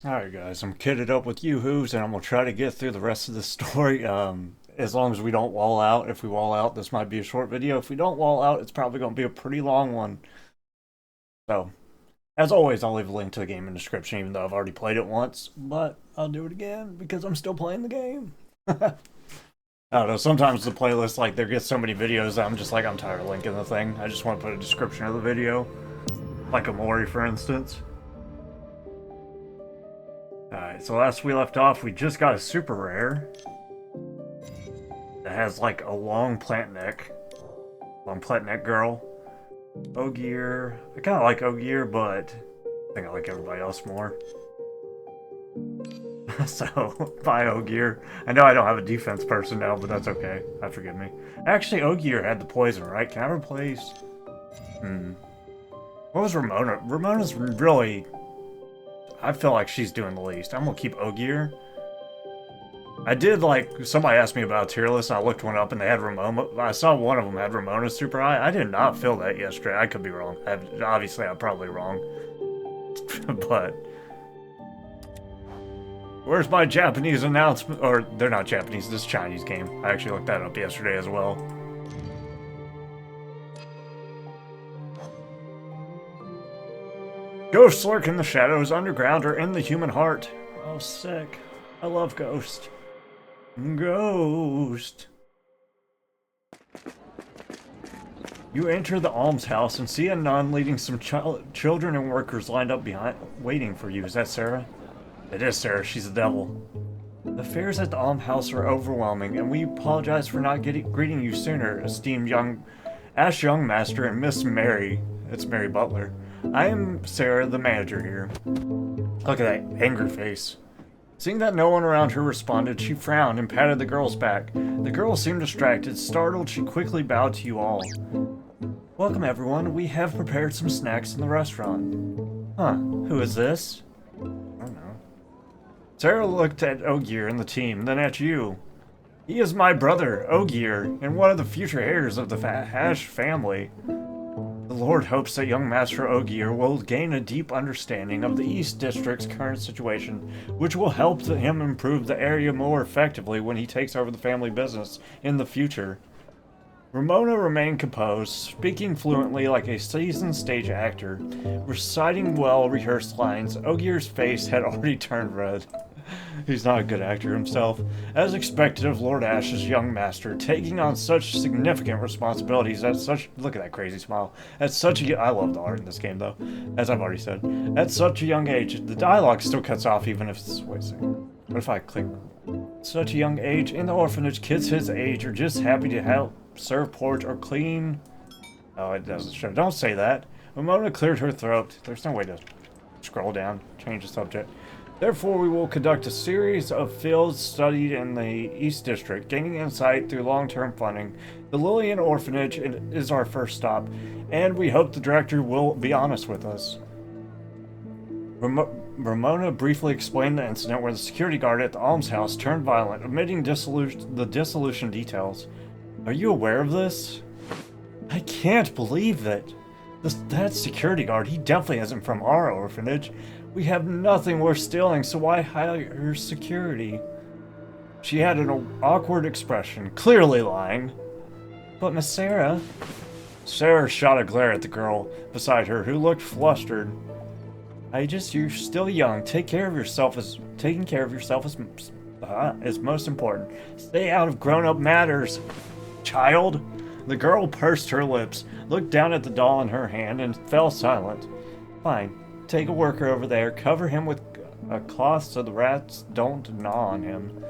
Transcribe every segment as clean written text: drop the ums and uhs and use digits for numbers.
Alright guys, I'm kitted up with Yoo-Hoos and I'm gonna try to get through the rest of the story, as long as we don't wall out. If we wall out, this might be a short video. If we don't wall out, it's probably gonna be a pretty long one. So, as always, I'll leave a link to the game in the description, even though I've already played it once, but I'll do it again because I'm still playing the game. I don't know, sometimes the playlist, like, there gets so many videos that I'm just like, I'm tired of linking the thing. I just want to put a description of the video. Like a Mori, for instance. Alright, so last we left off, we just got a super rare that has like a long plant neck girl. Ogier. I kind of like Ogier, but I think I like everybody else more. So, bye Ogier. I know I don't have a defense person now, but that's okay. Forgive me. Actually, Ogier had the poison, right? Can I replace? What was Ramona? Ramona's really... I feel like she's doing the least. I'm gonna keep Ogier. I did, like, somebody asked me about a tier list, and I looked one up, and they had Ramona. I saw one of them had Ramona super high. I did not feel that yesterday. I could be wrong. Obviously, I'm probably wrong. But... where's my Japanese announcement? Or, they're not Japanese, this is Chinese game. I actually looked that up yesterday as well. Ghosts lurk in the shadows, underground, or in the human heart. Oh, sick. I love Ghost. Ghost. You enter the almshouse and see a nun leading some children and workers lined up behind, waiting for you. Is that Sarah? It is Sarah. She's the devil. The fares at the almshouse are overwhelming, and we apologize for not greeting you sooner, esteemed young master and Miss Mary. It's Mary Butler. I am Sarah, the manager here. Look at that angry face. Seeing that no one around her responded, she frowned and patted the girl's back. The girl seemed distracted. Startled, she quickly bowed to you all. Welcome, everyone. We have prepared some snacks in the restaurant. Huh. Who is this? I don't know. Sarah looked at Ogier and the team, then at you. He is my brother, Ogier, and one of the future heirs of the Hash family. The Lord hopes that young Master Ogier will gain a deep understanding of the East District's current situation, which will help him improve the area more effectively when he takes over the family business in the future. Ramona remained composed, speaking fluently like a seasoned stage actor, reciting well-rehearsed lines. Ogier's face had already turned red. He's not a good actor himself. As expected of Lord Ash's young master, taking on such significant responsibilities at such... look at that crazy smile. At such a... I love the art in this game, though. As I've already said. At such a young age, the dialogue still cuts off even if it's... wait a second. What if I click... such a young age, in the orphanage, kids his age are just happy to help serve porridge or clean... oh, it doesn't show. Don't say that. Ramona cleared her throat. There's no way to scroll down, change the subject. Therefore, we will conduct a series of fields studied in the East District, gaining insight through long-term funding. The Lillian Orphanage is our first stop, and we hope the director will be honest with us. Ramona briefly explained the incident where the security guard at the almshouse turned violent, omitting the dissolution details. Are you aware of this? I can't believe it. That security guard, he definitely isn't from our orphanage. We have nothing worth stealing, so why hire security? She had an awkward expression, clearly lying. But Miss Sarah... Sarah shot a glare at the girl beside her, who looked flustered. You're still young. Taking care of yourself is most important. Stay out of grown-up matters, child. The girl pursed her lips, looked down at the doll in her hand, and fell silent. Fine. Take a worker over there, cover him with a cloth so the rats don't gnaw on him.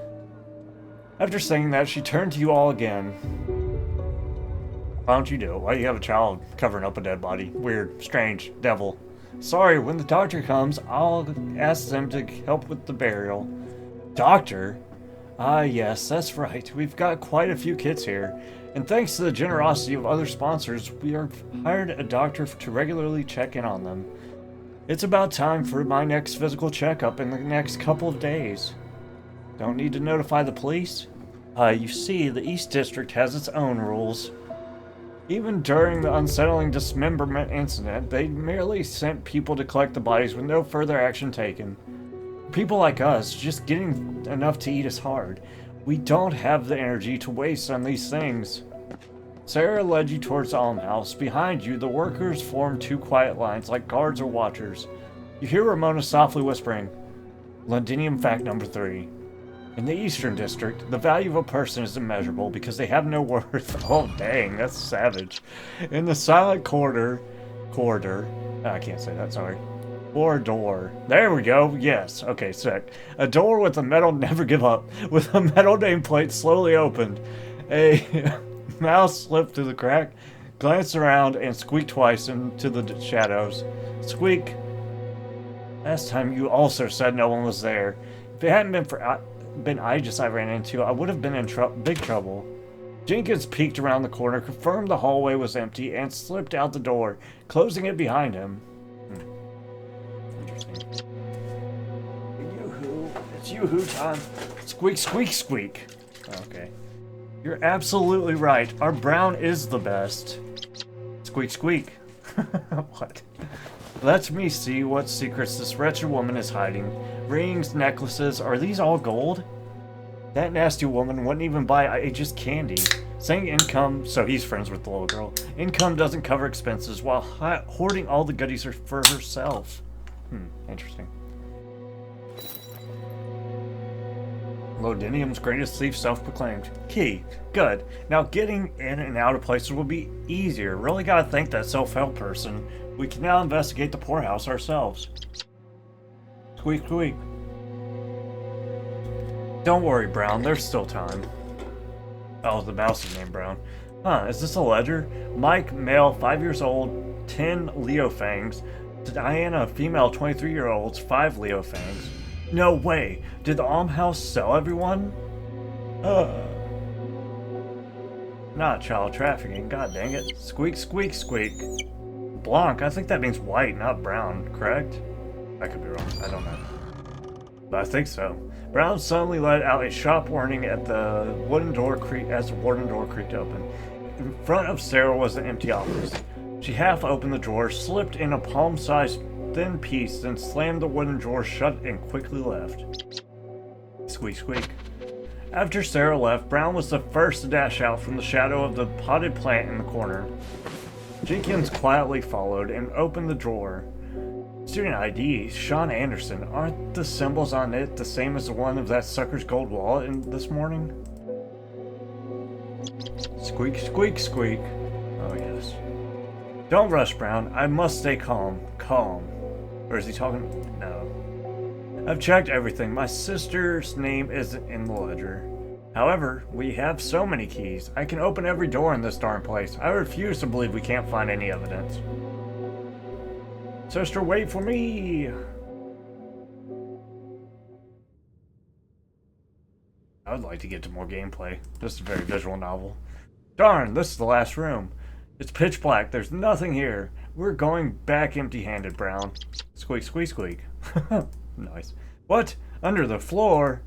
After saying that, she turned to you all again. Why don't you do it? Why do you have a child covering up a dead body? Weird, strange, devil. Sorry, when the doctor comes, I'll ask them to help with the burial. Doctor? Ah, yes, that's right. We've got quite a few kids here. And thanks to the generosity of other sponsors, we have hired a doctor to regularly check in on them. It's about time for my next physical checkup in the next couple of days. Don't need to notify the police? You see, the East District has its own rules. Even during the unsettling dismemberment incident, they merely sent people to collect the bodies with no further action taken. People like us, just getting enough to eat is hard. We don't have the energy to waste on these things. Sarah led you towards the almshouse. Behind you, the workers formed two quiet lines, like guards or watchers. You hear Ramona softly whispering, Londinium fact number 3. In the Eastern District, the value of a person is immeasurable because they have no worth. Oh dang, that's savage. In the silent corridor, I can't say that, sorry. Or door. There we go. Yes. Okay, sick. A door with a metal never give up. With a metal nameplate slowly opened. A mouse slipped through the crack, glanced around, and squeaked twice into the shadows. Squeak. Last time you also said no one was there. If it hadn't been Aigis I ran into, I would have been in big trouble. Jenkins peeked around the corner, confirmed the hallway was empty, and slipped out the door, closing it behind him. Yoo-hoo. It's yoo-hoo time. Squeak, squeak, squeak. Okay. You're absolutely right. Our brown is the best. Squeak, squeak. What? Let me see what secrets this wretched woman is hiding. Rings, necklaces, are these all gold? That nasty woman wouldn't even buy Aigis candy. Saying income, so he's friends with the little girl. Income doesn't cover expenses while hoarding all the goodies for herself. Interesting. Londinium's greatest thief self-proclaimed. Key. Good. Now getting in and out of places will be easier. Really gotta thank that self-help person. We can now investigate the poorhouse ourselves. Squeak, squeak. Don't worry, Brown. There's still time. Oh, the mouse is named Brown. Huh, is this a ledger? Mike, male, 5 years old, 10 Leo fangs. Diana, female, 23-year-olds, 5 Leo fangs. No way! Did the almshouse sell everyone? Not child trafficking, god dang it. Squeak, squeak, squeak. Blanc, I think that means white, not brown, correct? I could be wrong, I don't know. But I think so. Brown suddenly let out a sharp warning at the wooden door as the wooden door creaked open. In front of Sarah was an empty office. She half opened the drawer, slipped in a palm-sized thin piece, then slammed the wooden drawer shut and quickly left. Squeak, squeak. After Sarah left, Brown was the first to dash out from the shadow of the potted plant in the corner. Jenkins quietly followed and opened the drawer. Student ID, Sean Anderson. Aren't the symbols on it the same as the one of that sucker's gold wallet this morning? Squeak, squeak, squeak. Oh, yes. Don't rush, Brown. I must stay calm. Calm. Or is he talking? No. I've checked everything. My sister's name isn't in the ledger. However, we have so many keys. I can open every door in this darn place. I refuse to believe we can't find any evidence. Sister, wait for me! I would like to get to more gameplay. This is a very visual novel. Darn, this is the last room. It's pitch black. There's nothing here. We're going back empty-handed, Brown. Squeak, squeak, squeak. Nice. What? Under the floor?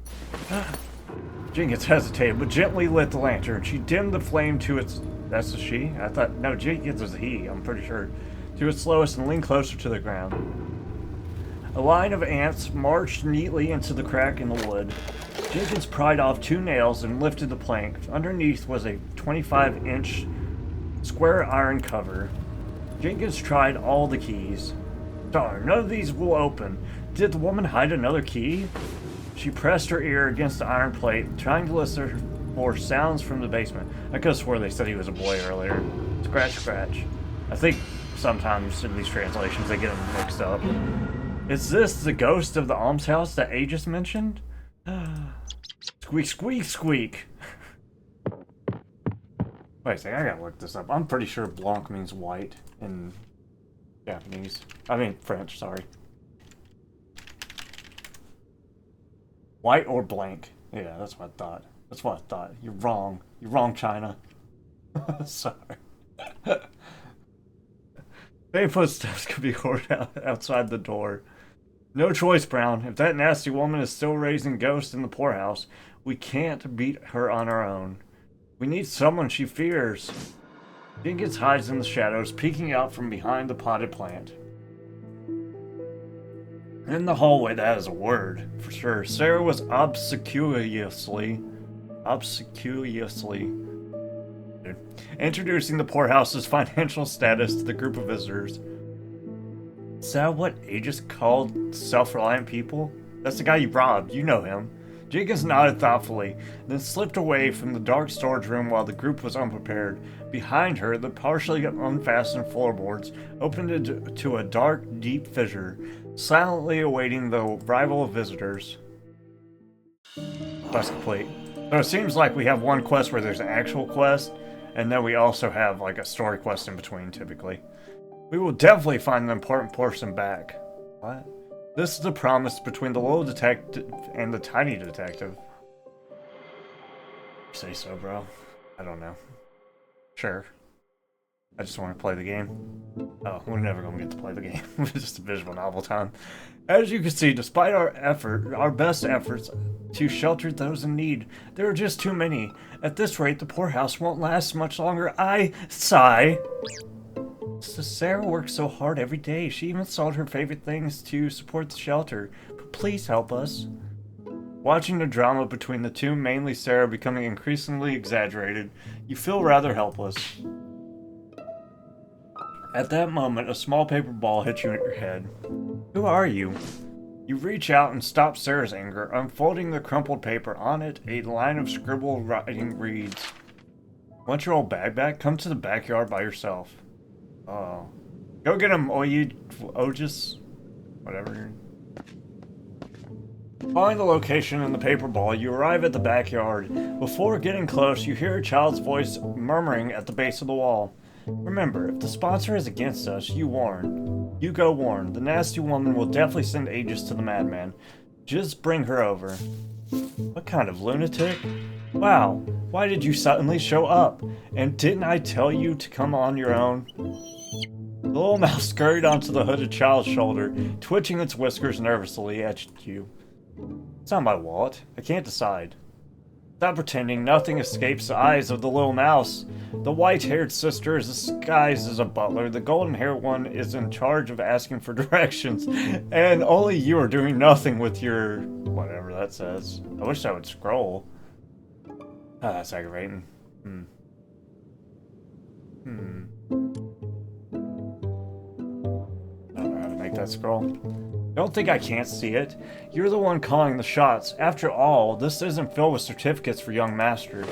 Jenkins hesitated, but gently lit the lantern. She dimmed the flame to its... That's a she? I thought... No, Jenkins is a he, I'm pretty sure. To its slowest and leaned closer to the ground. A line of ants marched neatly into the crack in the wood. Jenkins pried off 2 nails and lifted the plank. Underneath was a 25-inch square iron cover. Jenkins tried all the keys. Darn, none of these will open. Did the woman hide another key? She pressed her ear against the iron plate, trying to listen for sounds from the basement. I could have swore they said he was a boy earlier. Scratch, scratch. I think sometimes in these translations they get them mixed up. Is this the ghost of the almshouse that Aigis mentioned? Squeak, squeak, squeak. Wait a second, I gotta look this up. I'm pretty sure blanc means white in Japanese. I mean French, sorry. White or blank. Yeah, that's what I thought. That's what I thought. You're wrong. You're wrong, China. Sorry. Any footsteps could be heard outside the door. No choice, Brown. If that nasty woman is still raising ghosts in the poorhouse, we can't beat her on our own. We need someone she fears. Jenkins hides in the shadows, peeking out from behind the potted plant. In the hallway, that is a word, for sure. Sarah was obsequiously introducing the poorhouse's financial status to the group of visitors. Is that what Aigis called self-reliant people? That's the guy you robbed, you know him. Jenkins nodded thoughtfully, then slipped away from the dark storage room while the group was unprepared. Behind her, the partially unfastened floorboards opened into a dark, deep fissure, silently awaiting the arrival of visitors. Quest complete. So it seems like we have one quest where there's an actual quest, and then we also have like a story quest in between, typically. We will definitely find the important portion back. What? This is the promise between the little detective and the tiny detective. Say so, bro. I don't know. Sure. I just want to play the game. Oh, we're never going to get to play the game. It's just a visual novel time. As you can see, despite our best efforts to shelter those in need, there are just too many. At this rate, the poorhouse won't last much longer. I sigh. So Sarah works so hard every day. She even sold her favorite things to support the shelter. But please help us. Watching the drama between the two, mainly Sarah, becoming increasingly exaggerated, you feel rather helpless. At that moment, a small paper ball hits you in your head. Who are you? You reach out and stop Sarah's anger, unfolding the crumpled paper. On it, a line of scribbled writing reads, "Want your old bag back? Come to the backyard by yourself." Oh. Go get him, Aigis. Whatever. Following the location in the paper ball, you arrive at the backyard. Before getting close, you hear a child's voice murmuring at the base of the wall. Remember, if the sponsor is against us, you go warn. The nasty woman will definitely send Aigis to the madman. Just bring her over. What kind of lunatic? Wow, why did you suddenly show up? And didn't I tell you to come on your own? The little mouse scurried onto the hooded child's shoulder, twitching its whiskers nervously at you. It's not my wallet. I can't decide. Stop pretending. Nothing escapes the eyes of the little mouse. The white-haired sister is disguised as a butler. The golden-haired one is in charge of asking for directions. And only you are doing nothing with your... whatever that says. I wish I would scroll. Ah, that's aggravating. I don't know how to make that scroll. Don't think I can't see it. You're the one calling the shots. After all, this isn't filled with certificates for young masters.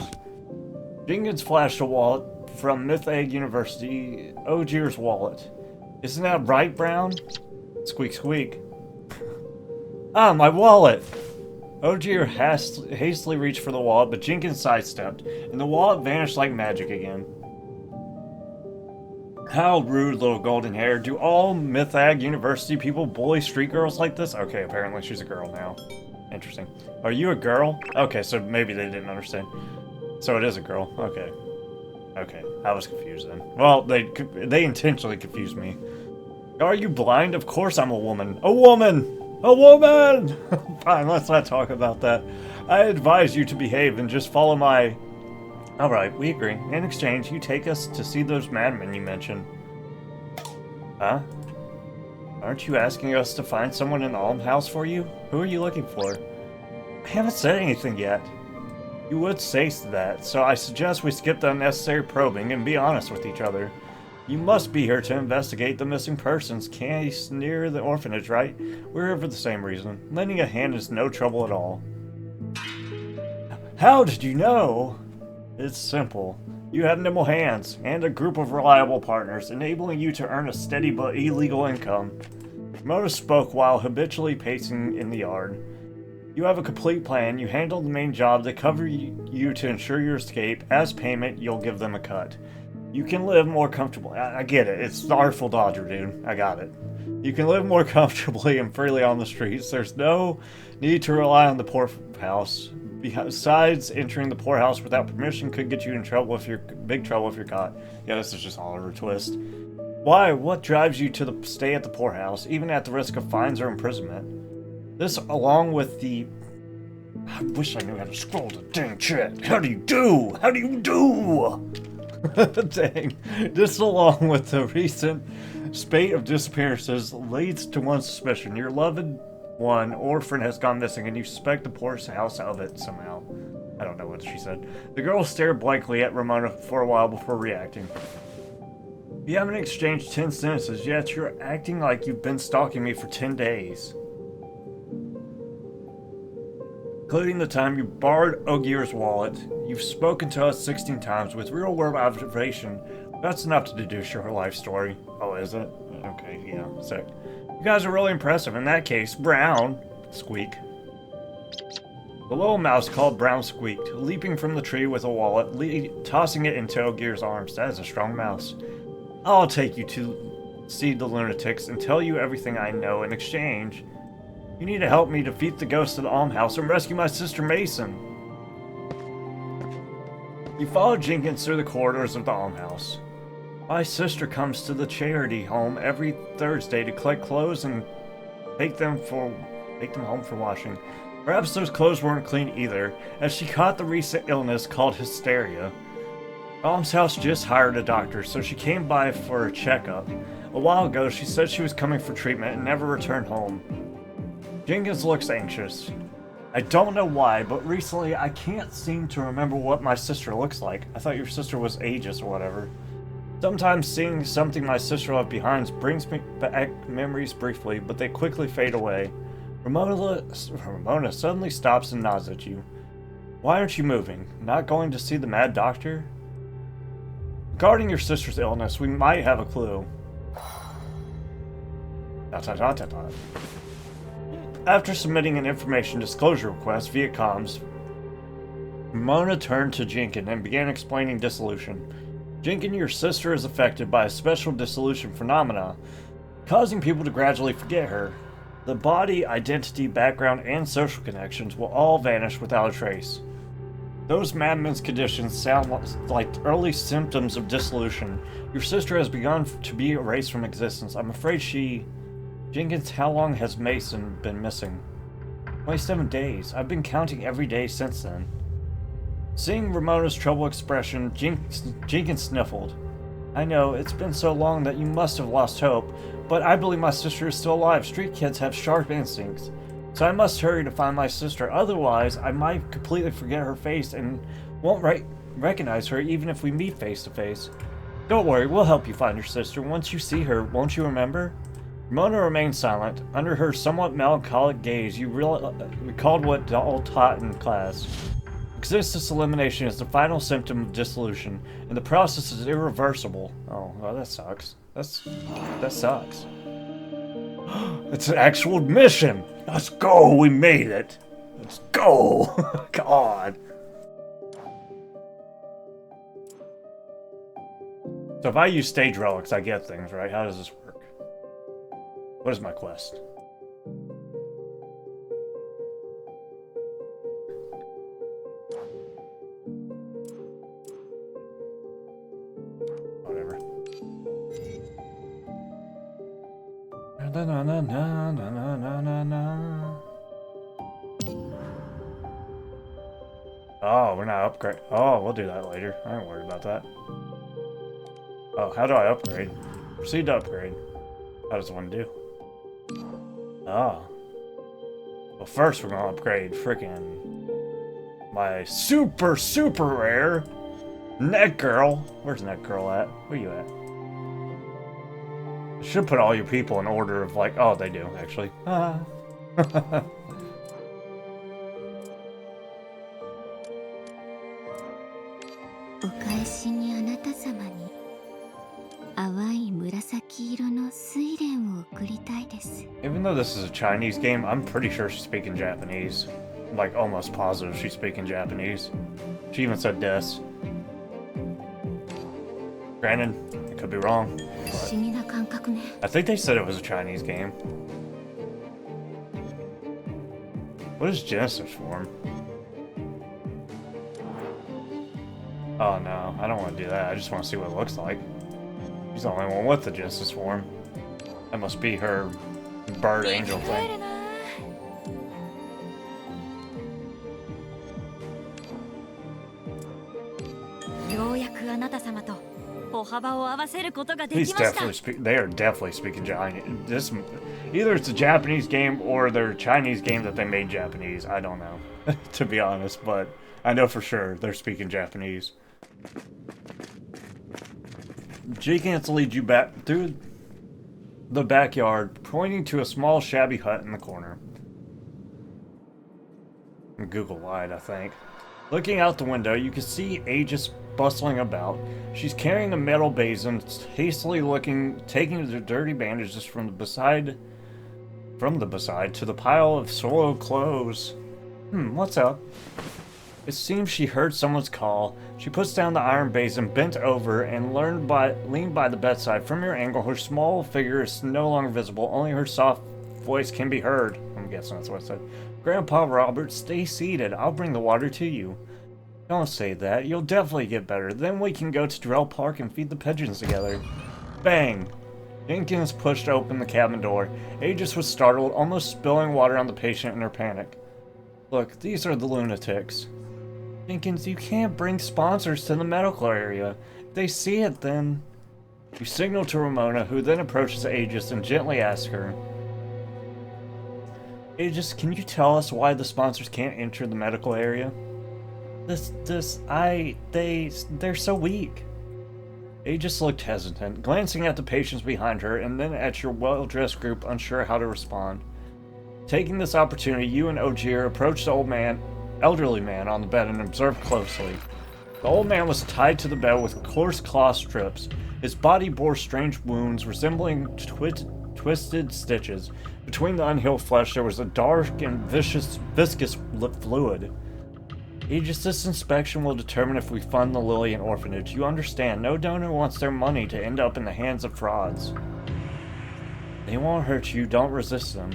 Jenkins flashed a wallet from Mythegg University. Ogier's wallet. Isn't that right, Brown? Squeak, squeak. Ah, my wallet! Ogier hastily reached for the wallet, but Jenkins sidestepped, and the wallet vanished like magic again. How rude, little golden hair. Do all Mythegg University people bully street girls like this? Okay, apparently she's a girl now. Interesting. Are you a girl? Okay, so maybe they didn't understand. So it is a girl. Okay. Okay, I was confused then. Well, they intentionally confused me. Are you blind? Of course I'm a woman. A woman! A woman! Fine, let's not talk about that. I advise you to behave and just follow my... Alright, we agree. In exchange, you take us to see those madmen you mentioned. Huh? Aren't you asking us to find someone in the almshouse for you? Who are you looking for? I haven't said anything yet. You would say that, so I suggest we skip the unnecessary probing and be honest with each other. You must be here to investigate the missing persons case near the orphanage, right? We're here for the same reason. Lending a hand is no trouble at all. How did you know? It's simple. You have nimble hands, and a group of reliable partners, enabling you to earn a steady but illegal income. Mona spoke while habitually pacing in the yard. You have a complete plan. You handle the main job. They cover you to ensure your escape. As payment, you'll give them a cut. You can live more comfortably. I get it. It's the Artful Dodger, dude. I got it. You can live more comfortably and freely on the streets. There's no need to rely on the poorhouse. Besides, entering the poorhouse without permission could get you in trouble if you're big trouble if you're caught. Yeah, this is just Oliver Twist. Why? What drives you to stay at the poorhouse, even at the risk of fines or imprisonment? This, along with the... I wish I knew how to scroll the dang chat. How do you do? How do you do? Dang. This, along with the recent spate of disappearances leads to one suspicion. Your loved one orphan has gone missing, and you suspect the poorest house of it somehow. I don't know what she said. The girl stared blankly at Ramona for a while before reacting. You haven't exchanged 10 sentences, yet you're acting like you've been stalking me for 10 days. Including the time you borrowed Ogier's wallet, you've spoken to us 16 times with real-world observation. That's enough to deduce your life story. Oh, is it? Okay, yeah, sick. You guys are really impressive. In that case, Brown, squeak. The little mouse called Brown squeaked, leaping from the tree with a wallet, tossing it into Ogier's arms. That is a strong mouse. I'll take you to see the lunatics and tell you everything I know in exchange. You need to help me defeat the ghost of the almshouse and rescue my sister Mason. You follow Jenkins through the corridors of the almshouse. My sister comes to the charity home every Thursday to collect clothes and take them home for washing. Perhaps those clothes weren't clean either, as she caught the recent illness called hysteria. Almshouse just hired a doctor, so she came by for a checkup. A while ago, she said she was coming for treatment and never returned home. Jenkins looks anxious. I don't know why, but recently I can't seem to remember what my sister looks like. I thought your sister was Aigis or whatever. Sometimes seeing something my sister left behind brings me back memories briefly, but they quickly fade away. Ramona suddenly stops and nods at you. Why aren't you moving? Not going to see the mad doctor? Regarding your sister's illness, we might have a clue. After submitting an information disclosure request via comms, Ramona turned to Jenkins and began explaining dissolution. Jenkins, your sister is affected by a special dissolution phenomena, causing people to gradually forget her. The body, identity, background, and social connections will all vanish without a trace. Those madman's conditions sound like early symptoms of dissolution. Your sister has begun to be erased from existence. I'm afraid Jenkins, how long has Mason been missing? 27 days. I've been counting every day since then. Seeing Ramona's troubled expression, Jenkins sniffled. I know, it's been so long that you must have lost hope, but I believe my sister is still alive. Street kids have sharp instincts. So I must hurry to find my sister, otherwise I might completely forget her face and won't recognize her even if we meet face to face. Don't worry, we'll help you find your sister. Once you see her, won't you remember? Ramona remained silent. Under her somewhat melancholic gaze, you recalled what Doll taught in class. Existence elimination is the final symptom of dissolution, and the process is irreversible. Oh, well, that sucks. That sucks. It's an actual mission! Let's go! We made it! Let's go! God! So if I use stage relics, I get things, right? How does this work? What is my quest? Whatever. Na na na na na na na na. Oh, we're not upgrade. Oh, we'll do that later. I ain't worried about that. Oh, how do I upgrade? Proceed to upgrade. How does one do? Oh. Well, first we're gonna upgrade frickin' my super rare Net Girl. Where's Net Girl at? Where you at? Should put all your people in order of like, oh, they do actually. Ah. Even though this is a Chinese game, I'm pretty sure she's speaking Japanese. I'm like almost positive she's speaking Japanese. She even said des. Granted, I could be wrong. I think they said it was a Chinese game. What is Genesis form? Oh no, I don't want to do that. I just want to see what it looks like. She's the only one with the Genesis form. That must be her bird angel thing. He's definitely they are definitely speaking Chinese. Either it's a Japanese game or they're a Chinese game that they made Japanese. I don't know, to be honest, but I know for sure they're speaking Japanese. Jenkins leads you back through the backyard, pointing to a small shabby hut in the corner. Google wide, I think. Looking out the window, you can see Aigis bustling about. She's carrying a metal basin, hastily taking the dirty bandages from the beside to the pile of soiled clothes. What's up? It seems she heard someone's call. She puts down the iron basin, bent over, and leaned by the bedside. From your angle, her small figure is no longer visible. Only her soft voice can be heard. I'm guessing that's what I said. Grandpa Robert, stay seated. I'll bring the water to you. Don't say that. You'll definitely get better. Then we can go to Drell Park and feed the pigeons together. Bang! Jenkins pushed open the cabin door. Aigis was startled, almost spilling water on the patient in her panic. Look, these are the lunatics. Jenkins, you can't bring sponsors to the medical area. If they see it, then... You signal to Ramona, who then approaches Aigis and gently asks her, Aigis, can you tell us why the sponsors can't enter the medical area? They're so weak. Aigis looked hesitant, glancing at the patients behind her and then at your well-dressed group, unsure how to respond. Taking this opportunity, you and Ogier approached the elderly man on the bed and observed closely. The old man was tied to the bed with coarse cloth strips. His body bore strange wounds resembling twisted stitches. Between the unhealed flesh, there was a dark and viscous fluid. Aigis, this inspection will determine if we fund the Lillian orphanage. You understand, no donor wants their money to end up in the hands of frauds. They won't hurt you, don't resist them.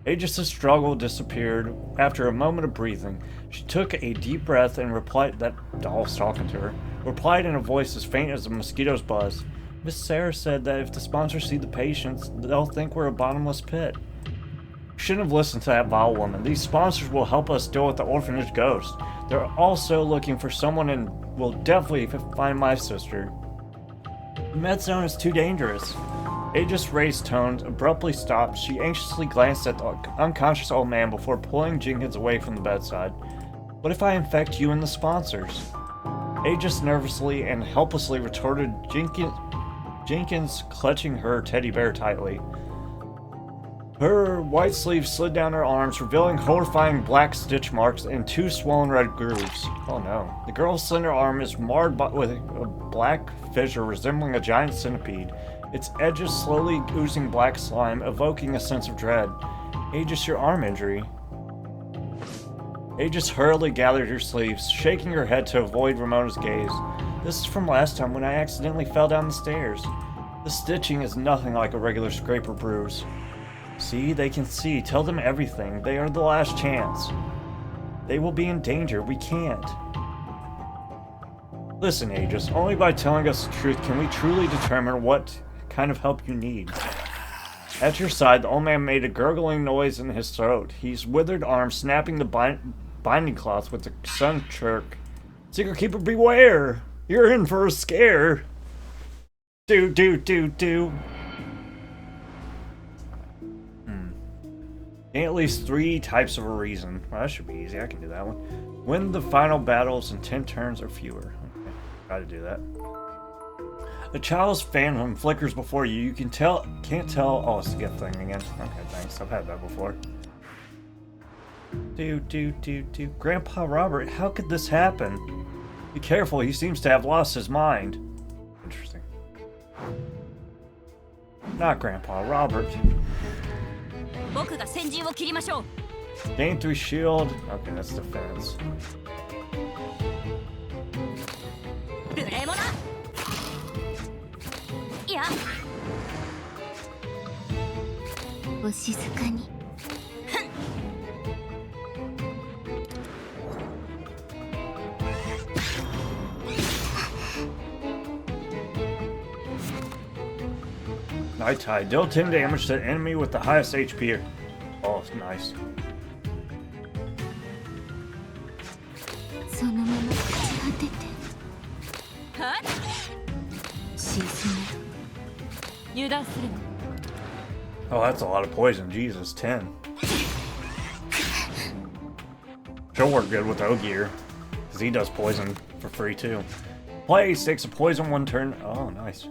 Aigis' struggle disappeared after a moment of breathing. She took a deep breath and replied, that doll's talking to her, replied in a voice as faint as a mosquito's buzz. Miss Sarah said that if the sponsors see the patients, they'll think we're a bottomless pit. You shouldn't have listened to that vile woman. These sponsors will help us deal with the orphanage ghost. They're also looking for someone and will definitely find my sister. The med zone is too dangerous. Aigis raised tones, abruptly stopped. She anxiously glanced at the unconscious old man before pulling Jenkins away from the bedside. What if I infect you and the sponsors? Aigis nervously and helplessly retorted, Jenkins clutching her teddy bear tightly. Her white sleeve slid down her arms, revealing horrifying black stitch marks and 2 swollen red grooves. Oh no. The girl's slender arm is marred with a black fissure resembling a giant centipede, its edges slowly oozing black slime, evoking a sense of dread. Aigis, your arm injury. Aigis hurriedly gathered her sleeves, shaking her head to avoid Ramona's gaze. This is from last time when I accidentally fell down the stairs. The stitching is nothing like a regular scrape or bruise. See, they can see. Tell them everything. They are the last chance. They will be in danger. We can't. Listen, Aigis, only by telling us the truth can we truly determine what kind of help you need. At your side, the old man made a gurgling noise in his throat, his withered arm snapping the binding cloth with a sudden jerk. Secret Keeper, beware! You're in for a scare! Do. Gain at least 3 types of a reason. Well, that should be easy. I can do that one. Win the final battles in 10 turns or fewer. Okay, try to do that. A child's phantom flickers before you. You can't tell. Oh, it's a gift thing again. Okay, thanks. I've had that before. Do. Grandpa Robert, how could this happen? Be careful. He seems to have lost his mind. Interesting. Not Grandpa Robert. Gain 3 shield. Okay, that's defense. Night Tide. Deal 10 damage to the enemy with the highest HP. Oh, nice. Oh, that's a lot of poison. Jesus, 10. She'll work good with Ogier, because he does poison for free too. Play takes a poison 1 turn. Oh, nice.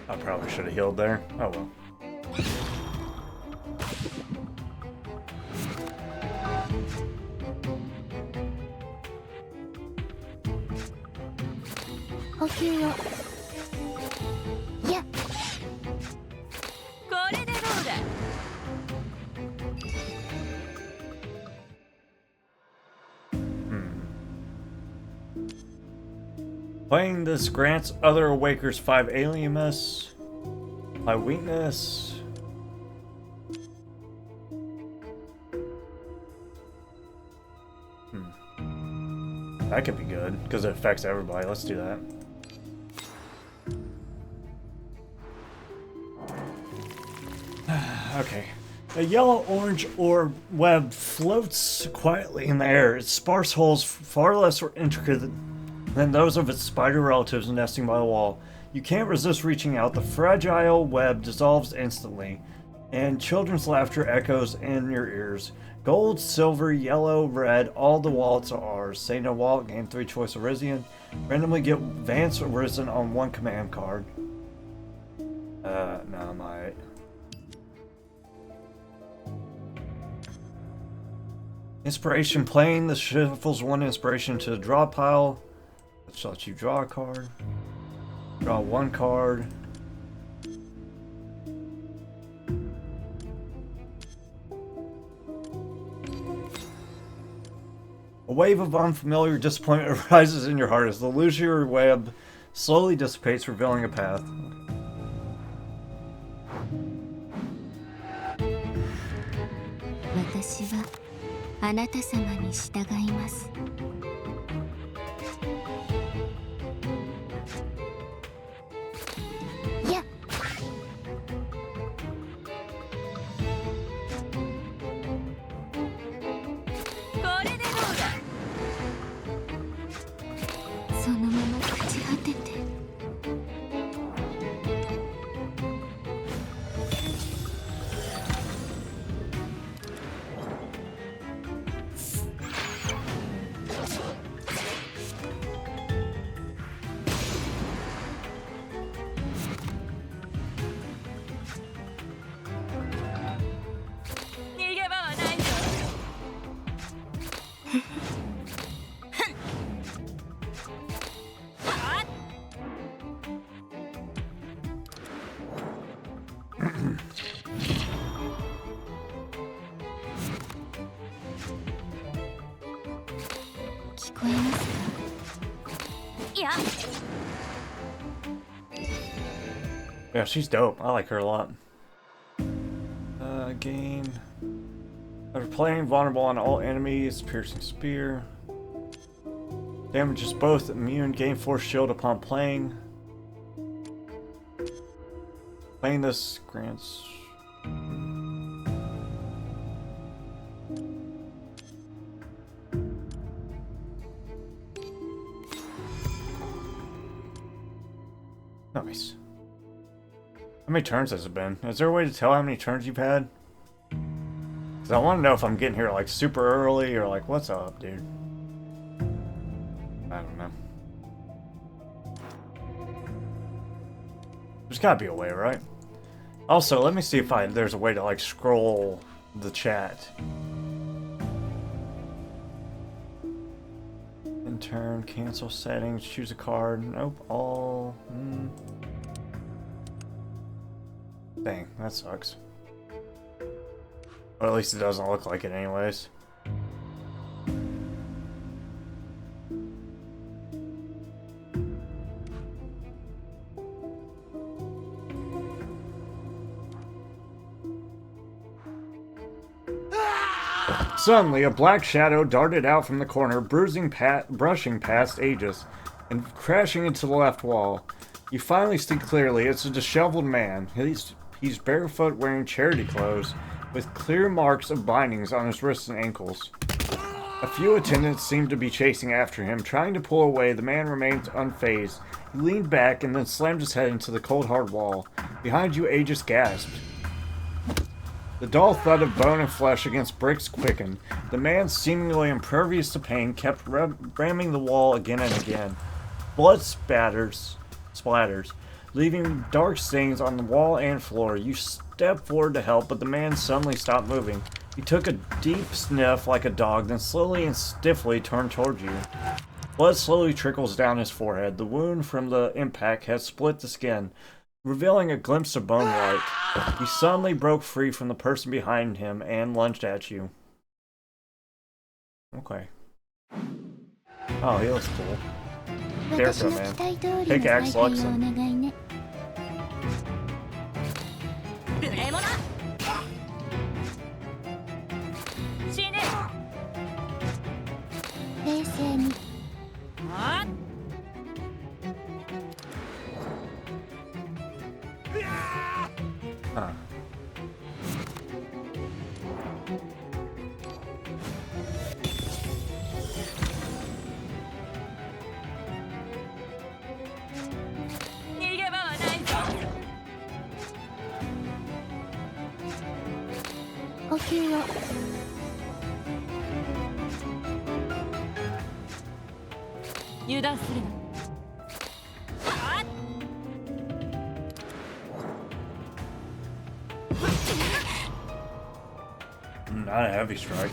I probably should have healed there. Oh well. Playing this grants other Awakers 5 alienness, 5 weakness. That could be good, because it affects everybody. Let's do that. Okay. A yellow-orange orb web floats quietly in the air. Its sparse holes far less intricate than those of its spider relatives nesting by the wall. You can't resist reaching out. The fragile web dissolves instantly, and children's laughter echoes in your ears. Gold, silver, yellow, red, all the wallets are ours. Say no wallet, gain 3 choice Arisian. Randomly get Vance Arisen on 1 command card. No, I'm alright. Inspiration, playing the shuffles 1 inspiration to the draw pile. Which lets you draw a card. Draw 1 card. A wave of unfamiliar disappointment arises in your heart as the illusory web slowly dissipates, revealing a path. Yeah, she's dope. I like her a lot. Gain. After playing, vulnerable on all enemies. Piercing spear. Damages both immune. Gain force shield upon playing. Playing this grants. Nice. How many turns has it been? Is there a way to tell how many turns you've had? Because I want to know if I'm getting here like super early or like what's up, dude. I don't know. There's gotta be a way, right? Also, let me see if there's a way to like scroll the chat. In turn, cancel settings, choose a card. Nope, all. Dang, that sucks. Or at least it doesn't look like it anyways. Suddenly, a black shadow darted out from the corner, brushing past Aigis, and crashing into the left wall. You finally see clearly. It's a disheveled man. He's barefoot, wearing charity clothes, with clear marks of bindings on his wrists and ankles. A few attendants seemed to be chasing after him. Trying to pull away, the man remained unfazed. He leaned back and then slammed his head into the cold, hard wall. Behind you, Aigis gasped. The dull thud of bone and flesh against bricks quickened. The man, seemingly impervious to pain, kept ramming the wall again and again. Blood splatters, leaving dark stains on the wall and floor. You stepped forward to help, but the man suddenly stopped moving. He took a deep sniff like a dog, then slowly and stiffly turned toward you. Blood slowly trickles down his forehead. The wound from the impact has split the skin, revealing a glimpse of bone light. He suddenly broke free from the person behind him and lunged at you. Okay. Oh, he looks cool. Careful, man. Pickaxe Luxon. Huh. Not a heavy strike.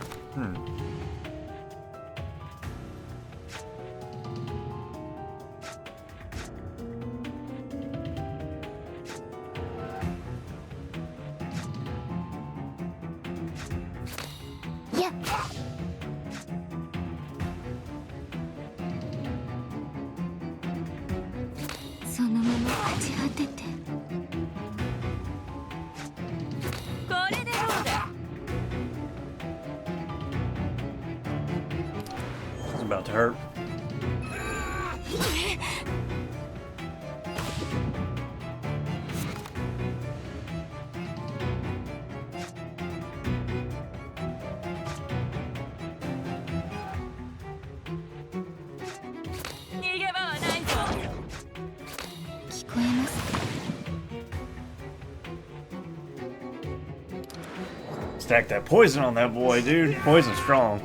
Yeah. It's about to hurt. Stack that poison on that boy, dude. Poison's strong.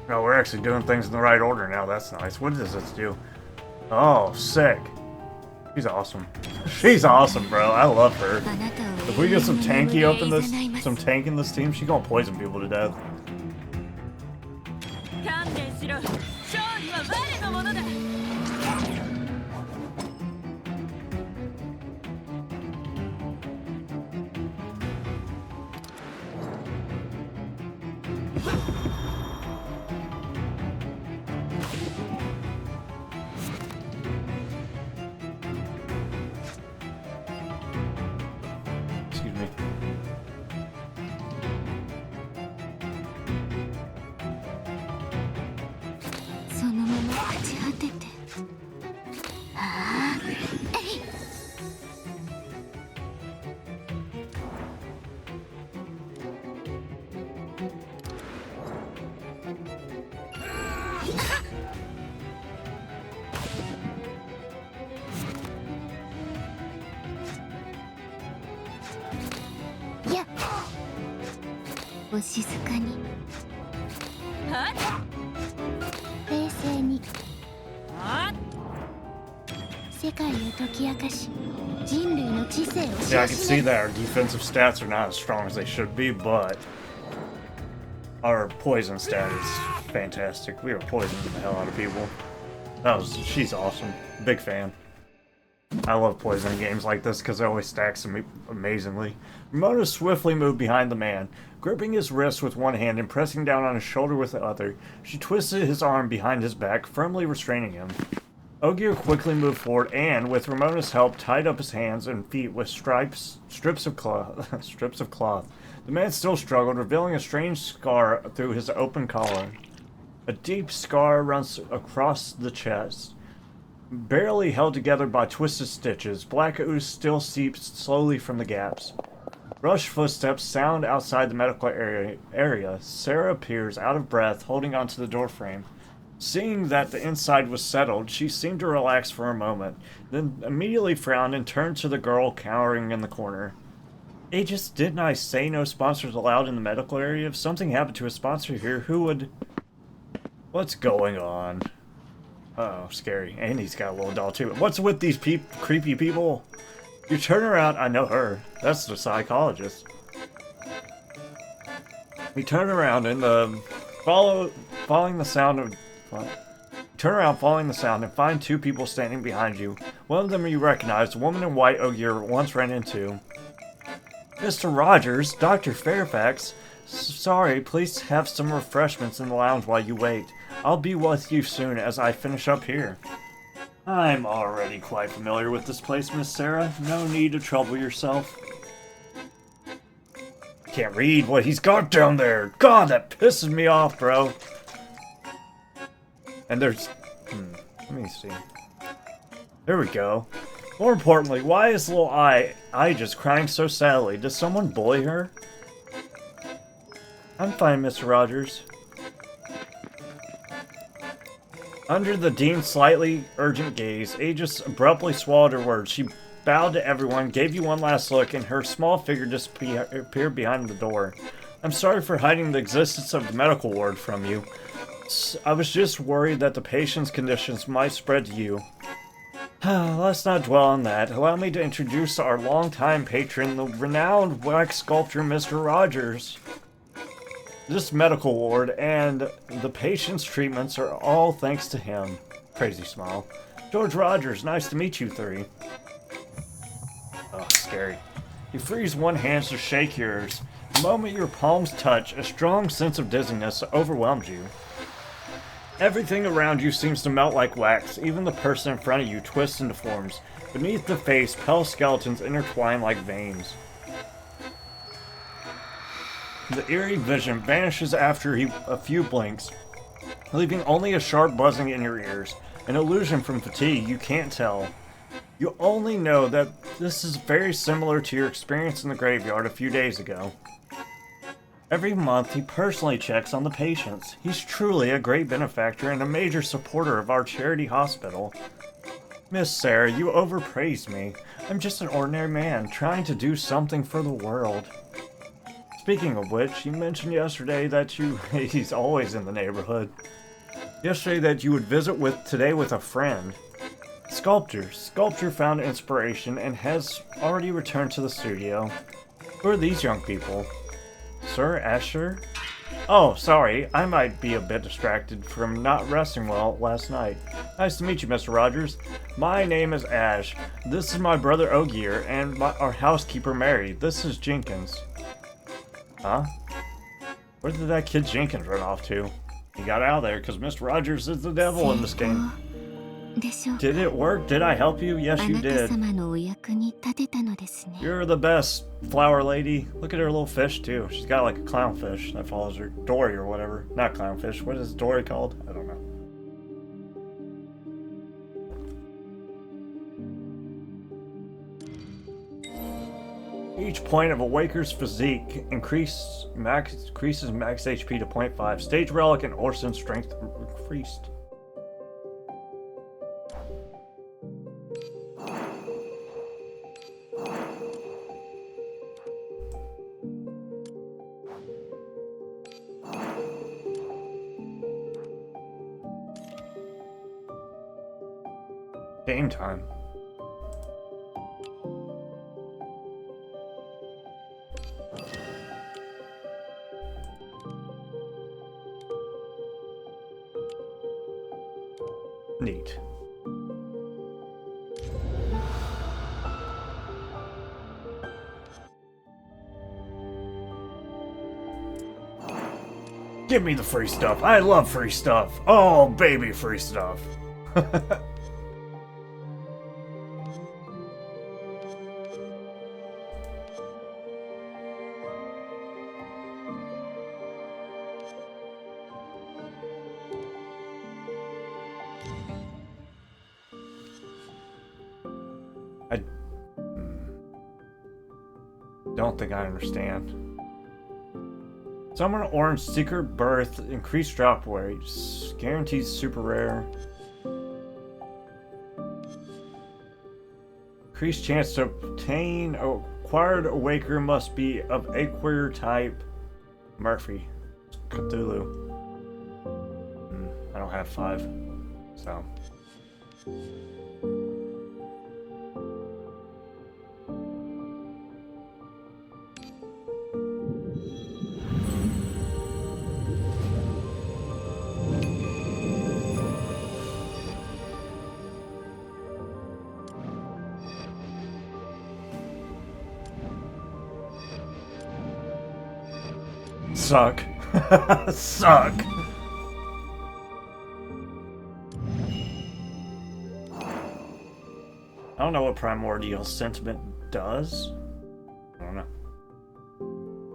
Oh, we're actually doing things in the right order now. That's nice. What does this do? Oh, sick. She's awesome. She's awesome, bro. I love her. If we get some tanky up in this, some tank in this team, she's gonna poison people to death. Excuse me. Yeah. お静かに。冷静に。世界を解き明かし、人類の知性を Yeah, I can see that our defensive stats are not as strong as they should be, but our poison stat is fantastic. We are poisoning the hell out of people. She's awesome. Big fan. I love poison games like this because it always stacks them amazingly. Ramona swiftly moved behind the man, gripping his wrist with one hand and pressing down on his shoulder with the other. She twisted his arm behind his back, firmly restraining him. Ogier quickly moved forward and, with Ramona's help, tied up his hands and feet with strips of cloth. The man still struggled, revealing a strange scar through his open collar. A deep scar runs across the chest, barely held together by twisted stitches. Black ooze still seeps slowly from the gaps. Rushed footsteps sound outside the medical area. Sarah appears, out of breath, holding onto the doorframe. Seeing that the inside was settled, she seemed to relax for a moment, then immediately frowned and turned to the girl cowering in the corner. Aigis, didn't I say no sponsors allowed in the medical area? If something happened to a sponsor here, who would... What's going on? Uh-oh, scary. And he's got a little doll too. What's with these creepy people? You turn around, I know her. That's the psychologist. We turn around and following the sound of... Turn around following the sound and find two people standing behind you. One of them you recognize, the woman in white Ogier once ran into. Mr. Rogers, Dr. Fairfax. Sorry, please have some refreshments in the lounge while you wait. I'll be with you soon as I finish up here. I'm already quite familiar with this place, Miss Sarah. No need to trouble yourself. Can't read what he's got down there. God, that pisses me off, bro. And there's... let me see. There we go. More importantly, why is little Aigis crying so sadly? Does someone bully her? I'm fine, Mr. Rogers. Under the dean's slightly urgent gaze, Aigis abruptly swallowed her words. She bowed to everyone, gave you one last look, and her small figure disappeared behind the door. I'm sorry for hiding the existence of the medical ward from you. I was just worried that the patient's conditions might spread to you. Let's not dwell on that. Allow me to introduce our longtime patron, the renowned wax sculptor, Mr. Rogers. This medical ward and the patient's treatments are all thanks to him. Crazy smile. George Rogers, nice to meet you three. Oh, scary. He frees one hand to shake yours. The moment your palms touch, a strong sense of dizziness overwhelms you. Everything around you seems to melt like wax. Even the person in front of you twists and deforms. Beneath the face, pale skeletons intertwine like veins. The eerie vision vanishes after a few blinks, leaving only a sharp buzzing in your ears. An illusion from fatigue, you can't tell. You only know that this is very similar to your experience in the graveyard a few days ago. Every month, he personally checks on the patients. He's truly a great benefactor and a major supporter of our charity hospital. Miss Sarah, you overpraised me. I'm just an ordinary man, trying to do something for the world. Speaking of which, you mentioned yesterday that he's always in the neighborhood. Yesterday that you would visit today with a friend. Sculptor found inspiration and has already returned to the studio. Who are these young people? Sir Asher? Oh, sorry, I might be a bit distracted from not resting well last night. Nice to meet you, Mr. Rogers. My name is Ash. This is my brother Ogier and our housekeeper Mary. This is Jenkins. Huh? Where did that kid Jenkins run off to? He got out of there because Mr. Rogers is the devil in this game. Did it work? Did I help you? Yes, you did. You're the best, flower lady. Look at her little fish, too. She's got like a clownfish that follows her. Dory or whatever. Not clownfish. What is Dory called? I don't know. Each point of a Waker's physique increases max HP to 0.5. Stage relic and Orson strength increased. Game time. Neat. Give me the free stuff. I love free stuff. Oh, baby, free stuff. I don't think I understand. Summon orange secret birth, increased drop rates, guarantees super rare. Increased chance to obtain acquired awaker must be of Aquarius type. Murphy. Cthulhu. I don't have 5, so. Suck. Suck. I don't know what primordial sentiment does. I don't know.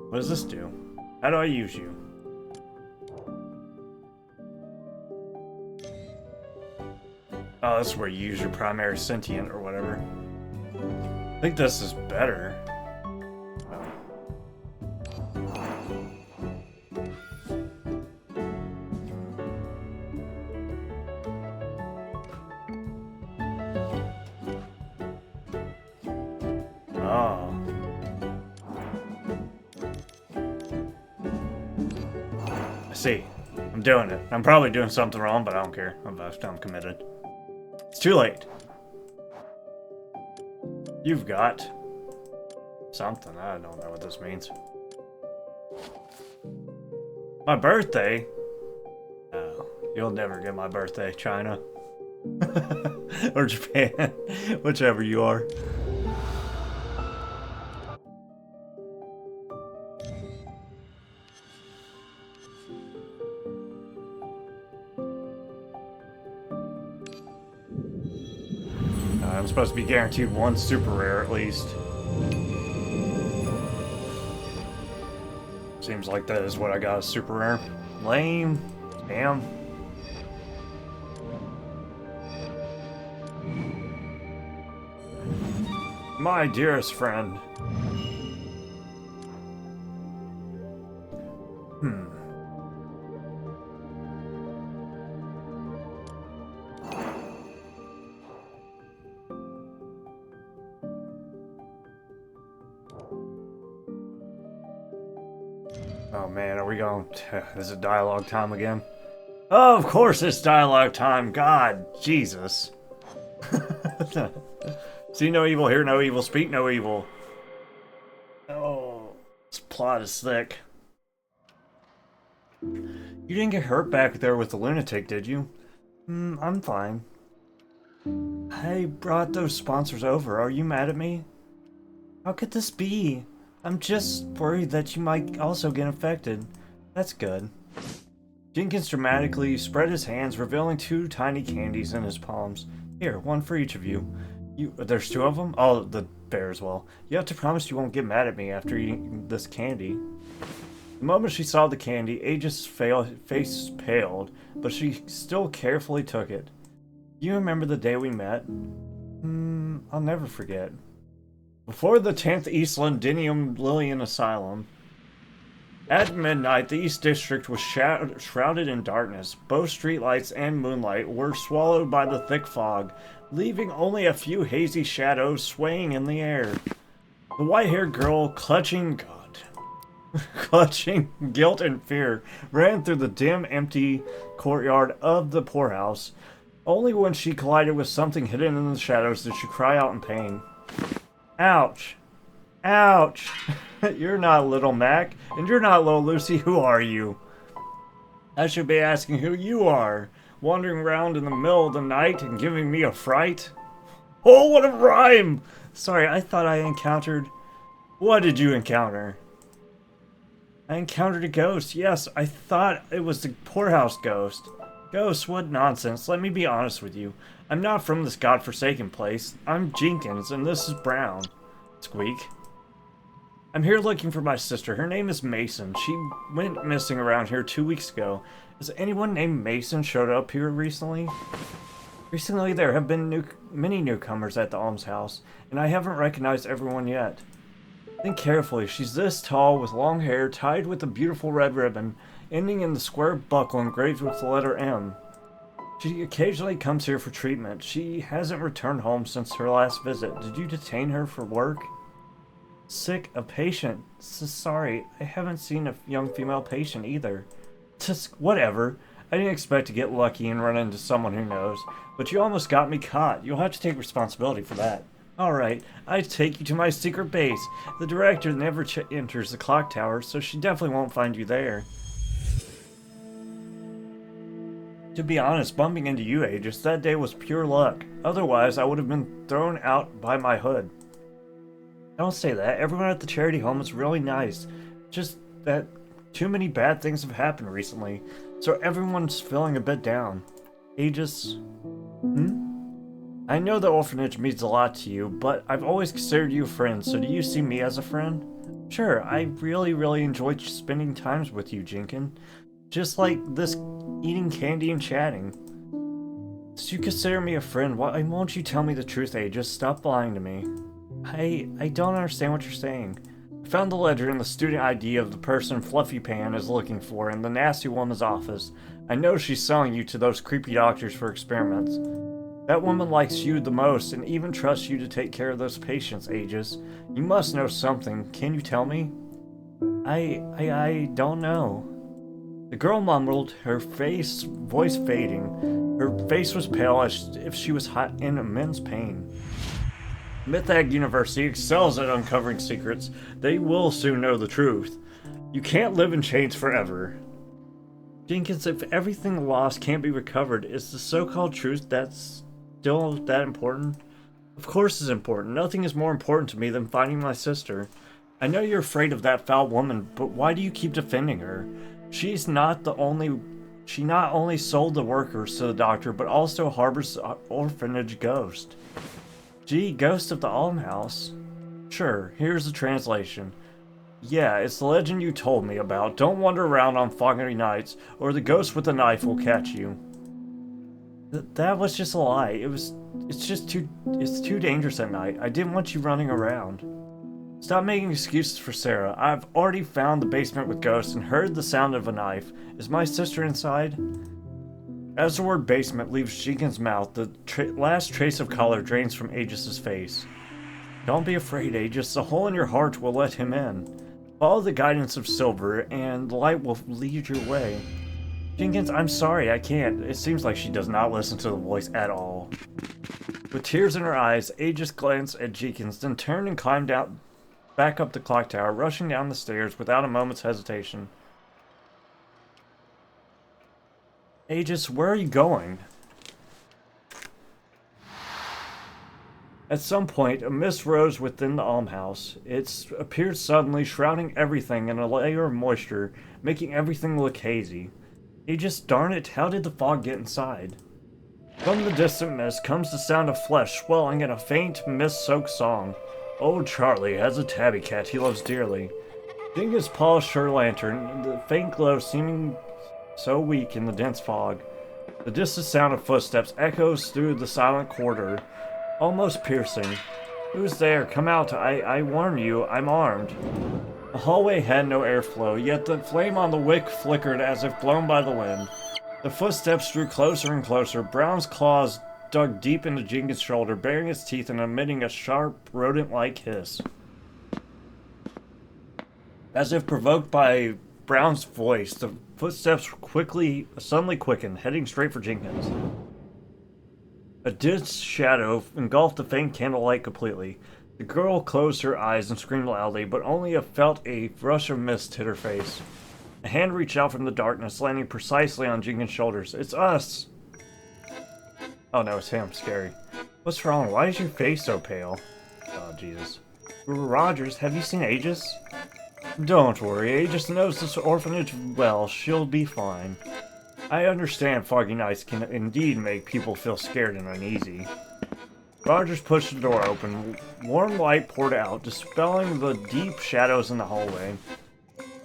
What does this do? How do I use you? Oh, this is where you use your primary sentient or whatever. I think this is better. See, I'm doing it. I'm probably doing something wrong, but I don't care. I'm committed. It's too late. You've got something. I don't know what this means. My birthday? Oh, you'll never get my birthday, China. Or Japan. Whichever you are. I'm supposed to be guaranteed 1 super rare at least. Seems like that is what I got, a super rare. Lame. Damn. My dearest friend. Oh man, are we going? Is it dialogue time again? Oh, of course it's dialogue time. God, Jesus. See no evil, hear no evil, speak no evil. Oh, this plot is thick. You didn't get hurt back there with the lunatic, did you? I'm fine. I brought those sponsors over. Are you mad at me? How could this be? I'm just worried that you might also get infected. That's good. Jenkins dramatically spread his hands, revealing 2 tiny candies in his palms. Here, 1 for each of you. There's 2 of them? Oh, the bear as well. You have to promise you won't get mad at me after eating this candy. The moment she saw the candy, Aigis' face paled, but she still carefully took it. You remember the day we met? I'll never forget. Before the 10th East Londinium Lillian Asylum. At midnight, the East District was shrouded in darkness. Both streetlights and moonlight were swallowed by the thick fog, leaving only a few hazy shadows swaying in the air. The white-haired girl, clutching guilt and fear, ran through the dim, empty courtyard of the poorhouse. Only when she collided with something hidden in the shadows did she cry out in pain. Ouch. Ouch. You're not Little Mac, and you're not Little Lucy. Who are you? I should be asking who you are. Wandering around in the middle of the night and giving me a fright? Oh, what a rhyme! Sorry, I thought I encountered... What did you encounter? I encountered a ghost. Yes, I thought it was the poorhouse ghost. Ghost, what nonsense. Let me be honest with you. I'm not from this godforsaken place. I'm Jenkins, and this is Brown. Squeak. I'm here looking for my sister. Her name is Mason. She went missing around here 2 weeks ago. Has anyone named Mason showed up here recently? Recently, there have been many newcomers at the almshouse, and I haven't recognized everyone yet. Think carefully. She's this tall, with long hair, tied with a beautiful red ribbon, ending in the square buckle engraved with the letter M. She occasionally comes here for treatment. She hasn't returned home since her last visit. Did you detain her for work? Sick, a patient. Sorry, I haven't seen a young female patient either. Just whatever. I didn't expect to get lucky and run into someone who knows, but you almost got me caught. You'll have to take responsibility for that. Alright, I take you to my secret base. The director never enters the clock tower, so she definitely won't find you there. To be honest, bumping into you, Aigis, that day was pure luck. Otherwise, I would have been thrown out by my hood. Don't say that. Everyone at the charity home is really nice. Just that too many bad things have happened recently, so everyone's feeling a bit down. Aigis? I know the orphanage means a lot to you, but I've always considered you a friend, so do you see me as a friend? Sure, I really enjoyed spending times with you, Jenkins. Just like this, eating candy and chatting. So you consider me a friend, why won't you tell me the truth, Aigis? Stop lying to me. I don't understand what you're saying. I found the ledger and the student ID of the person FluffeyPanda is looking for in the nasty woman's office. I know she's selling you to those creepy doctors for experiments. That woman likes you the most and even trusts you to take care of those patients, Aigis. You must know something. Can you tell me? I don't know. The girl mumbled, her voice fading. Her face was pale as if she was in immense pain. Mythag University excels at uncovering secrets. They will soon know the truth. You can't live in chains forever. Jenkins, if everything lost can't be recovered, is the so-called truth that's still that important? Of course it's important. Nothing is more important to me than finding my sister. I know you're afraid of that foul woman, but why do you keep defending her? She not only sold the workers to the doctor, but also harbors the orphanage ghost. Gee, ghost of the almshouse. Sure, here's the translation. Yeah, it's the legend you told me about. Don't wander around on foggy nights, or the ghost with the knife will catch you. That was just a lie. It's too dangerous at night. I didn't want you running around. Stop making excuses for Sarah. I've already found the basement with ghosts and heard the sound of a knife. Is my sister inside? As the word basement leaves Jenkins' mouth, the last trace of color drains from Aigis' face. Don't be afraid, Aigis. The hole in your heart will let him in. Follow the guidance of Silver, and the light will lead your way. Jenkins, I'm sorry, I can't. It seems like she does not listen to the voice at all. With tears in her eyes, Aigis glanced at Jenkins, then turned and climbed back up the clock tower, rushing down the stairs without a moment's hesitation. Aigis, where are you going? At some point, a mist rose within the almshouse. It appeared suddenly, shrouding everything in a layer of moisture, making everything look hazy. Aigis, darn it, how did the fog get inside? From the distant mist comes the sound of flesh swelling in a faint, mist-soaked song. Oh, Charlie has a tabby cat he loves dearly. Jenkins polished her lantern, the faint glow seeming so weak in the dense fog. The distant sound of footsteps echoes through the silent corridor, almost piercing. Who's there? Come out, I warn you, I'm armed. The hallway had no airflow, yet the flame on the wick flickered as if blown by the wind. The footsteps drew closer and closer. Brown's claws dug deep into Jenkins' shoulder, baring its teeth and emitting a sharp, rodent-like hiss. As if provoked by Brown's voice, the footsteps suddenly quickened, heading straight for Jenkins. A dense shadow engulfed the faint candlelight completely. The girl closed her eyes and screamed loudly, but only felt a rush of mist hit her face. A hand reached out from the darkness, landing precisely on Jenkins' shoulders. It's us! Oh no, it's him. Scary. What's wrong? Why is your face so pale? Oh, Jesus. Rogers, have you seen Aigis? Don't worry, Aigis knows this orphanage well. She'll be fine. I understand foggy nights can indeed make people feel scared and uneasy. Rogers pushed the door open. Warm light poured out, dispelling the deep shadows in the hallway.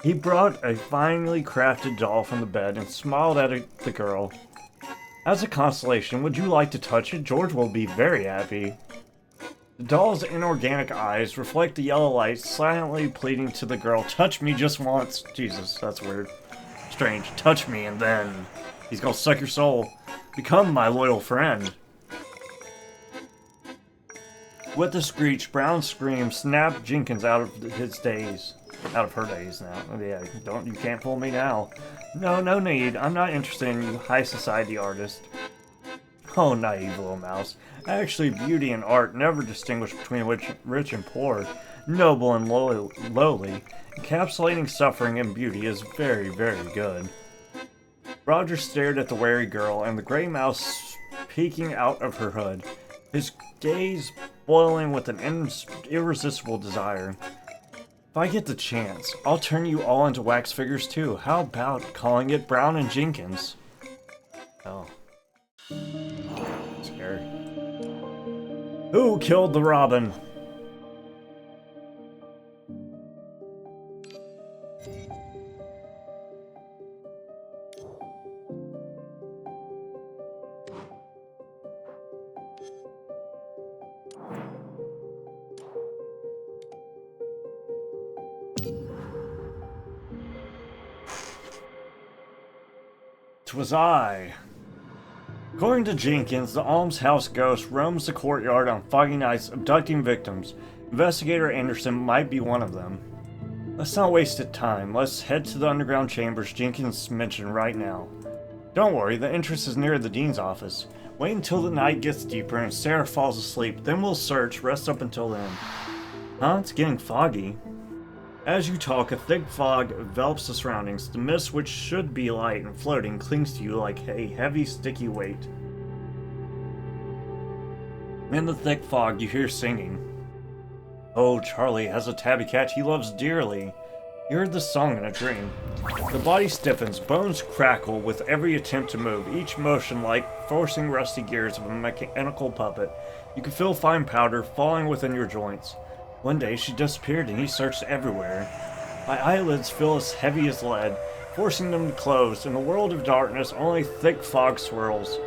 He brought a finely crafted doll from the bed and smiled at the girl. As a consolation, would you like to touch it? George will be very happy. The doll's inorganic eyes reflect the yellow light, silently pleading to the girl, touch me just once. Jesus, that's weird. Strange. Touch me and then he's gonna suck your soul. Become my loyal friend. With a screech, Brown's scream snapped Jenkins out of his daze. Out of her daze now. Yeah, you can't fool me now. No need. I'm not interested in you, high society artist. Oh, naive little mouse. Actually, beauty and art never distinguish between rich and poor, noble and lowly. Encapsulating suffering and beauty is very, very good. Roger stared at the wary girl and the gray mouse peeking out of her hood, his gaze boiling with an irresistible desire. If I get the chance, I'll turn you all into wax figures too. How about calling it Brown and Jenkins? Oh. Scary. Who killed the robin? Was I. According to Jenkins, the almshouse ghost roams the courtyard on foggy nights abducting victims. Investigator Anderson might be one of them. Let's not waste time. Let's head to the underground chambers Jenkins mentioned right now. Don't worry, the entrance is near the dean's office. Wait until the night gets deeper and Sarah falls asleep, then we'll search, rest up until then. Huh? It's getting foggy. As you talk, a thick fog envelops the surroundings. The mist, which should be light and floating, clings to you like a heavy, sticky weight. In the thick fog, you hear singing. Oh, Charlie has a tabby cat he loves dearly. You heard the song in a dream. The body stiffens, bones crackle with every attempt to move, each motion like forcing rusty gears of a mechanical puppet. You can feel fine powder falling within your joints. One day she disappeared and he searched everywhere. My eyelids feel as heavy as lead, forcing them to close. In a world of darkness, only thick fog swirls.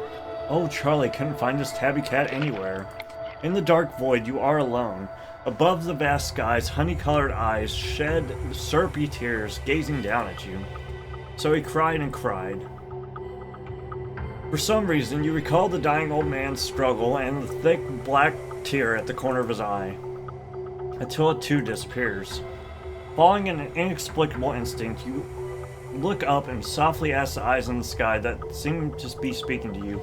Oh, Charlie couldn't find his tabby cat anywhere. In the dark void, you are alone. Above the vast skies, honey-colored eyes shed syrupy tears, gazing down at you. So he cried and cried. For some reason, you recall the dying old man's struggle and the thick black tear at the corner of his eye. Until it too disappears. Following an inexplicable instinct, you look up and softly ask the eyes in the sky that seem to be speaking to you.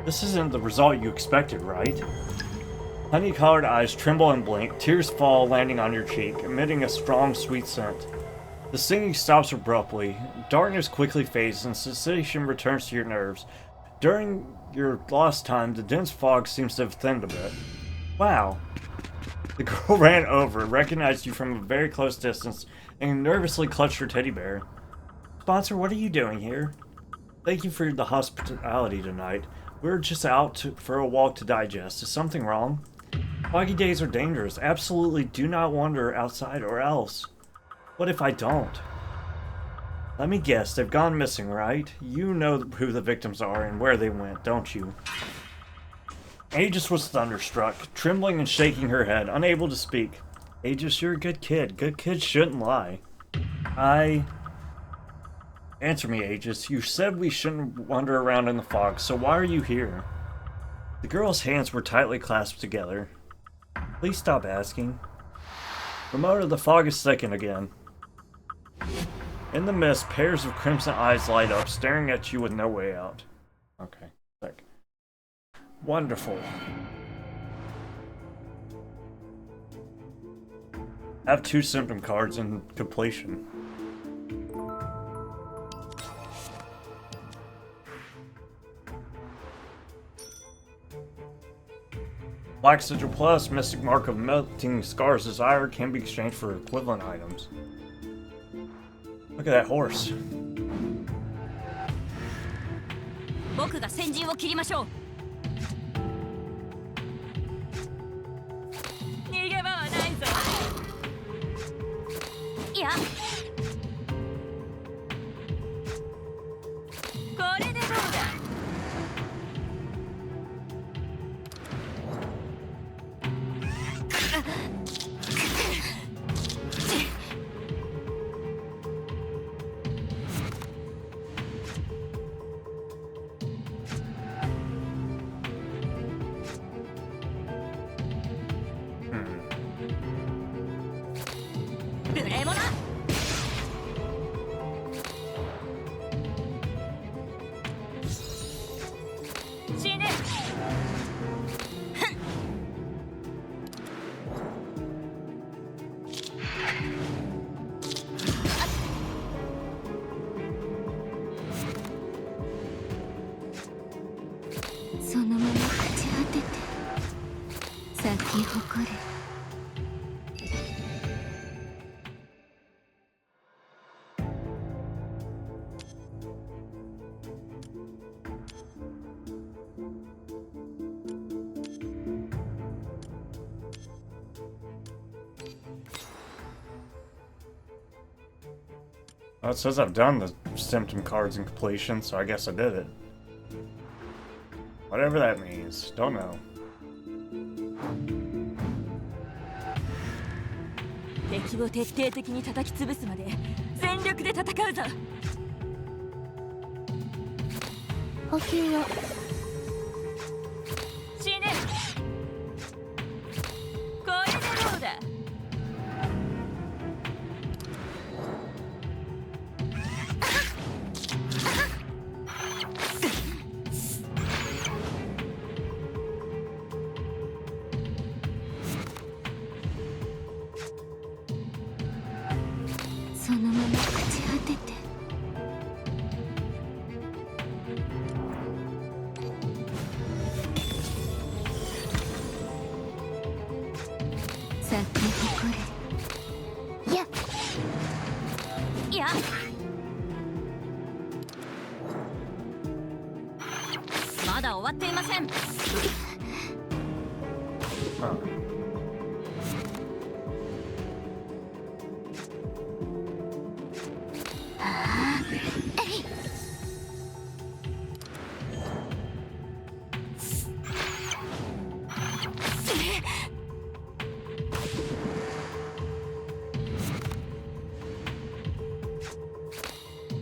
This isn't the result you expected, right? Honey-colored eyes tremble and blink, tears fall, landing on your cheek, emitting a strong, sweet scent. The singing stops abruptly, darkness quickly fades, and sensation returns to your nerves. During your lost time, the dense fog seems to have thinned a bit. Wow. The girl ran over, recognized you from a very close distance, and nervously clutched her teddy bear. Sponsor, what are you doing here? Thank you for the hospitality tonight. We're just out for a walk to digest. Is something wrong? Foggy days are dangerous. Absolutely do not wander outside or else. What if I don't? Let me guess, they've gone missing, right? You know who the victims are and where they went, don't you? Aigis was thunderstruck, trembling and shaking her head, unable to speak. Aigis, you're a good kid. Good kids shouldn't lie. Answer me, Aigis. You said we shouldn't wander around in the fog, so why are you here? The girl's hands were tightly clasped together. Please stop asking. Ramona, the fog is thickened again. In the mist, pairs of crimson eyes light up, staring at you with no way out. Okay, sick. Wonderful. Have 2 symptom cards in completion. Black Sigil Plus, Mystic Mark of Melting Scars Desire can be exchanged for equivalent items. Look at that horse. 僕が先陣を切りましょう。逃げ場はないぞ。いや、これでどうだ。無礼者。死ね。そのまま朽ち果てて咲き誇れ。Well, it says I've done the symptom cards in completion, so I guess I did it. Whatever that means. Don't know. 敵を徹底的に叩き潰すまで全力で戦うぞ。補給を。死ね。これでどうだ。そのまま朽ち果てて咲き誇れ。いや、いや、まだ終わっていません。Huh.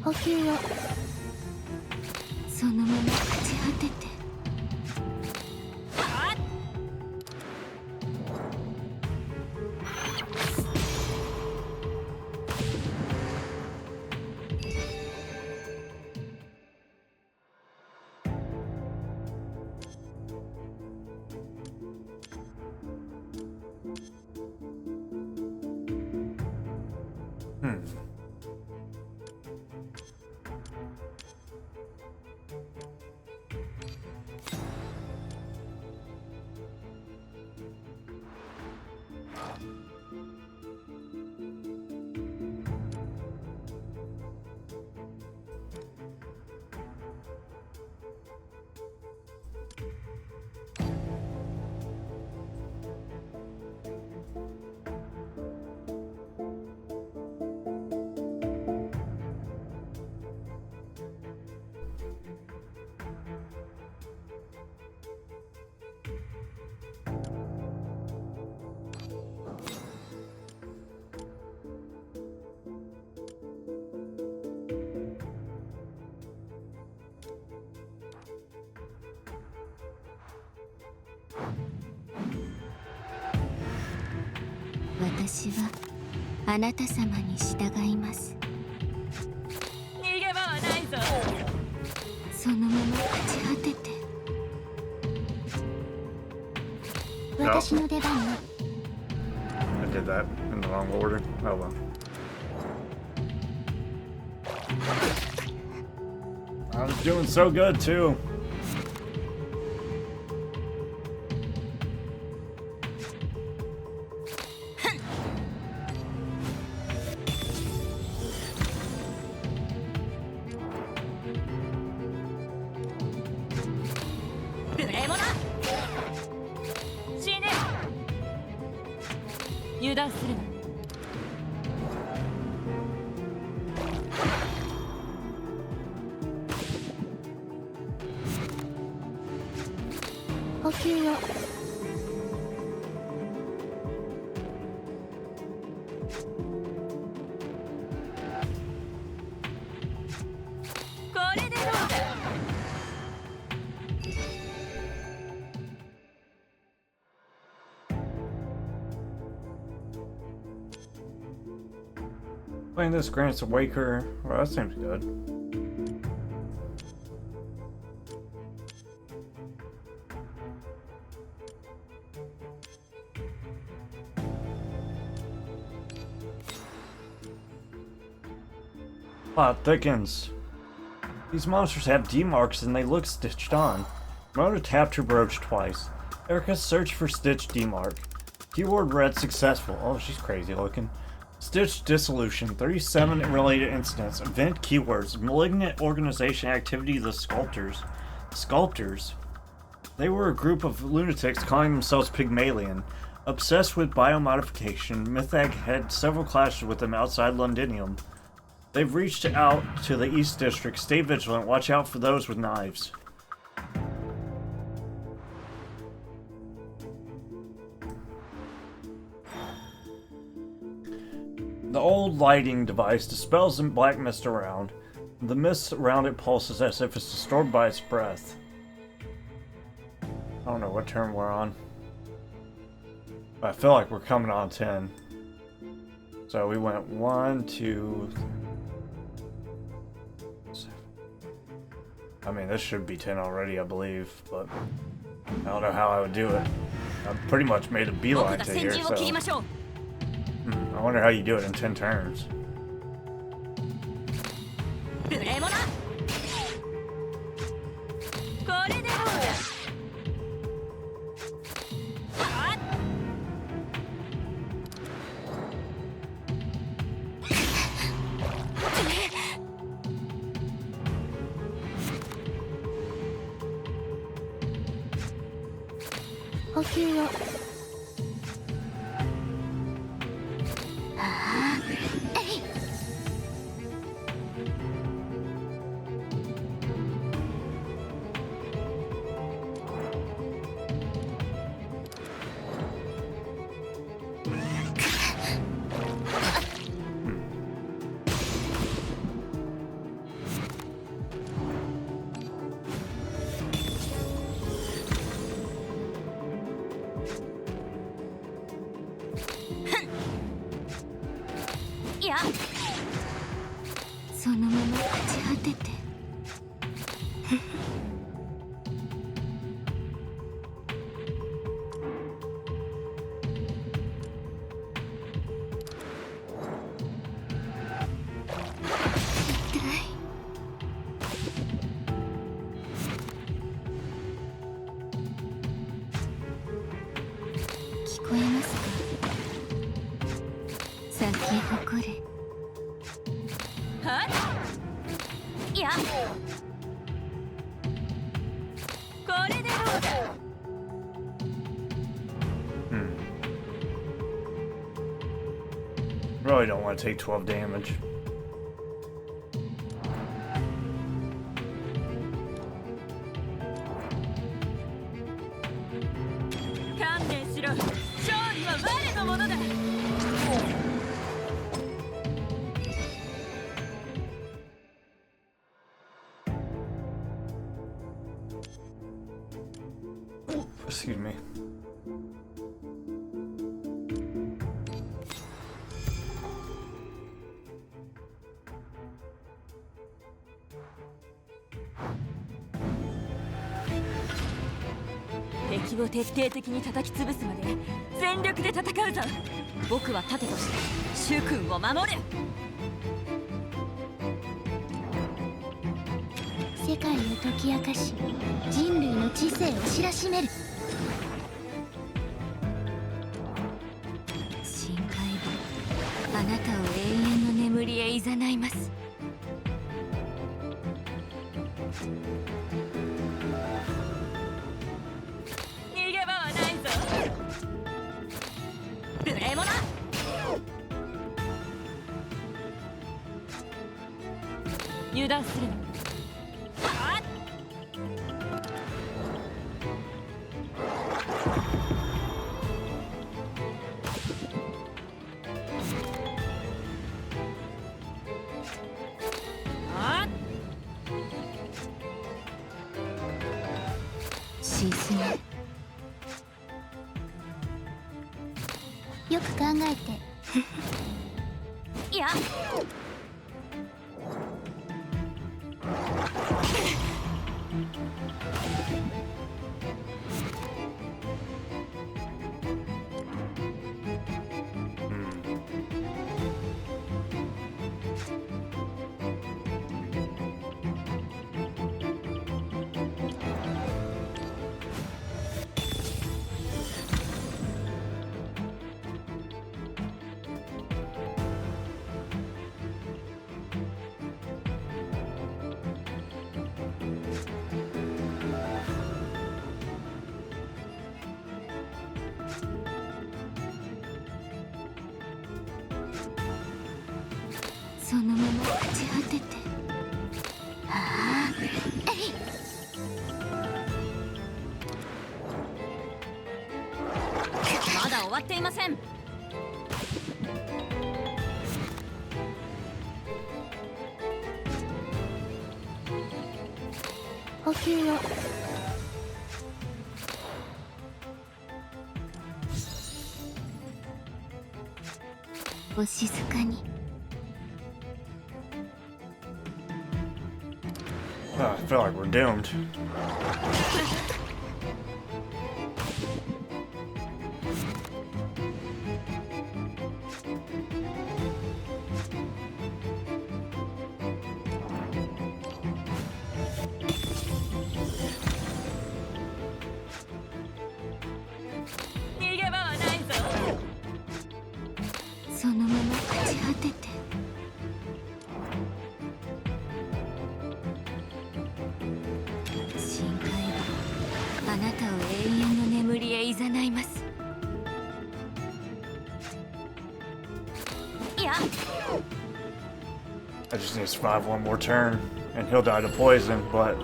補給を。そのまま朽ち果てて私はあなた様に従います。逃げ場はないぞ。そのまま朽ち果てて私の出番ね。 I did that in the wrong order. Oh well. I was doing so good too. 断するな。補給を。これでどうだ。Playing this grants a waker. Well, that seems good. Plot thickens. These monsters have D marks and they look stitched on. Mona tapped her brooch twice. Erica searched for stitched D mark. Keyword read successful. Oh, she's crazy looking. Stitch dissolution, 37 related incidents, event keywords, malignant organization activity, the sculptors. Sculptors? They were a group of lunatics calling themselves Pygmalion. Obsessed with biomodification, Mythag had several clashes with them outside Londinium. They've reached out to the East District. Stay vigilant, watch out for those with knives. The old lighting device dispels the black mist around. The mist around it pulses as if it's disturbed by its breath. I don't know what turn we're on. But I feel like we're coming on 10. So we went 1, 2, 7. I mean, this should be 10 already, I believe, but I don't know how I would do it. I pretty much made a beeline to here, so... I wonder how you do it in 10 turns. Really don't want to take 12 damage. Excuse me.敵を徹底的に叩き潰すまで全力で戦うぞ。僕は盾として主君を守る。世界を解き明かし、人類の知性を知らしめる。深海部、あなたを永遠の眠りへ誘います。逃げ場はないぞ。無礼者。油断するな。はっ。沈め。よく考えて。いや。そのまま朽ち果てて。はあ。まだ終わっていません。補給を。お静かに。Oh, I feel like we're doomed. I just need to survive one more turn, and he'll die to poison, but...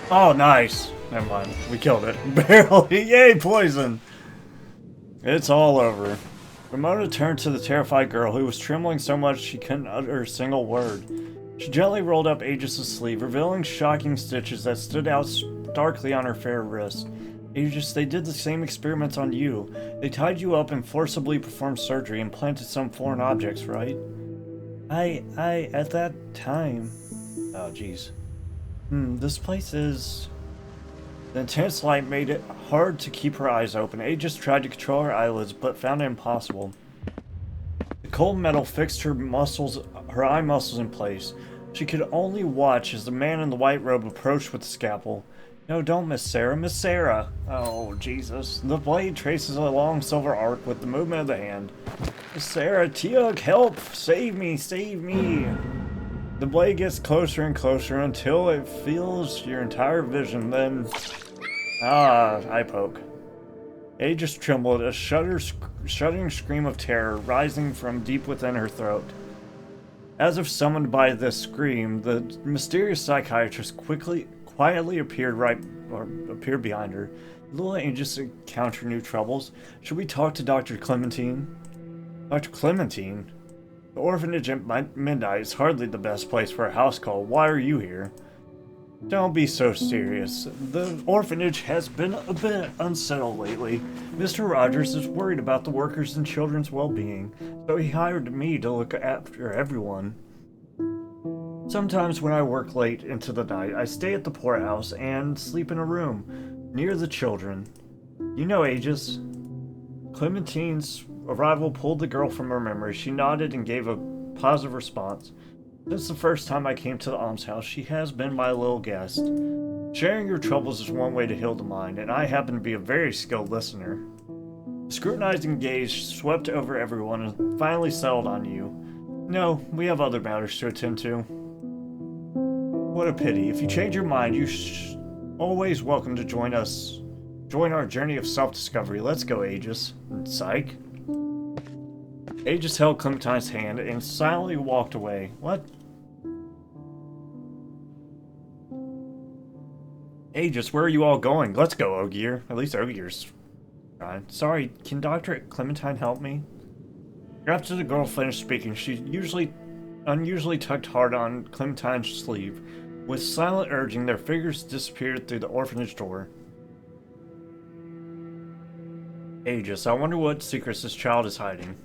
Oh, nice! Never mind. We killed it. Barely. Yay, poison! It's all over. Ramona turned to the terrified girl, who was trembling so much she couldn't utter a single word. She gently rolled up Aigis' sleeve, revealing shocking stitches that stood out starkly on her fair wrist. Aigis, they did the same experiments on you. They tied you up and forcibly performed surgery and planted some foreign objects, right? At that time... Oh, jeez. This place is... The intense light made it hard to keep her eyes open. Aigis tried to control her eyelids, but found it impossible. The cold metal fixed her eye muscles in place. She could only watch as the man in the white robe approached with the scalpel. No, don't, Miss Sarah. Miss Sarah! Oh, Jesus. The blade traces a long silver arc with the movement of the hand. Miss Sarah, Teal'c, help! Save me! Save me! The blade gets closer and closer until it fills your entire vision, then... eye poke. Aigis trembled, a shuddering scream of terror rising from deep within her throat. As if summoned by this scream, the mysterious psychiatrist quietly appeared behind her. Will Aigis encounter new troubles? Should we talk to Dr. Clementine? Dr. Clementine? The orphanage at midnight is hardly the best place for a house call. Why are you here? Don't be so serious. The orphanage has been a bit unsettled lately. Mr. Rogers is worried about the workers' and children's well-being, so he hired me to look after everyone. Sometimes when I work late into the night, I stay at the poorhouse and sleep in a room near the children. You know Aigis. Clementine's arrival pulled the girl from her memory. She nodded and gave a positive response. Since the first time I came to the almshouse, she has been my little guest. Sharing your troubles is one way to heal the mind, and I happen to be a very skilled listener. The scrutinizing gaze swept over everyone and finally settled on you. No, we have other matters to attend to. What a pity. If you change your mind, you're always welcome to join our journey of self-discovery. Let's go, Aigis. Psych. Aigis held Clementine's hand and silently walked away. What? Aigis, where are you all going? Let's go, Ogier. At least Ogier's fine. Sorry, can Dr. Clementine help me? After the girl finished speaking, she unusually tugged hard on Clementine's sleeve. With silent urging, their figures disappeared through the orphanage door. Aigis, I wonder what secrets this child is hiding.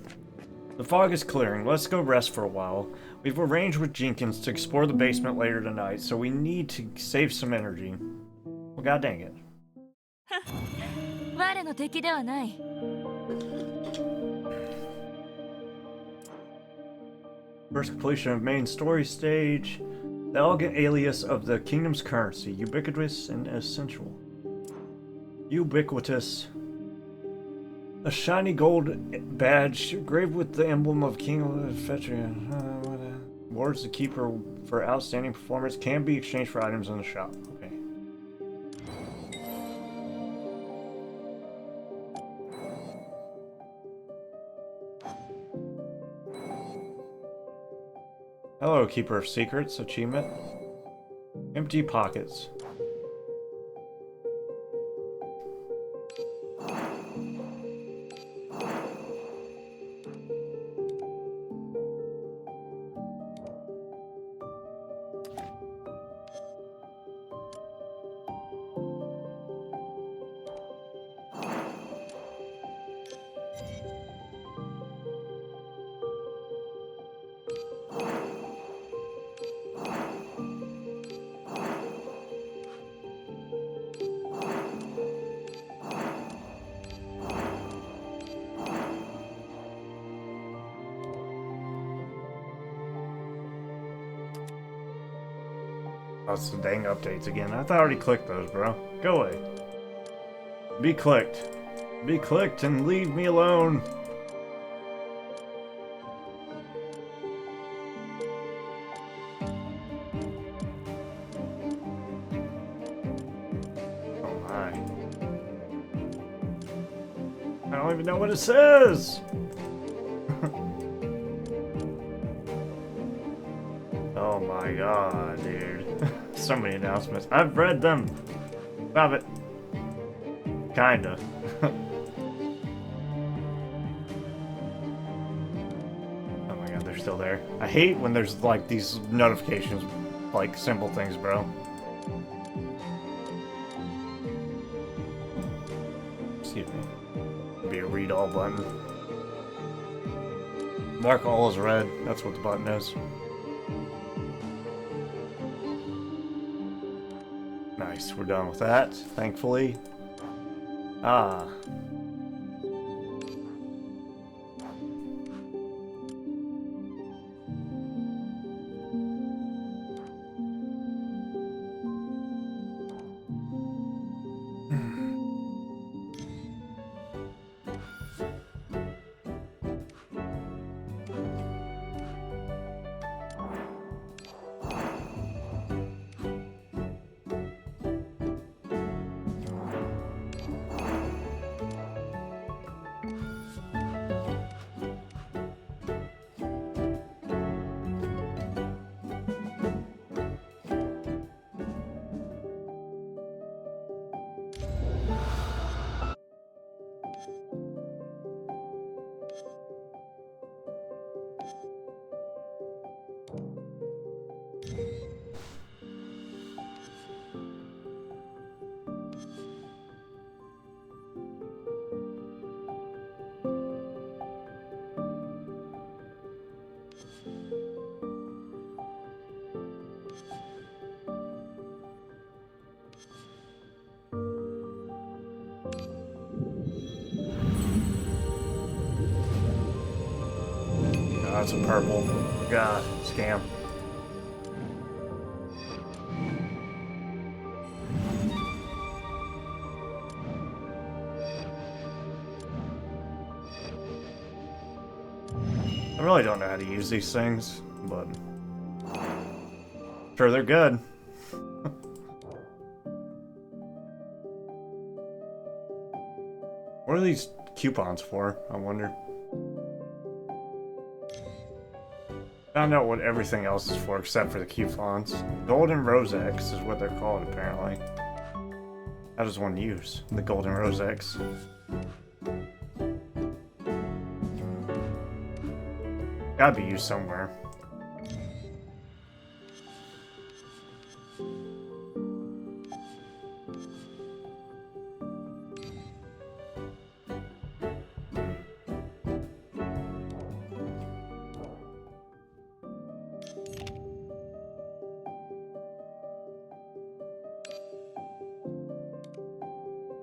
The fog is clearing. Let's go rest for a while. We've arranged with Jenkins to explore the basement later tonight, so we need to save some energy. Well, god dang it. 我の敵ではない。 First completion of main story stage. The elegant alias of the kingdom's currency, ubiquitous and essential. Ubiquitous. A shiny gold badge engraved with the emblem of King of Fetria. Awards the keeper for outstanding performance can be exchanged for items in the shop. Okay. Hello, Keeper of Secrets. Achievement. Empty pockets. That's the dang updates again. I thought I already clicked those, bro. Go away. Be clicked. Be clicked and leave me alone. Oh my. I don't even know what it says. Oh my god, dude. So many announcements. I've read them. Stop it. Kinda. Oh my god, they're still there. I hate when there's like these notifications, like simple things, bro. Excuse me. Be a read all button. Mark all as red. That's what the button is. Nice, we're done with that, thankfully. Ah. That's a purple. God, scam. I really don't know how to use these things, but sure they're good. What are these coupons for, I wonder? Found out what everything else is for except for the Q fonts. Golden Rose-X is what they're called, apparently. How does one use the Golden Rose-X? Gotta be used somewhere.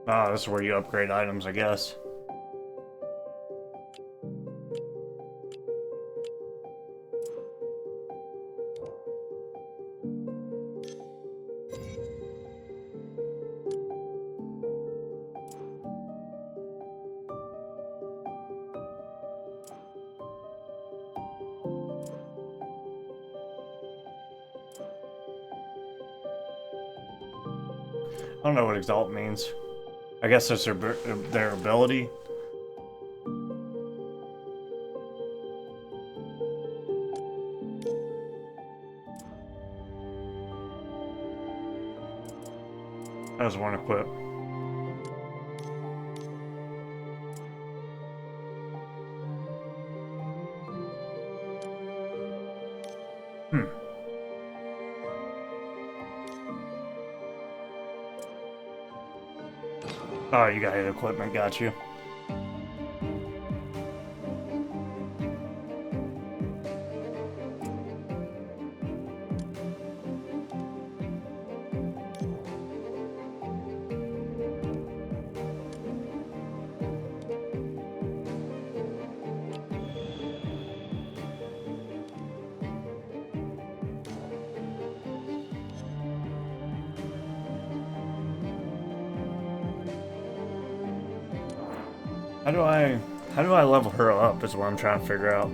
Ah, this is where you upgrade items, I guess. I don't know what exalt means. I guess it's their ability. That was one equip. Oh, you got hit equipment, got you. How do I level her up is what I'm trying to figure out.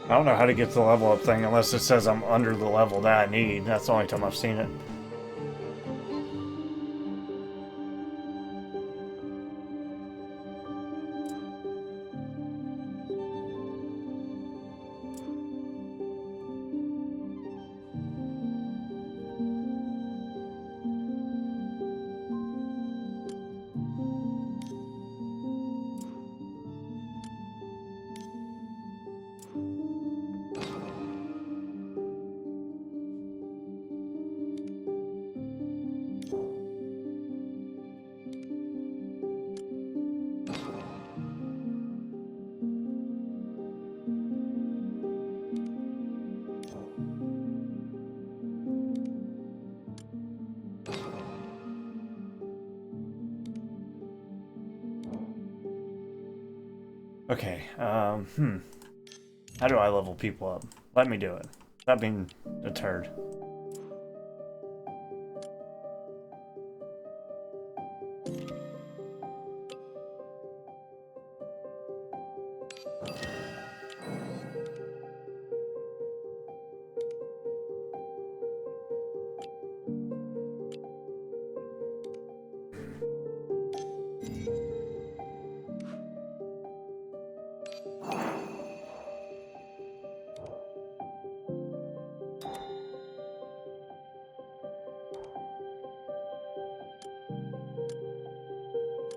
I don't know how to get to the level up thing unless it says I'm under the level that I need. That's the only time I've seen it. Okay, how do I level people up? Let me do it. Stop being a turd.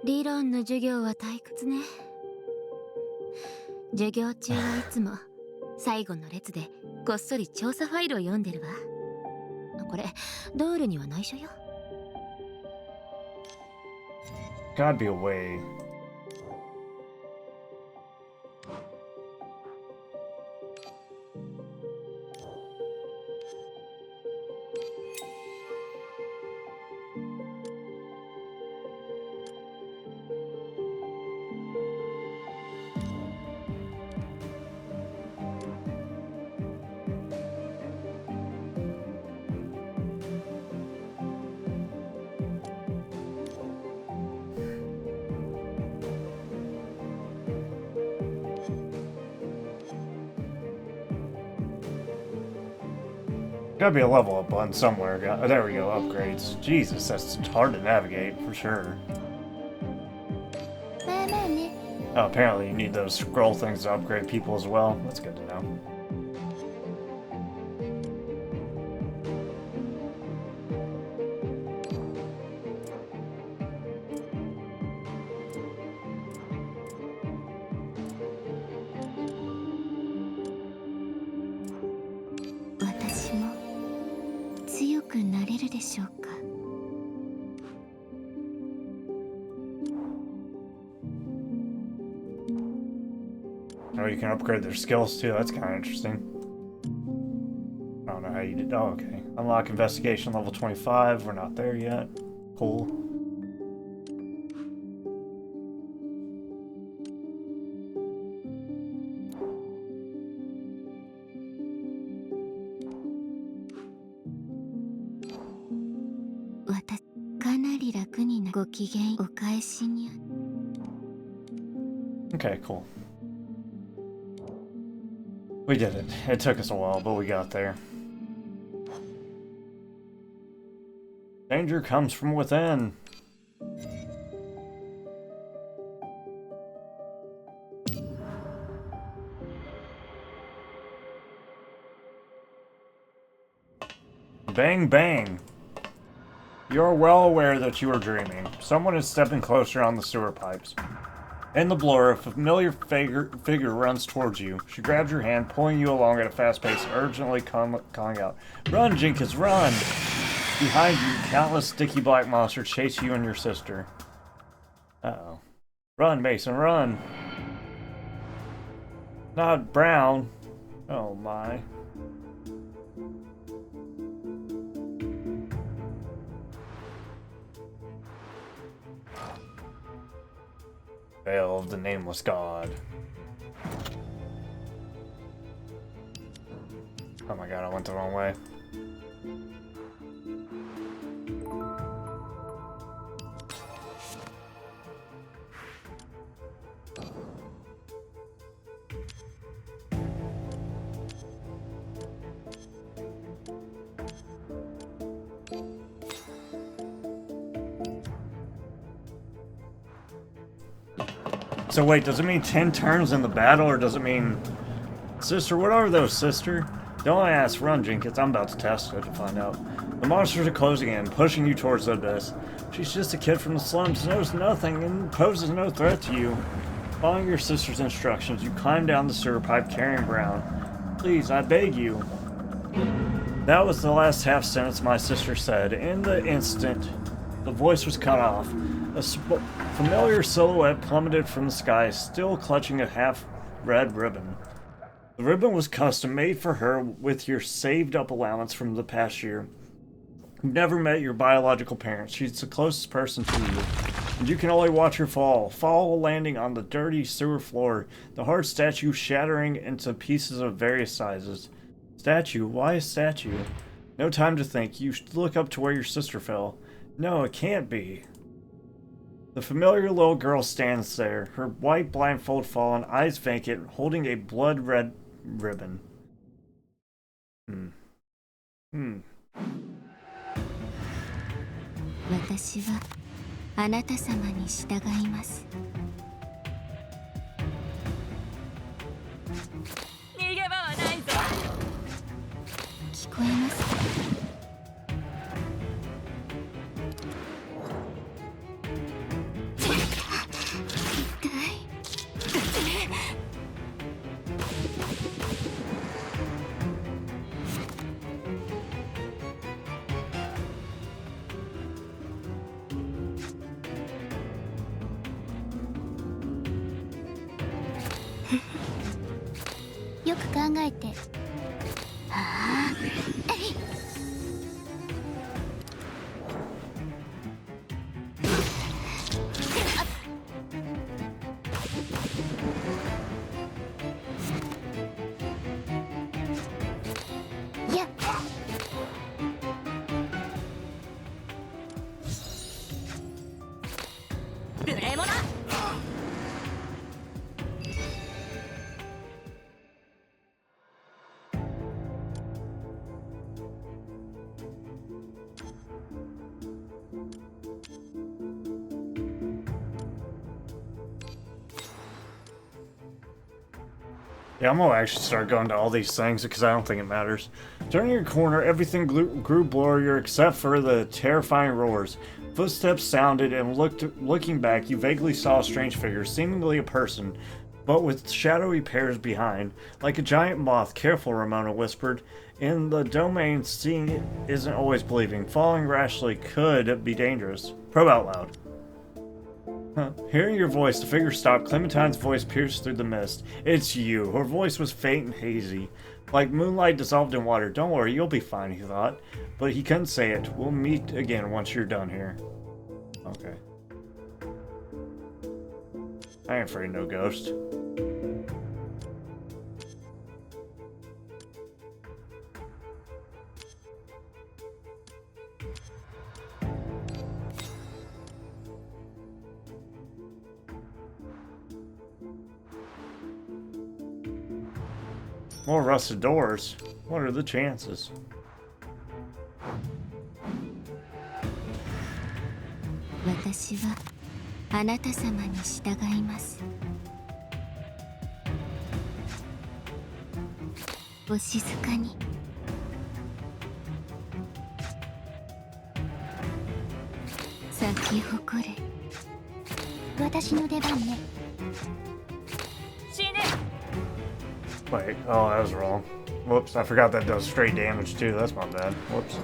理論の授業は退屈ね。授業中はいつも最後の列でこっそり調査ファイルを読んでるわ。これドールには内緒よ。Gotta be a way. Gotta be a level up button somewhere. Oh, there we go, upgrades. Jesus, that's hard to navigate for sure. Oh, apparently you need those scroll things to upgrade people as well. That's good to know. Oh, you can upgrade their skills too. That's kind of interesting. I don't know how you did. Oh, okay. Unlock investigation level 25. We're not there yet. Cool. Okay, cool. We did it. It took us a while, but we got there. Danger comes from within. Bang, bang. You're well aware that you are dreaming. Someone is stepping closer on the sewer pipes. In the blur, a familiar figure runs towards you. She grabs your hand, pulling you along at a fast pace, urgently calling out, "Run, Jenkins, run!" Behind you, countless sticky black monsters chase you and your sister. Uh-oh. Run, Mason, run! Not Brown. Oh my. Veil of the Nameless God. Oh my god, I went the wrong way. So wait, does it mean 10 turns in the battle, or does it mean... Sister, what are those, sister? Don't ask, run, Jenkins. I'm about to test it to find out. The monsters are closing in, pushing you towards the abyss. She's just a kid from the slums, knows nothing, and poses no threat to you. Following your sister's instructions, you climb down the sewer pipe carrying Brown. Please, I beg you. That was the last half sentence my sister said. In the instant, the voice was cut off. A familiar silhouette plummeted from the sky, still clutching a half-red ribbon. The ribbon was custom made for her with your saved-up allowance from the past year. You've never met your biological parents. She's the closest person to you. And you can only watch her fall landing on the dirty sewer floor, the hard statue shattering into pieces of various sizes. Statue? Why a statue? No time to think. You look up to where your sister fell. No, it can't be. The familiar little girl stands there, her white blindfold fallen, eyes vacant, holding a blood-red ribbon. 私はあなた様に従います。逃げ場はないぞ。聞こえますか？よく考えて。はあ。いや。無礼者。Yeah, I'm gonna actually start going to all these things because I don't think it matters. Turning your corner, everything grew blurrier except for the terrifying roars. Footsteps sounded, and looking back, you vaguely saw a strange figure, seemingly a person, but with shadowy pairs behind. Like a giant moth. Careful, Ramona whispered. In the domain, seeing isn't always believing. Falling rashly could be dangerous. Probe out loud. Hearing your voice, the figure stopped. Clementine's voice pierced through the mist. It's you. Her voice was faint and hazy, like moonlight dissolved in water. Don't worry, you'll be fine, he thought. But he couldn't say it. We'll meet again once you're done here. Okay. I ain't afraid of no ghost. More rusted doors. What are the chances? Wait, oh, that was wrong. Whoops, I forgot that does straight damage too. That's my bad. Whoops.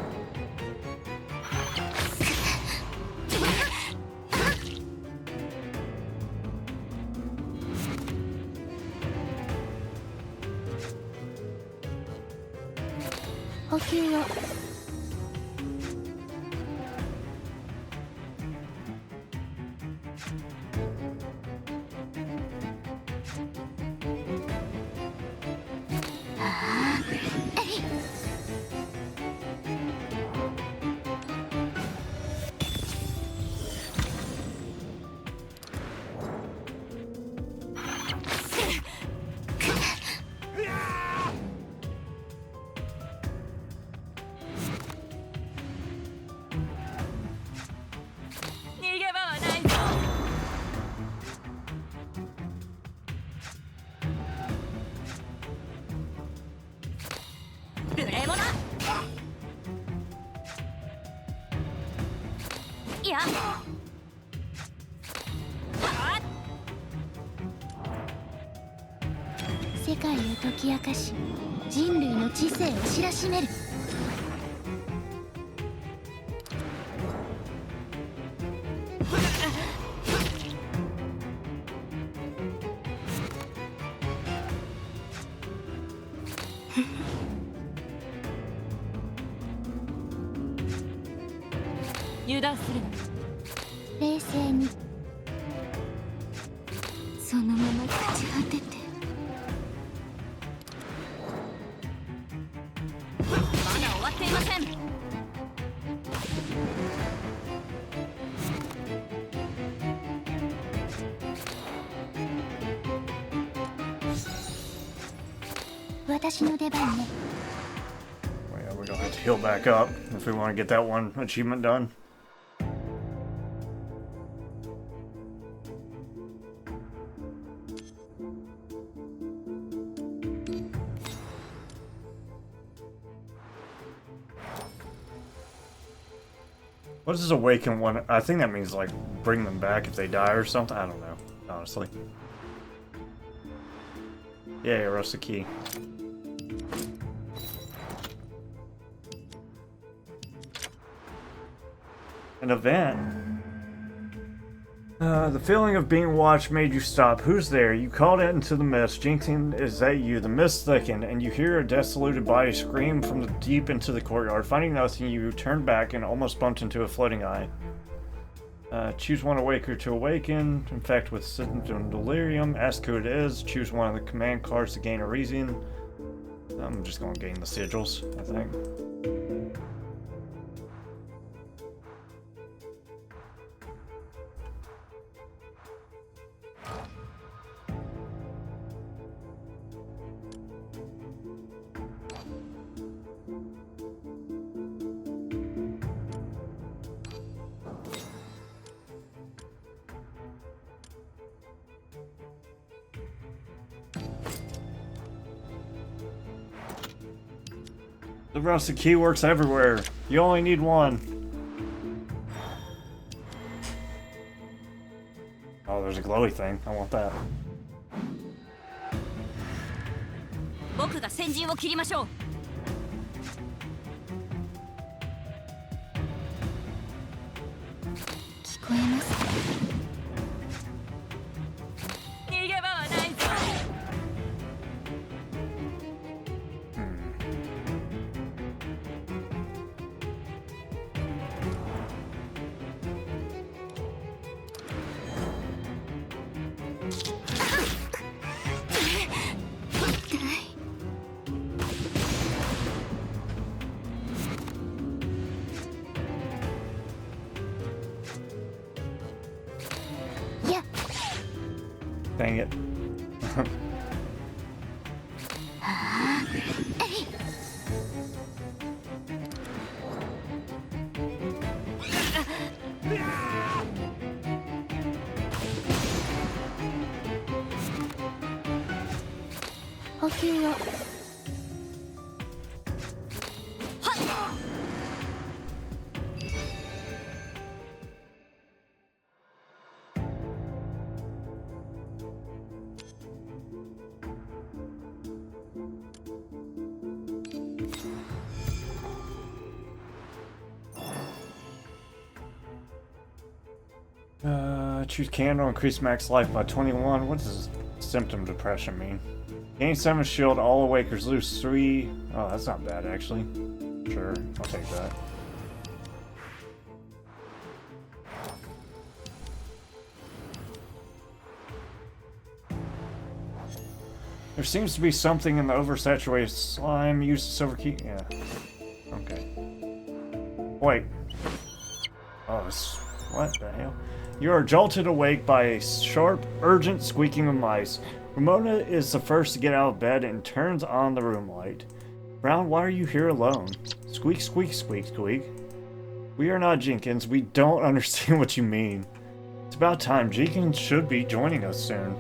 Well, we're gonna have to heal back up if we want to get that one achievement done. What does awaken one? I think that means like bring them back if they die or something. I don't know, honestly. Yeah, rusty key. An event. The feeling of being watched made you stop. Who's there? You called it into the mist. Jenkins, is that you? The mist thickened, and you hear a desolated body scream from the deep into the courtyard. Finding nothing, you turned back and almost bumped into a floating eye. Choose one awaker to awaken. Infect with symptom delirium. Ask who it is. Choose one of the command cards to gain a reason. I'm just going to gain the sigils, I think. The rusted key works everywhere. You only need one. Oh, there's a glowy thing. I want that. 僕が先陣を切りましょう。聞こえます。逃げ場はないぞ。Dang it. Choose candle, increase max life by 21. What does symptom depression mean? Gain 7 shield, all awakers lose 3. Oh, that's not bad actually. Sure, I'll take that. There seems to be something in the oversaturated slime. Use the silver key. Yeah. Okay. Wait. Oh, what the hell? You are jolted awake by a sharp, urgent squeaking of mice. Ramona is the first to get out of bed and turns on the room light. Brown, why are you here alone? Squeak, squeak, squeak, squeak. We are not Jenkins. We don't understand what you mean. It's about time. Jenkins should be joining us soon.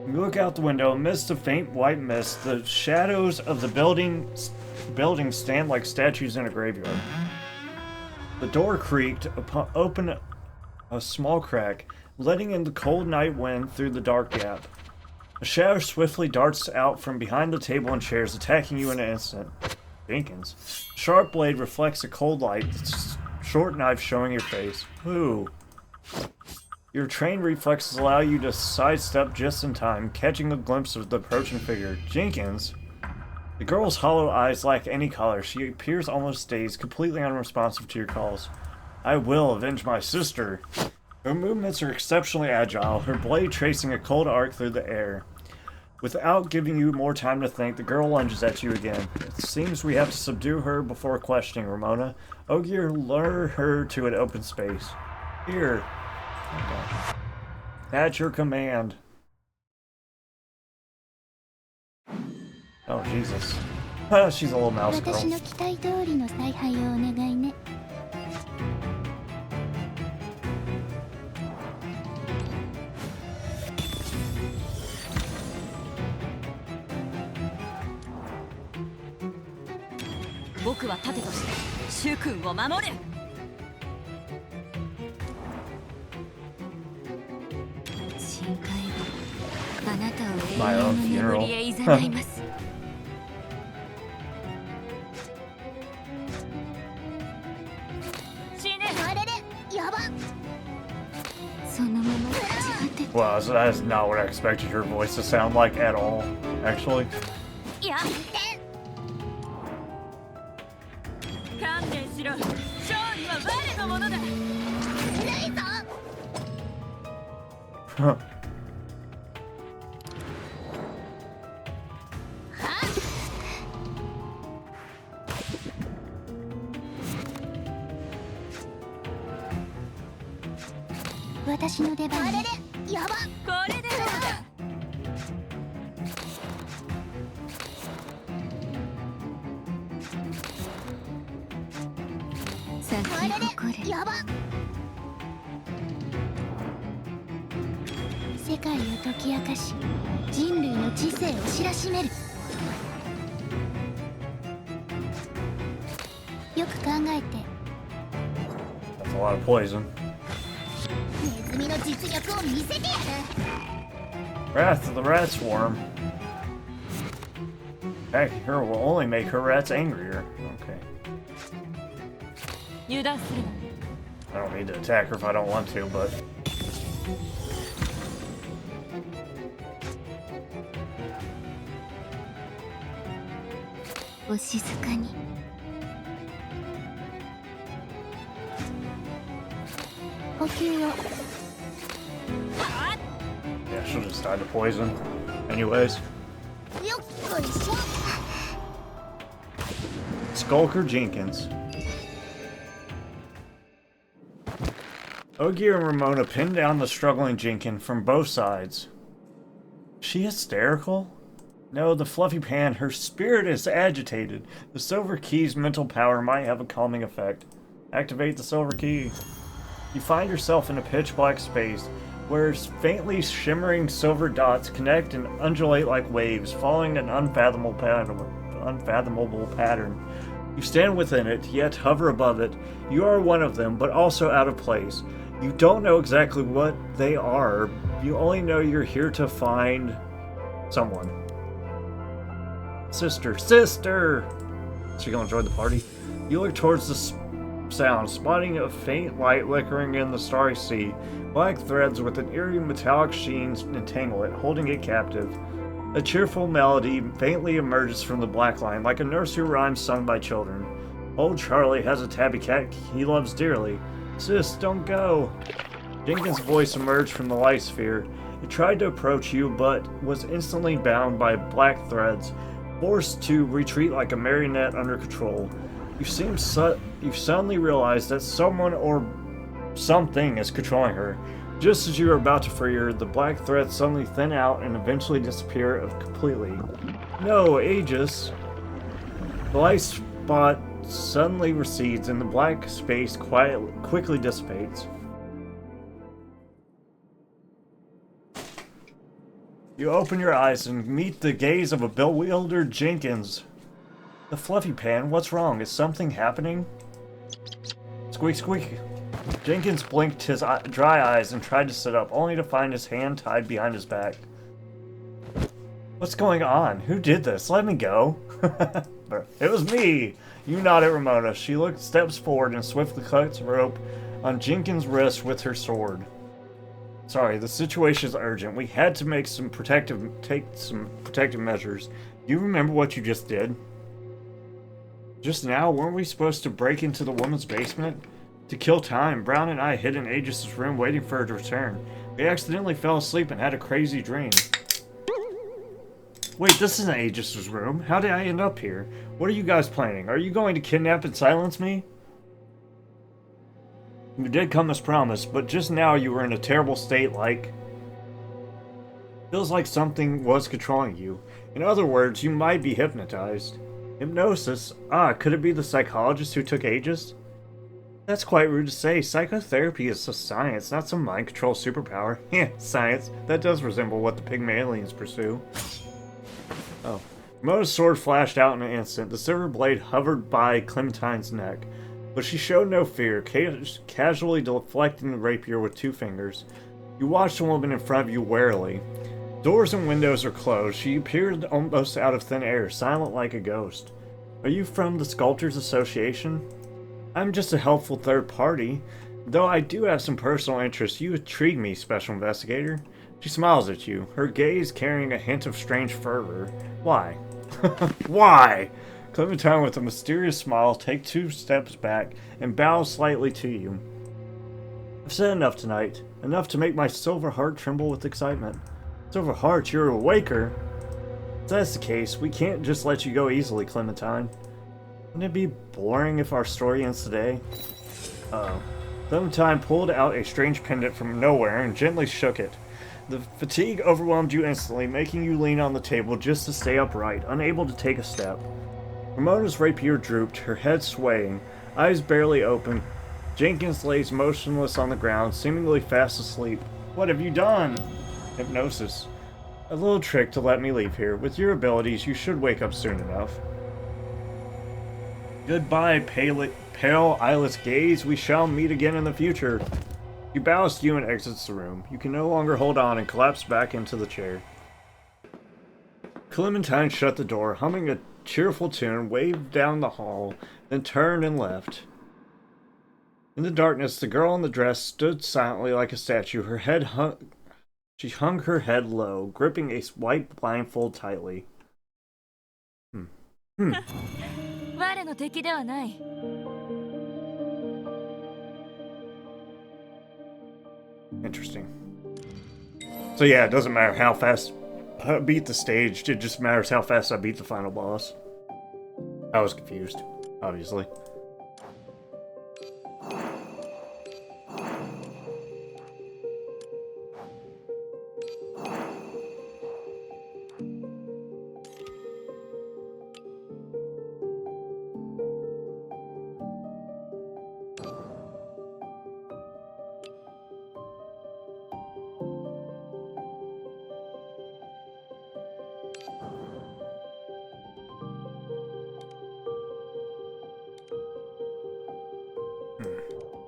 You look out the window. Amidst the faint white mist, the shadows of the buildings stand like statues in a graveyard. The door creaked, open a small crack, letting in the cold night wind through the dark gap. A shadow swiftly darts out from behind the table and chairs, attacking you in an instant. Jenkins. The sharp blade reflects a cold light, the short knife showing your face. Who? Your trained reflexes allow you to sidestep just in time, catching a glimpse of the approaching figure. Jenkins? The girl's hollow eyes lack any color. She appears almost dazed, completely unresponsive to your calls. I will avenge my sister. Her movements are exceptionally agile, her blade tracing a cold arc through the air. Without giving you more time to think, the girl lunges at you again. It seems we have to subdue her before questioning, Ramona. Ogier, lure her to an open space. Here. Okay. At your command. Oh, Jesus. She's a little mouse girl. My own funeral. Wow, so that is not what I expected her voice to sound like at all, actually. Yeah. Huh. 考えて That's a lot of poison. ネズミの実力を見せてやる Wrath of the rat swarm. Heck, her will only make her rats angrier. Okay. 油断するな I don't need to attack her if I don't want to, but... お静かに呼吸を Yeah, she'll just die to poison. Anyways. よっこいしょ Skulker Jenkins. Ogi and Ramona pinned down the struggling Jenkins from both sides. Is she hysterical? No, the FluffeyPanda, her spirit is agitated. The silver key's mental power might have a calming effect. Activate the silver key. You find yourself in a pitch-black space, where faintly shimmering silver dots connect and undulate like waves, following an unfathomable pattern. You stand within it, yet hover above it. You are one of them, but also out of place. You don't know exactly what they are. You only know you're here to find someone. Sister! Sister! She gonna join the party? You look towards the sound, spotting a faint light flickering in the starry sea. Black threads with an eerie metallic sheen entangle it, holding it captive. A cheerful melody faintly emerges from the black line, like a nursery rhyme sung by children. Old Charlie has a tabby cat he loves dearly. Sis, don't go! Jenkins' voice emerged from the light sphere. It tried to approach you, but was instantly bound by black threads, forced to retreat like a marionette under control. You suddenly realize that someone or something is controlling her. Just as you are about to free her, the black threads suddenly thin out and eventually disappear completely. No, Aigis! The light spot suddenly recedes and the black space quickly dissipates. You open your eyes and meet the gaze of a bewildered Jenkins. The FluffeyPanda, what's wrong? Is something happening? Squeak, squeak. Jenkins blinked his dry eyes and tried to sit up, only to find his hand tied behind his back. What's going on? Who did this? Let me go. It was me. You nodded, Ramona. She steps forward and swiftly cuts rope on Jenkins' wrist with her sword. Sorry, the situation is urgent. We had to take some protective measures. Do you remember what you just did? Just now, weren't we supposed to break into the woman's basement? To kill time, Brown and I hid in Aigis' room waiting for her to return. We accidentally fell asleep and had a crazy dream. Wait, this isn't Aigis' room. How did I end up here? What are you guys planning? Are you going to kidnap and silence me? You did come as promised, but just now you were in a terrible state like... Feels like something was controlling you. In other words, you might be hypnotized. Hypnosis? Ah, could it be the psychologist who took Aigis? That's quite rude to say. Psychotherapy is a science, not some mind control superpower. Heh, science. That does resemble what the Pygmalions pursue. Oh. Ramona's sword flashed out in an instant. The silver blade hovered by Clementine's neck. But she showed no fear, casually deflecting the rapier with 2 fingers. You watched the woman in front of you warily. Doors and windows are closed. She appeared almost out of thin air, silent like a ghost. Are you from the Sculptors Association? I'm just a helpful third party. Though I do have some personal interest, you intrigue me, Special Investigator. She smiles at you, her gaze carrying a hint of strange fervor. Why? Why? Clementine, with a mysterious smile, takes 2 steps back and bows slightly to you. I've said enough tonight. Enough to make my silver heart tremble with excitement. Silver heart, you're a waker? If that's the case, we can't just let you go easily, Clementine. Wouldn't it be boring if our story ends today? Uh-oh. Clementine pulled out a strange pendant from nowhere and gently shook it. The fatigue overwhelmed you instantly, making you lean on the table just to stay upright, unable to take a step. Ramona's rapier drooped, her head swaying, eyes barely open. Jenkins lays motionless on the ground, seemingly fast asleep. What have you done? Hypnosis. A little trick to let me leave here. With your abilities, you should wake up soon enough. Goodbye, pale, eyeless gaze. We shall meet again in the future. He bows to you and exits the room. You can no longer hold on and collapse back into the chair. Clementine shut the door, humming a cheerful tune, waved down the hall, then turned and left. In the darkness, the girl in the dress stood silently like a statue. Her head hung... She hung her head low, gripping a white blindfold tightly. 我の敵ではない。 Interesting. So yeah, it doesn't matter how fast I beat the stage, it just matters how fast I beat the final boss. I was confused, obviously.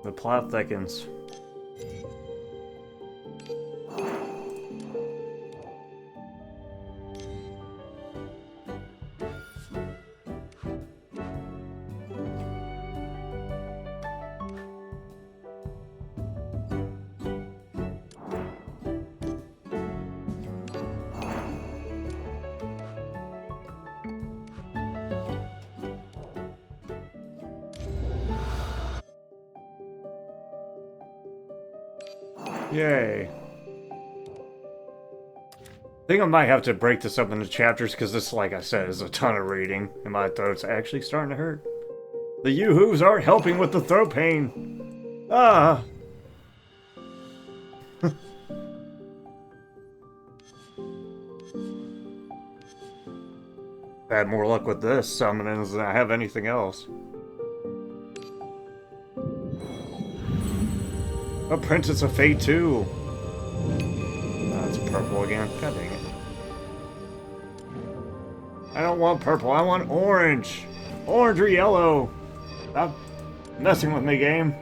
The plot thickens. Yay. I think I might have to break this up into chapters because this, like I said, is a ton of reading and my throat's actually starting to hurt. The yoo-hoos aren't helping with the throat pain. Ah! I had more luck with this summonings than I have anything else. A Princess of Fate 2. Oh, it's purple again. God dang it. I don't want purple, I want orange. Orange or yellow. Stop messing with me, game.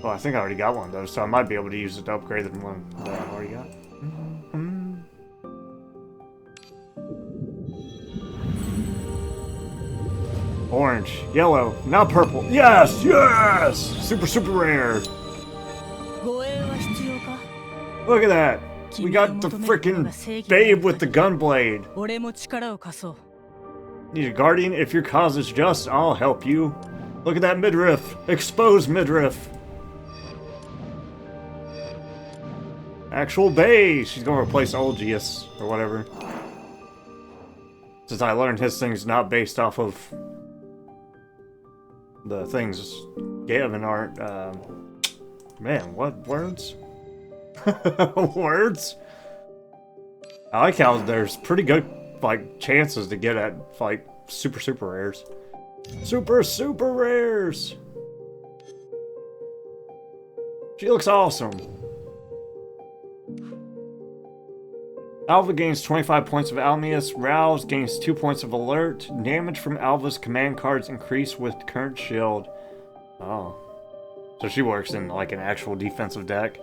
Well, I think I already got one of those, so I might be able to use it to upgrade the one that I already got. Orange, yellow, now purple. Yes, yes! Super, super rare. Look at that. We got the frickin' babe with the gunblade. Need a guardian? If your cause is just, I'll help you. Look at that midriff. Exposed midriff. Actual bae. She's gonna replace Aigis or whatever. Since I learned his thing's not based off of the things Gavin aren't, man, what words? Words? I like how there's pretty good, like, chances to get at, like, super, super rares. Super, super rares! She looks awesome. Alva gains 25 points of Almius. Rouse gains 2 points of alert. Damage from Alva's command cards increase with current shield. Oh. So she works in like an actual defensive deck.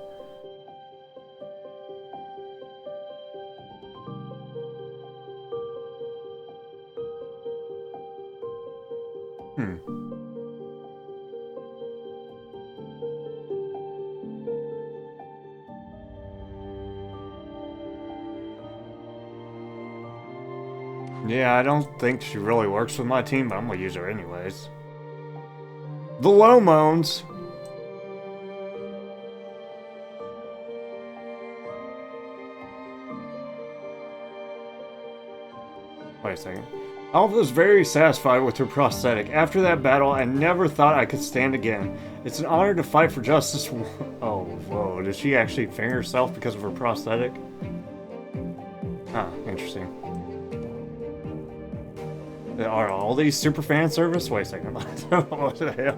Yeah, I don't think she really works with my team, but I'm gonna use her anyways. The Lomones! Wait a second. Alva was very satisfied with her prosthetic. After that battle, I never thought I could stand again. It's an honor to fight for justice. Oh, whoa. Did she actually finger herself because of her prosthetic? Huh, interesting. Are all these super fan service? Wait a second. What the hell?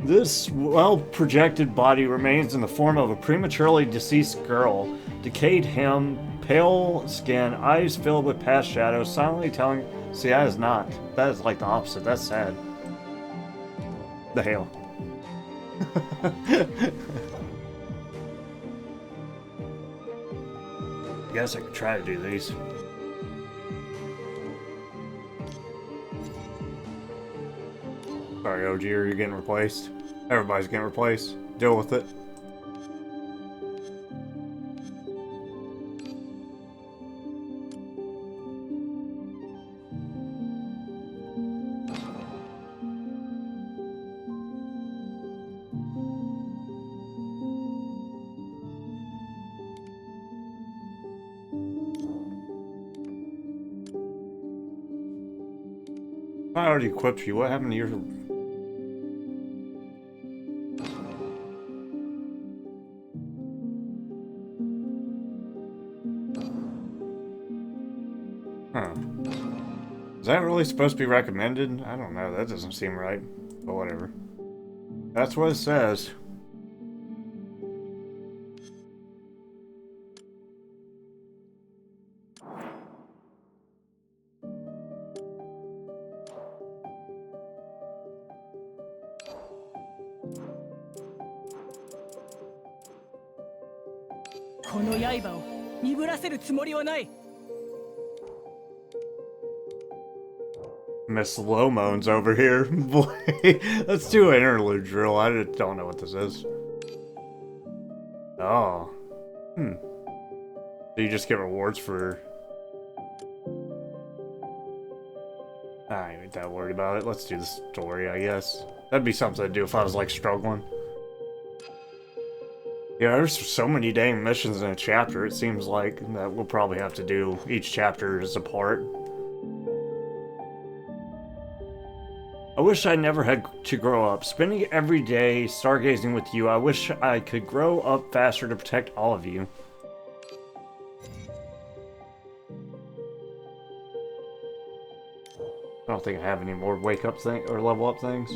This well-projected body remains in the form of a prematurely deceased girl. Decayed hem, pale skin, eyes filled with past shadows, silently telling See, that is not. That is like the opposite. That's sad. The hell. I guess I could try to do these. Sorry, OG, are you getting replaced? Everybody's getting replaced. Deal with it. I already equipped you. What happened to your... Huh. Is that really supposed to be recommended? I don't know. That doesn't seem right. But whatever. That's what it says. Miss Lomo's over here. Boy, let's do an interlude drill. I just don't know what this is. Oh. So you just get rewards for... I ain't that worried about it. Let's do the story, I guess. That'd be something to do if I was, like, struggling. Yeah, there's so many dang missions in a chapter, it seems like that we'll probably have to do each chapter as a part. I wish I never had to grow up. Spending every day stargazing with you, I wish I could grow up faster to protect all of you. I don't think I have any more wake up things or level up things.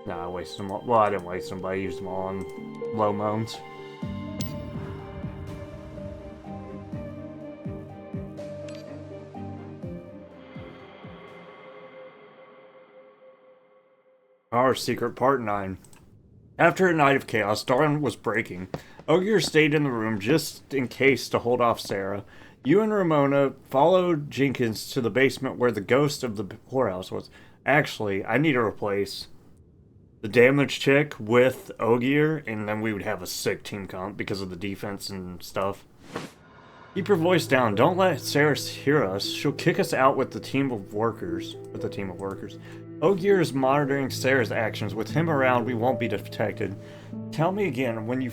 No, I wasted them all. Well, I didn't waste them, but I used them all on low moans. Our Secret Part 9. After a night of chaos, dawn was breaking. Ogier stayed in the room just in case to hold off Sarah. You and Ramona followed Jenkins to the basement where the ghost of the whorehouse was. Actually, I need to replace the damage chick with Ogier, and then we would have a sick team comp because of the defense and stuff. Keep your voice down. Don't let Sarah hear us. She'll kick us out with the team of workers. Ogier is monitoring Sarah's actions. With him around, we won't be detected. Tell me again when you...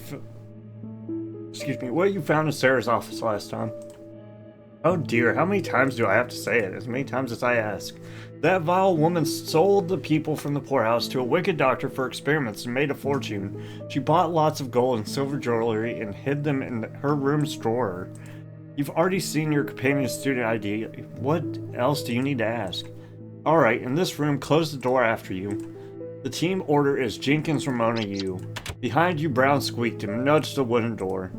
what you found in Sarah's office last time. Oh dear, how many times do I have to say it? As many times as I ask. That vile woman sold the people from the poorhouse to a wicked doctor for experiments and made a fortune. She bought lots of gold and silver jewelry and hid them in her room's drawer. You've already seen your companion student ID. What else do you need to ask? Alright, in this room, close the door after you. The team order is Jenkins, Ramona, you. Behind you, Brown squeaked and nudged the wooden door.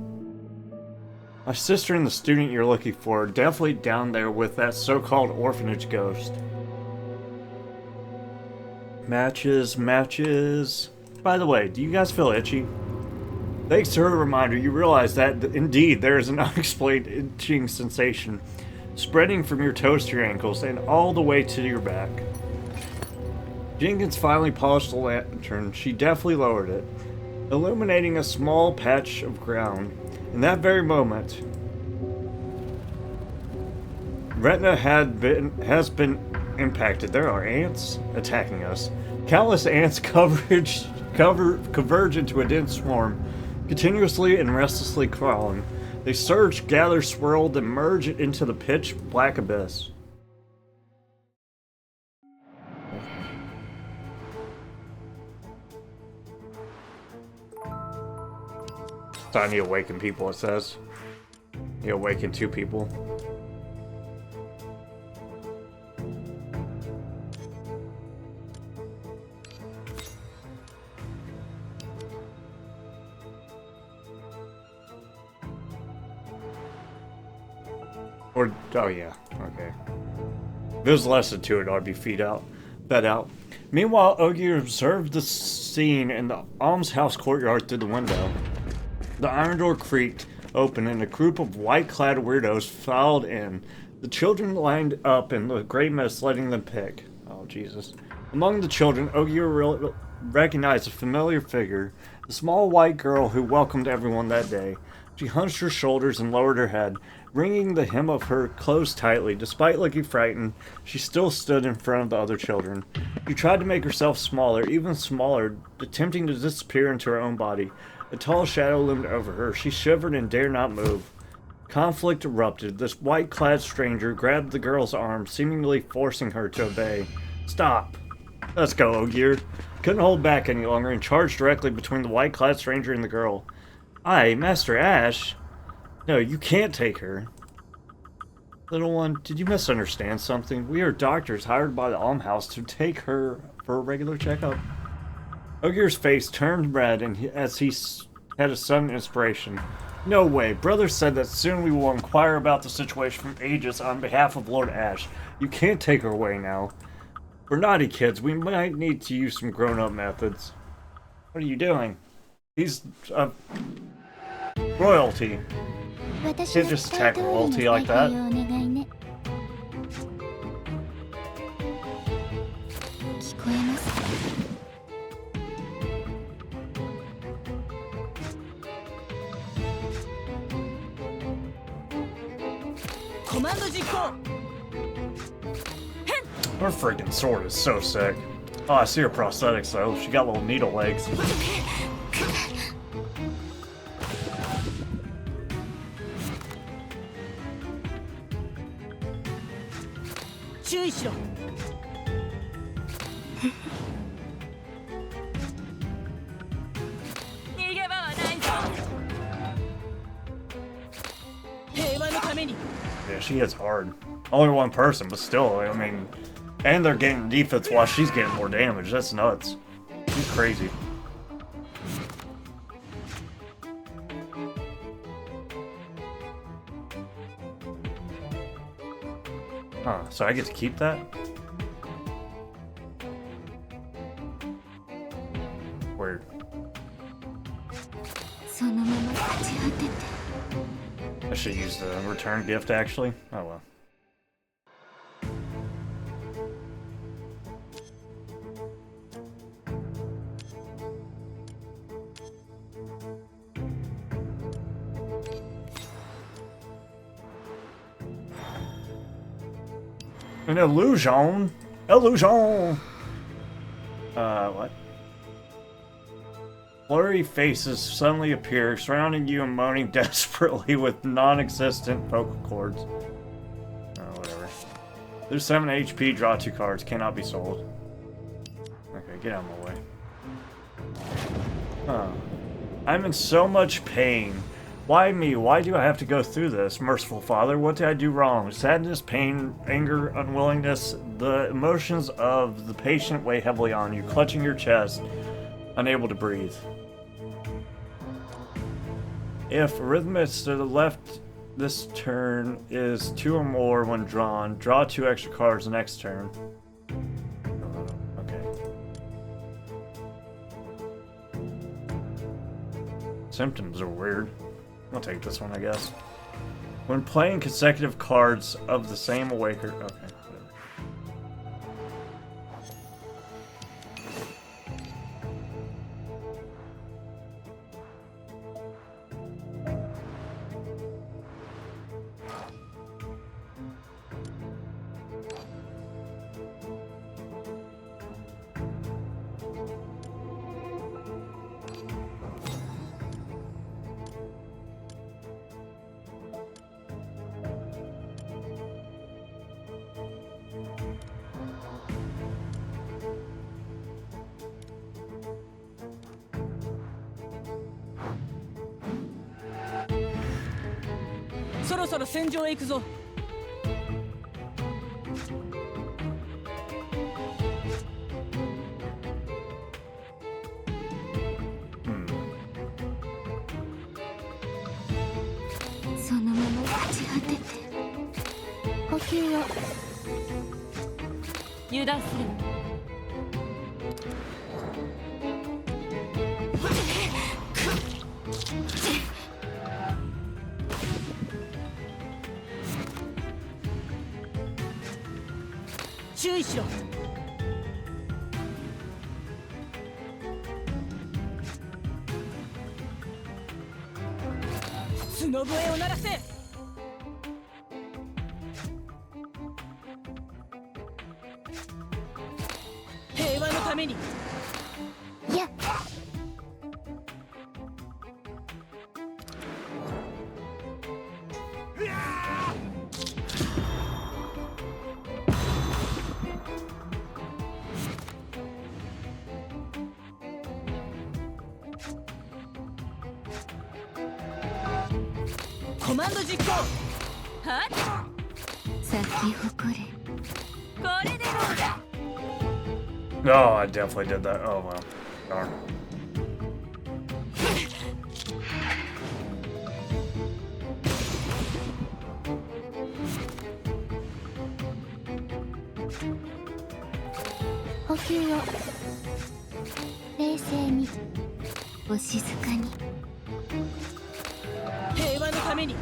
My sister and the student you're looking for are definitely down there with that so-called orphanage ghost. Matches. By the way, do you guys feel itchy? Thanks to her reminder, you realize that indeed there is an unexplained itching sensation spreading from your toes to your ankles and all the way to your back. Jenkins finally polished the lantern. She deftly lowered it, illuminating a small patch of ground. In that very moment, Retina has been impacted. There are ants attacking us. Countless ants converge into a dense swarm, continuously and restlessly crawling. They surge, gather, swirl, then merge into the pitch black abyss. Time to awaken people, it says. You awaken 2 people. Or, oh yeah, okay. there's less to it, I'd be fed out. Meanwhile, Ogier observed the scene in the almshouse courtyard through the window. The iron door creaked open and a group of white-clad weirdos filed in. The children lined up in the gray mist, letting them pick. Oh, Jesus. Among the children, Ogier recognized a familiar figure, the small white girl who welcomed everyone that day. She hunched her shoulders and lowered her head, wringing the hem of her clothes tightly. Despite looking frightened, she still stood in front of the other children. She tried to make herself smaller, even smaller, attempting to disappear into her own body. A tall shadow loomed over her. She shivered and dared not move. Conflict erupted. This white-clad stranger grabbed the girl's arm, seemingly forcing her to obey. Stop! Let's go, Ogier. Couldn't hold back any longer and charged directly between the white-clad stranger and the girl. Aye, Master Ash. No, you can't take her. Little one, did you misunderstand something? We are doctors hired by the almshouse to take her for a regular checkup. Ogier's face turned red as he had a sudden inspiration. No way. Brother said that soon we will inquire about the situation from Aigis on behalf of Lord Ash. You can't take her away now. We're naughty kids. We might need to use some grown-up methods. What are you doing? He's, royalty. Can't just attack royalty like that. コマンド実行 Her freaking sword is so sick. Oh, I see her prosthetics though. She got little needle legs. 注意しろ逃げ場はないぞ平和のために Yeah, she hits hard. Only one person, but still, I mean, and they're getting defense while she's getting more damage. That's nuts. She's crazy. Huh, so I get to keep that? Weird. I should use the return gift actually. Oh well. An illusion? Illusion! What? Blurry faces suddenly appear, surrounding you and moaning desperately with non-existent vocal cords. Oh, whatever. There's 7 HP, draw 2 cards, cannot be sold. Okay, get out of my way. Huh. I'm in so much pain. Why me? Why do I have to go through this? Merciful Father, what did I do wrong? Sadness, pain, anger, unwillingness, the emotions of the patient weigh heavily on you, clutching your chest, unable to breathe. If arithmetics to the left this turn is 2 or more when drawn, draw 2 extra cards the next turn. Okay. Symptoms are weird. I'll take this one, I guess. When playing consecutive cards of the same awaker... Okay, whatever. 油断するな。注意しろ。角笛を鳴らせ。平和のために。いや、コマンド実行。はっ、咲き誇れ。これでどうだ。 Oh, I definitely did that. Oh well. Darn. 補給を冷静にお静かに。平和のために。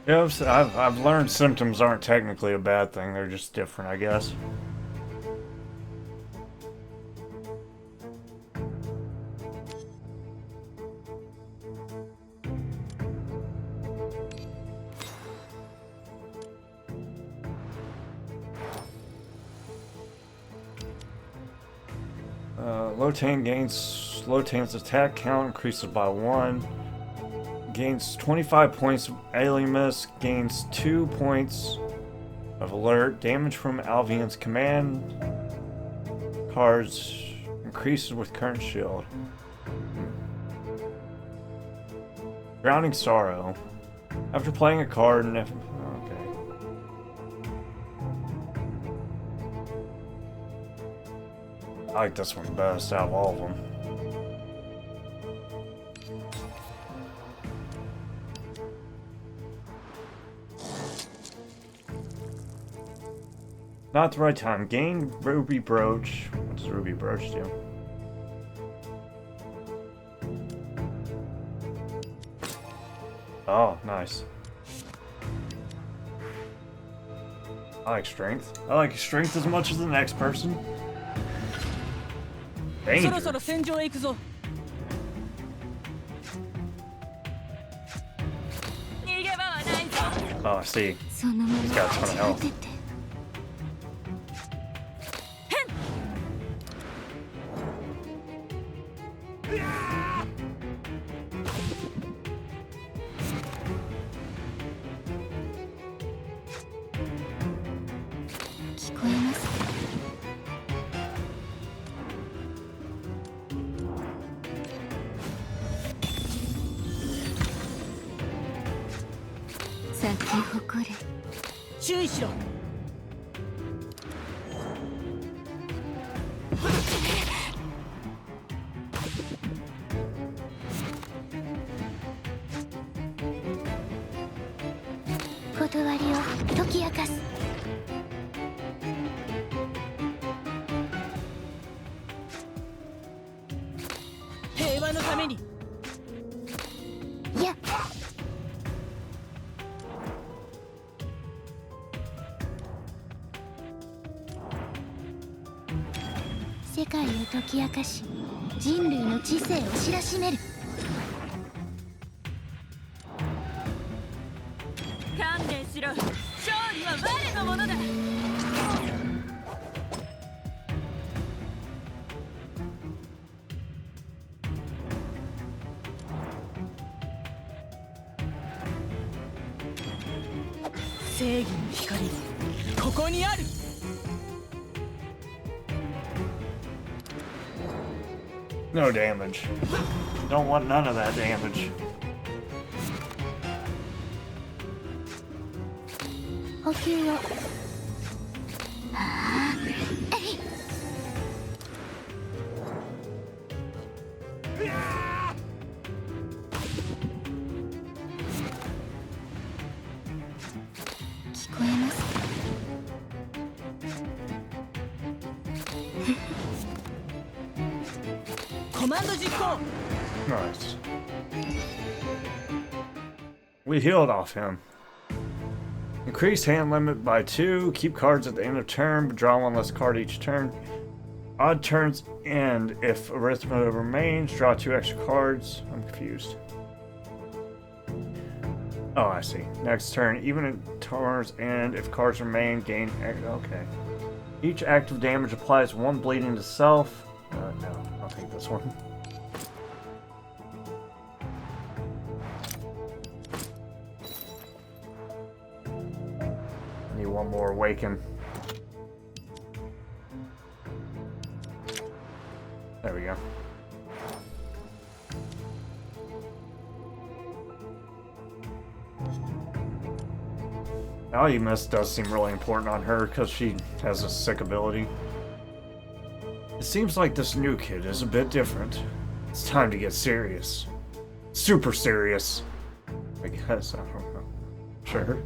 Yes, I've learned symptoms aren't technically a bad thing. They're just different, I guess. Lotan's attack count increases by 1. Gains 25 points of alienness. Gains 2 points of alert. Damage from Alvian's command cards increases with current shield. Drowning Sorrow. After playing a card and okay. I like this one best out of all of them. Not the right time. Gain Ruby Brooch. What does Ruby Brooch do? Oh, nice. I like strength. I like strength as much as the next person. Danger. そろそろ戦場へ行くぞ。逃げ場はないぞ。 Oh, I see. そのまま He's got a ton of health. 立てて。聞こえますか？咲き誇れ。注意しろ。断りを解き明かす。平和のために。いや、世界を解き明かし、人類の知性を知らしめる。観念しろ。勝利は我のものだ。正義の光はここにある。No damage. Don't want none of that damage. 補給を。聞こえますか？ コマンド実行。 Nice. We healed off him. Increase hand limit by 2. Keep cards at the end of turn, but draw one less card each turn. Odd turns end. If arithmetic remains, draw 2 extra cards. I'm confused. Oh, I see. Next turn, even at turns end, if cards remain, gain. Okay. Each active damage applies 1 bleeding to self. No, I'll take this one. Need one more awaken. There we go. Aigis does seem really important on her because she has a sick ability. It seems like this new kid is a bit different. It's time to get serious. Super serious. I guess, I don't know. Sure.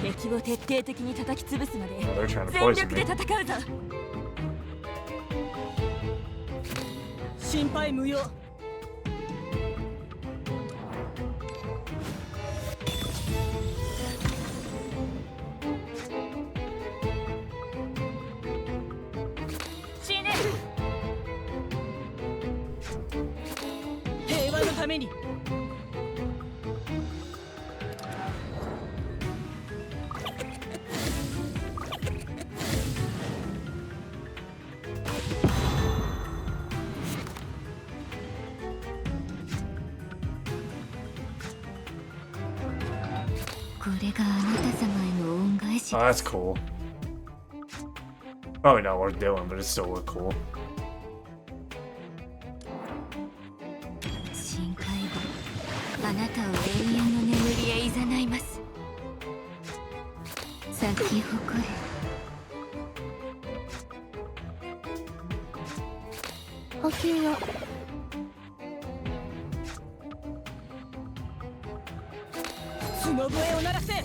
敵を徹底的に叩き潰すまで Oh, they're trying to 全 poison 力で me. 戦うぞ。心配無用。死ね。平和のために。 これがあなた様への恩返し Oh, that's cool. Probably not worth doing, but it still look cool. 深海後、あなたを永遠の眠りへ誘います。咲き誇れ。補給を。角笛を鳴らせ。 聞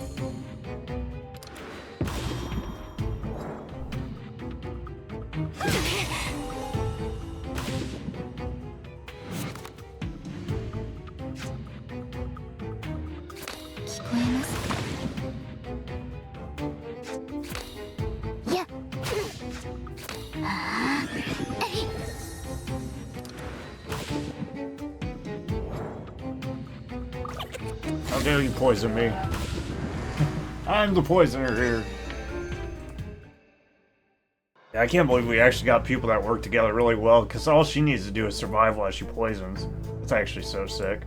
こえますか？いや。ああ。How dare you poison me? I'm the poisoner here. Yeah, I can't believe we actually got people that work together really well, because all she needs to do is survive while she poisons. It's actually so sick.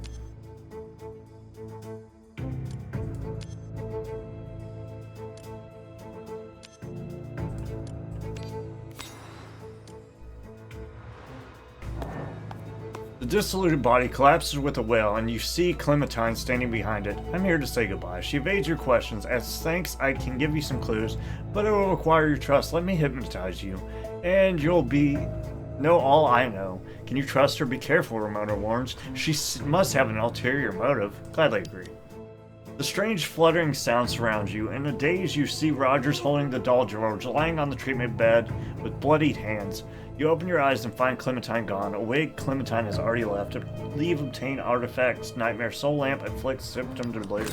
The dissoluted body collapses with a wail, and you see Clementine standing behind it. I'm here to say goodbye. She evades your questions. As thanks, I can give you some clues, but it will require your trust. Let me hypnotize you, and you'll know all I know. Can you trust her? Be careful, Ramona warns. She must have an ulterior motive. Gladly agree. The strange fluttering sound surrounds you. In a daze, you see Rogers holding the doll George, lying on the treatment bed with bloodied hands. You open your eyes and find Clementine gone. Awake, Clementine has already left. Leave obtain artifacts. Nightmare Soul Lamp inflicts symptom delirium.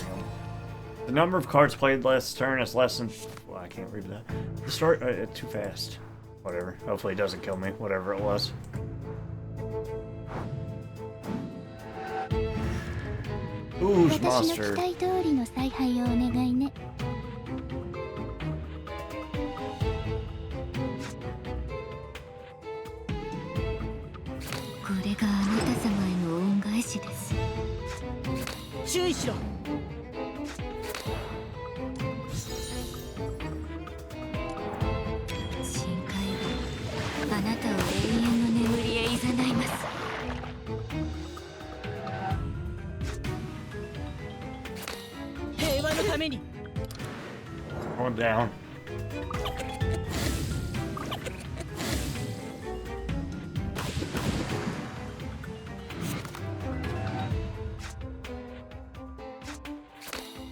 The number of cards played last turn is less than... Well, I can't read that. The story... too fast. Whatever. Hopefully it doesn't kill me. Whatever it was. Ooh, 私の monster. 期待通りの采配をお願いね。これがあなた様への恩返しです。注意しろ。深海後、あなた going down.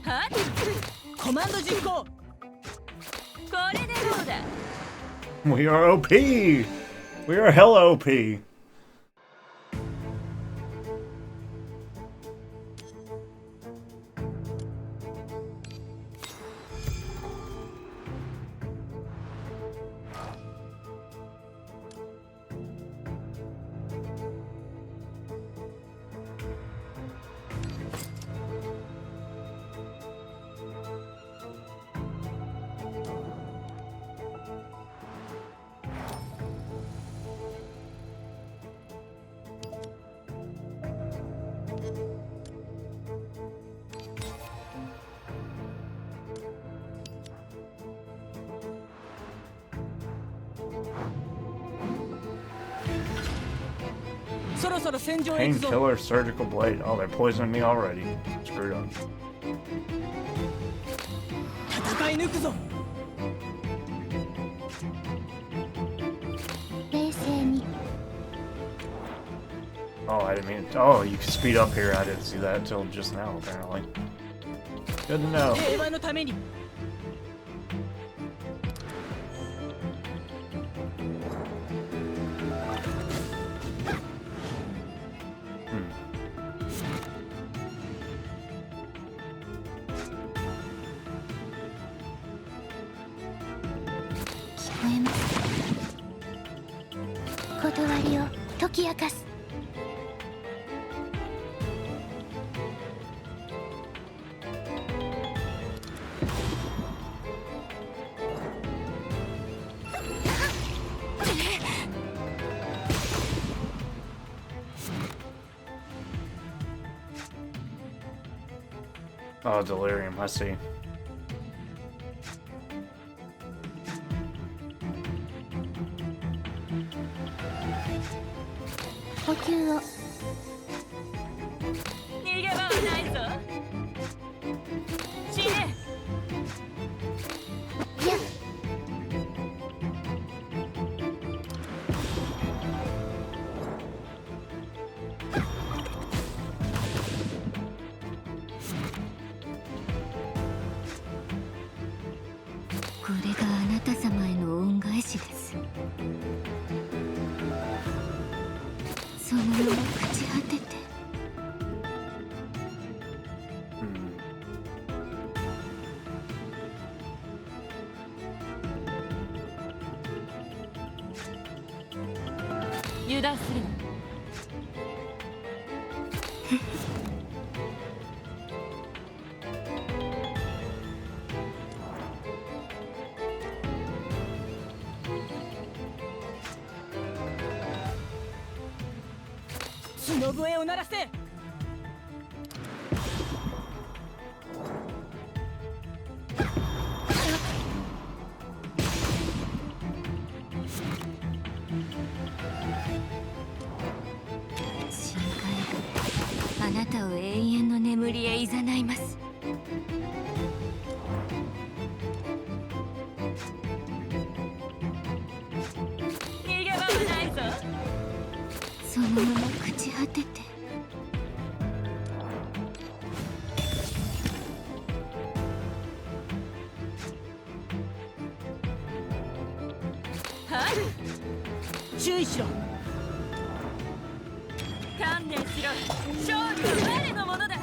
Huh? Command 実行。これでどうだ。 We are OP! We are hella OP! Painkiller, surgical blade. Oh, they're poisoning me already. Screwed up. 戦い抜くぞ。冷静に。 Oh, I didn't mean to. Oh, you can speed up here. I didn't see that until just now, apparently. Good to know. 平和のために。 断りを解き明かす。Oh, delirium. I see. 補給を。逃げ場はないぞ。死ね。いや。これがあなた様への恩返しです。そのまま朽ち果てて。油断するな。角笛を鳴らせ。深海があなたを永遠の眠りへ誘います。逃げ場はないぞ。そのまま朽ち果てて。はっ、注意しろ。観念しろ。勝利は我のものだ。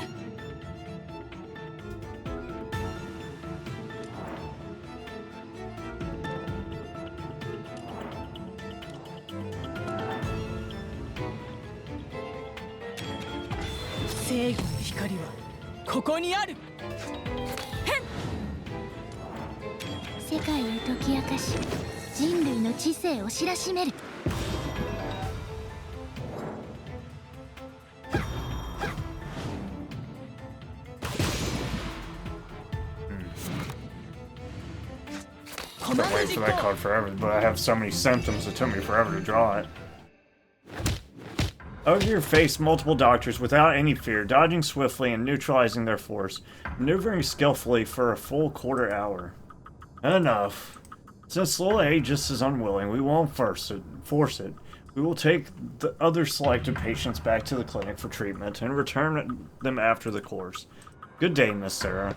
正義の光はここにある。世界を解き明かし、人類の知性を知らしめる。I've been waiting for that card forever, but I have so many symptoms it took me forever to draw it. Ogre faced multiple doctors without any fear, dodging swiftly and neutralizing their force, maneuvering skillfully for a full quarter hour. Enough. Since little Aigis is unwilling, we won't force it. We will take the other selected patients back to the clinic for treatment and return them after the course. Good day, Miss Sarah.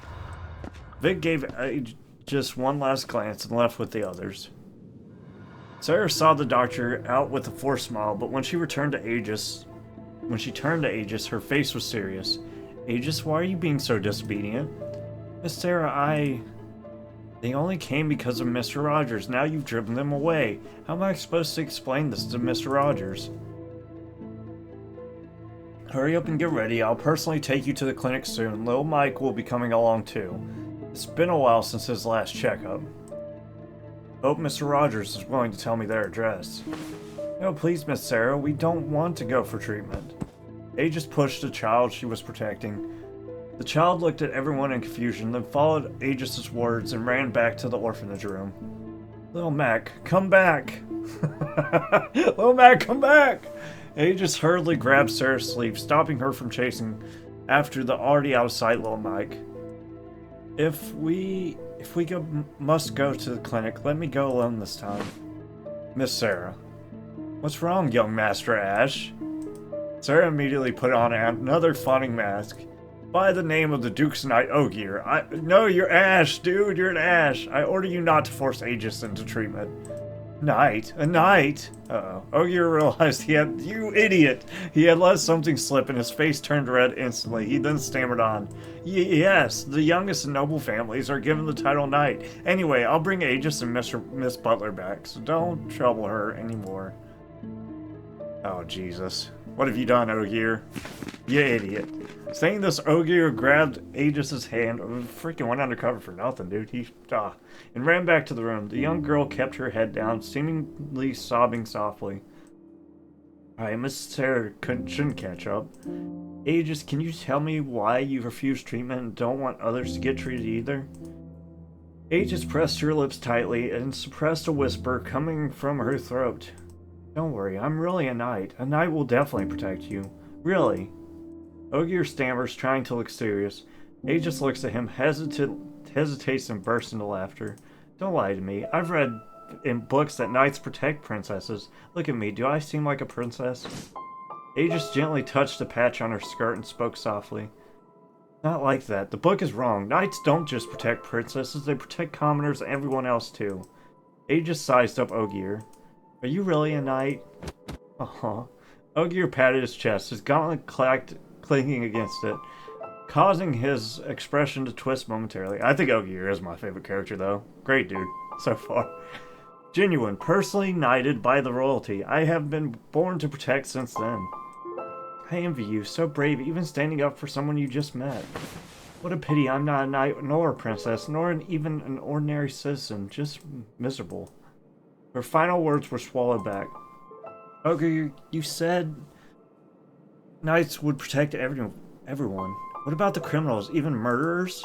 Vic gave Aigis one last glance and left with the others. Sarah saw the doctor out with a forced smile, but when she turned to Aigis, her face was serious. Aigis, why are you being so disobedient? Miss Sarah, They only came because of Mr. Rogers. Now you've driven them away. How am I supposed to explain this to Mr. Rogers? Hurry up and get ready. I'll personally take you to the clinic soon. Little Mike will be coming along too. It's been a while since his last checkup. Hope Mr. Rogers is willing to tell me their address. No, please, Miss Sarah. We don't want to go for treatment. Aigis pushed the child she was protecting. The child looked at everyone in confusion, then followed Aigis' words and ran back to the orphanage room. Little Mac, come back! Little Mac, come back! Aigis hurriedly grabbed Sarah's sleeve, stopping her from chasing after the already out of sight little Mike. If we must go to the clinic, let me go alone this time. Miss Sarah. What's wrong, young Master Ash? Sarah immediately put on another fawning mask. By the name of the Duke's Knight Ogier, No, you're Ash, dude, you're an Ash. I order you not to force Aigis into treatment. Knight? A knight? Uh-oh. Ogier realized you idiot! He had let something slip and his face turned red instantly. He then stammered on. Yes, the youngest and noble families are given the title knight. Anyway, I'll bring Aigis and Miss Butler back, so don't trouble her anymore. Oh, Jesus. What have you done, Ogier? You idiot. Saying this, Ogier grabbed Aigis' hand and freaking went undercover for nothing, dude. And ran back to the room. The young girl kept her head down, seemingly sobbing softly. Alright, Miss Sarah shouldn't catch up. Aigis, can you tell me why you refuse treatment and don't want others to get treated either? Aigis pressed her lips tightly and suppressed a whisper coming from her throat. Don't worry, I'm really a knight. A knight will definitely protect you. Really. Ogier stammers, trying to look serious. Aigis looks at him, hesitates, and bursts into laughter. Don't lie to me. I've read in books that knights protect princesses. Look at me. Do I seem like a princess? Aigis gently touched a patch on her skirt and spoke softly. Not like that. The book is wrong. Knights don't just protect princesses. They protect commoners and everyone else too. Aigis sized up Ogier. Are you really a knight? Ogier patted his chest, his gauntlet clinking against it, causing his expression to twist momentarily. I think Ogier is my favorite character, though. Great dude, so far. Genuine, personally knighted by the royalty. I have been born to protect since then. I envy you, so brave, even standing up for someone you just met. What a pity I'm not a knight, nor a princess, nor even an ordinary citizen, just miserable. Her final words were swallowed back. Ogier, you said knights would protect everyone. What about the criminals, even murderers?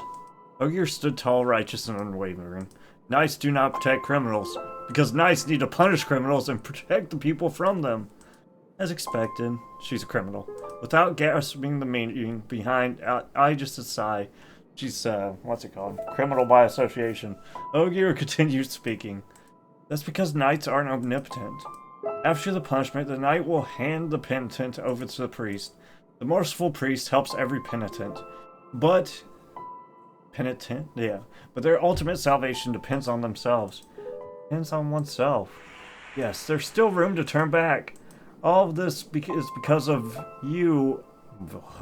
Ogier stood tall, righteous, and unwavering. Knights do not protect criminals, because knights need to punish criminals and protect the people from them. As expected, she's a criminal. Without grasping the meaning behind Aigis' sigh, she's, criminal by association. Ogier continued speaking. That's because knights aren't omnipotent. After the punishment, the knight will hand the penitent over to the priest. The merciful priest helps every penitent. But their ultimate salvation depends on themselves. Depends on oneself. Yes, there's still room to turn back. All of this is because of you.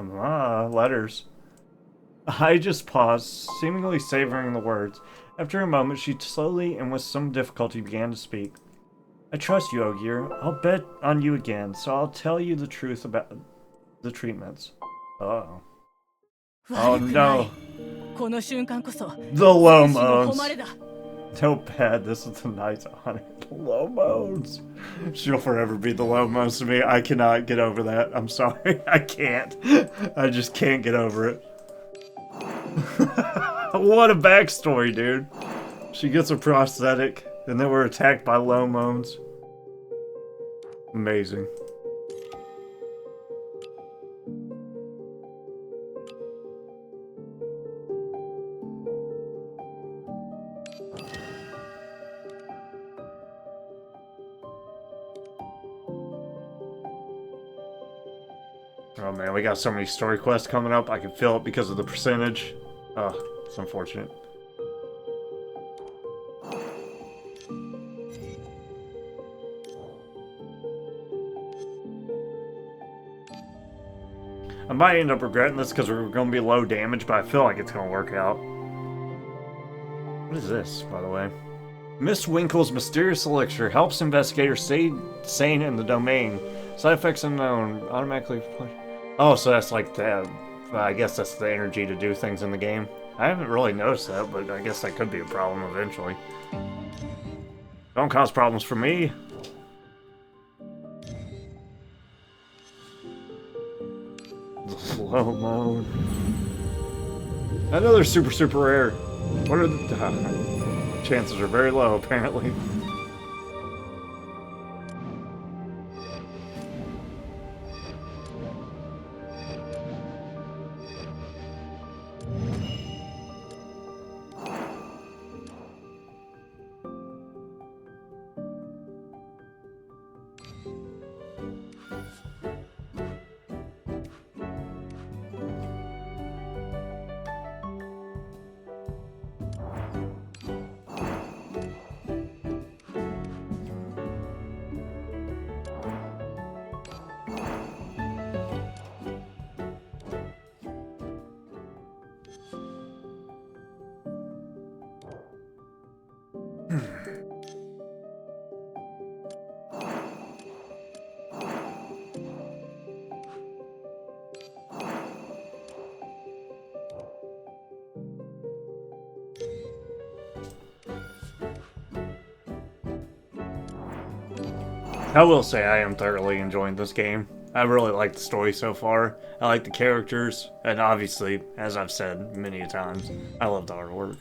Letters. I just paused, seemingly savoring the words. After a moment, she slowly and with some difficulty began to speak. I trust you, Ogier. I'll bet on you again, so I'll tell you the truth about the treatments. Oh. Oh no. The low moans. No bad, this is the night's on it. The low moans. She'll forever be the low moans to me. I cannot get over that. I'm sorry. I can't. I just can't get over it. What a backstory, dude. She gets a prosthetic, and then we're attacked by low moans. Amazing. Oh man, we got so many story quests coming up. I can feel it because of the percentage. It's unfortunate. I might end up regretting this because we're going to be low damage, but I feel like it's going to work out. What is this, by the way? Miss Winkle's mysterious elixir helps investigators stay sane in the domain. Side effects unknown. Automatically... Oh, so that's like the... I guess that's the energy to do things in the game. I haven't really noticed that, but I guess that could be a problem eventually. Don't cause problems for me. Slow mode. Another super rare. What are the chances are very low apparently. I will say I am thoroughly enjoying this game. I really like the story so far. I like the characters, and obviously, as I've said many a times, I love the artwork.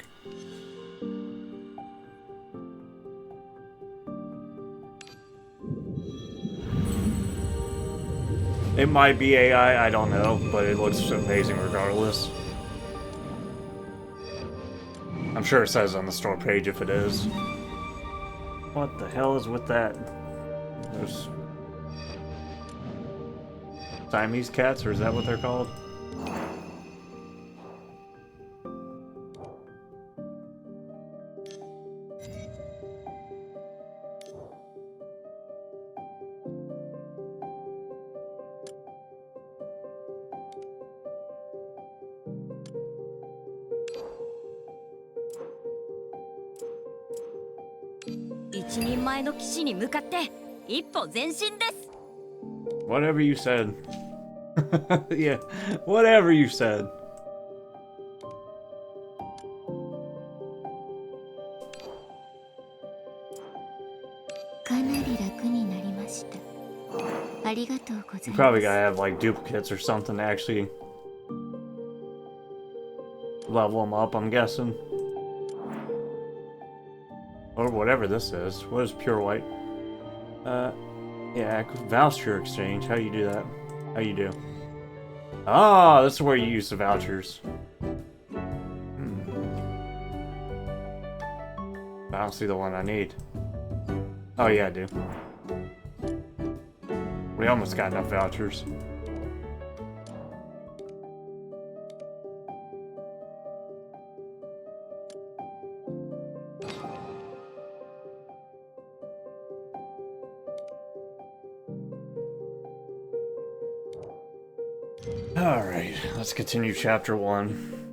It might be AI, I don't know, but it looks amazing regardless. I'm sure it says on the store page if it is. What the hell is with that? Those Siamese cats, or is that what they're called? Whatever you said. Yeah, whatever you said. You probably gotta have like duplicates or something to actually level them up, I'm guessing. Or whatever this is. What is pure white? Yeah, voucher exchange. How do you do that? How you do? Ah, this is where you use the vouchers. I don't see the one I need. Oh yeah, I do. We almost got enough vouchers. Alright, let's continue chapter 1.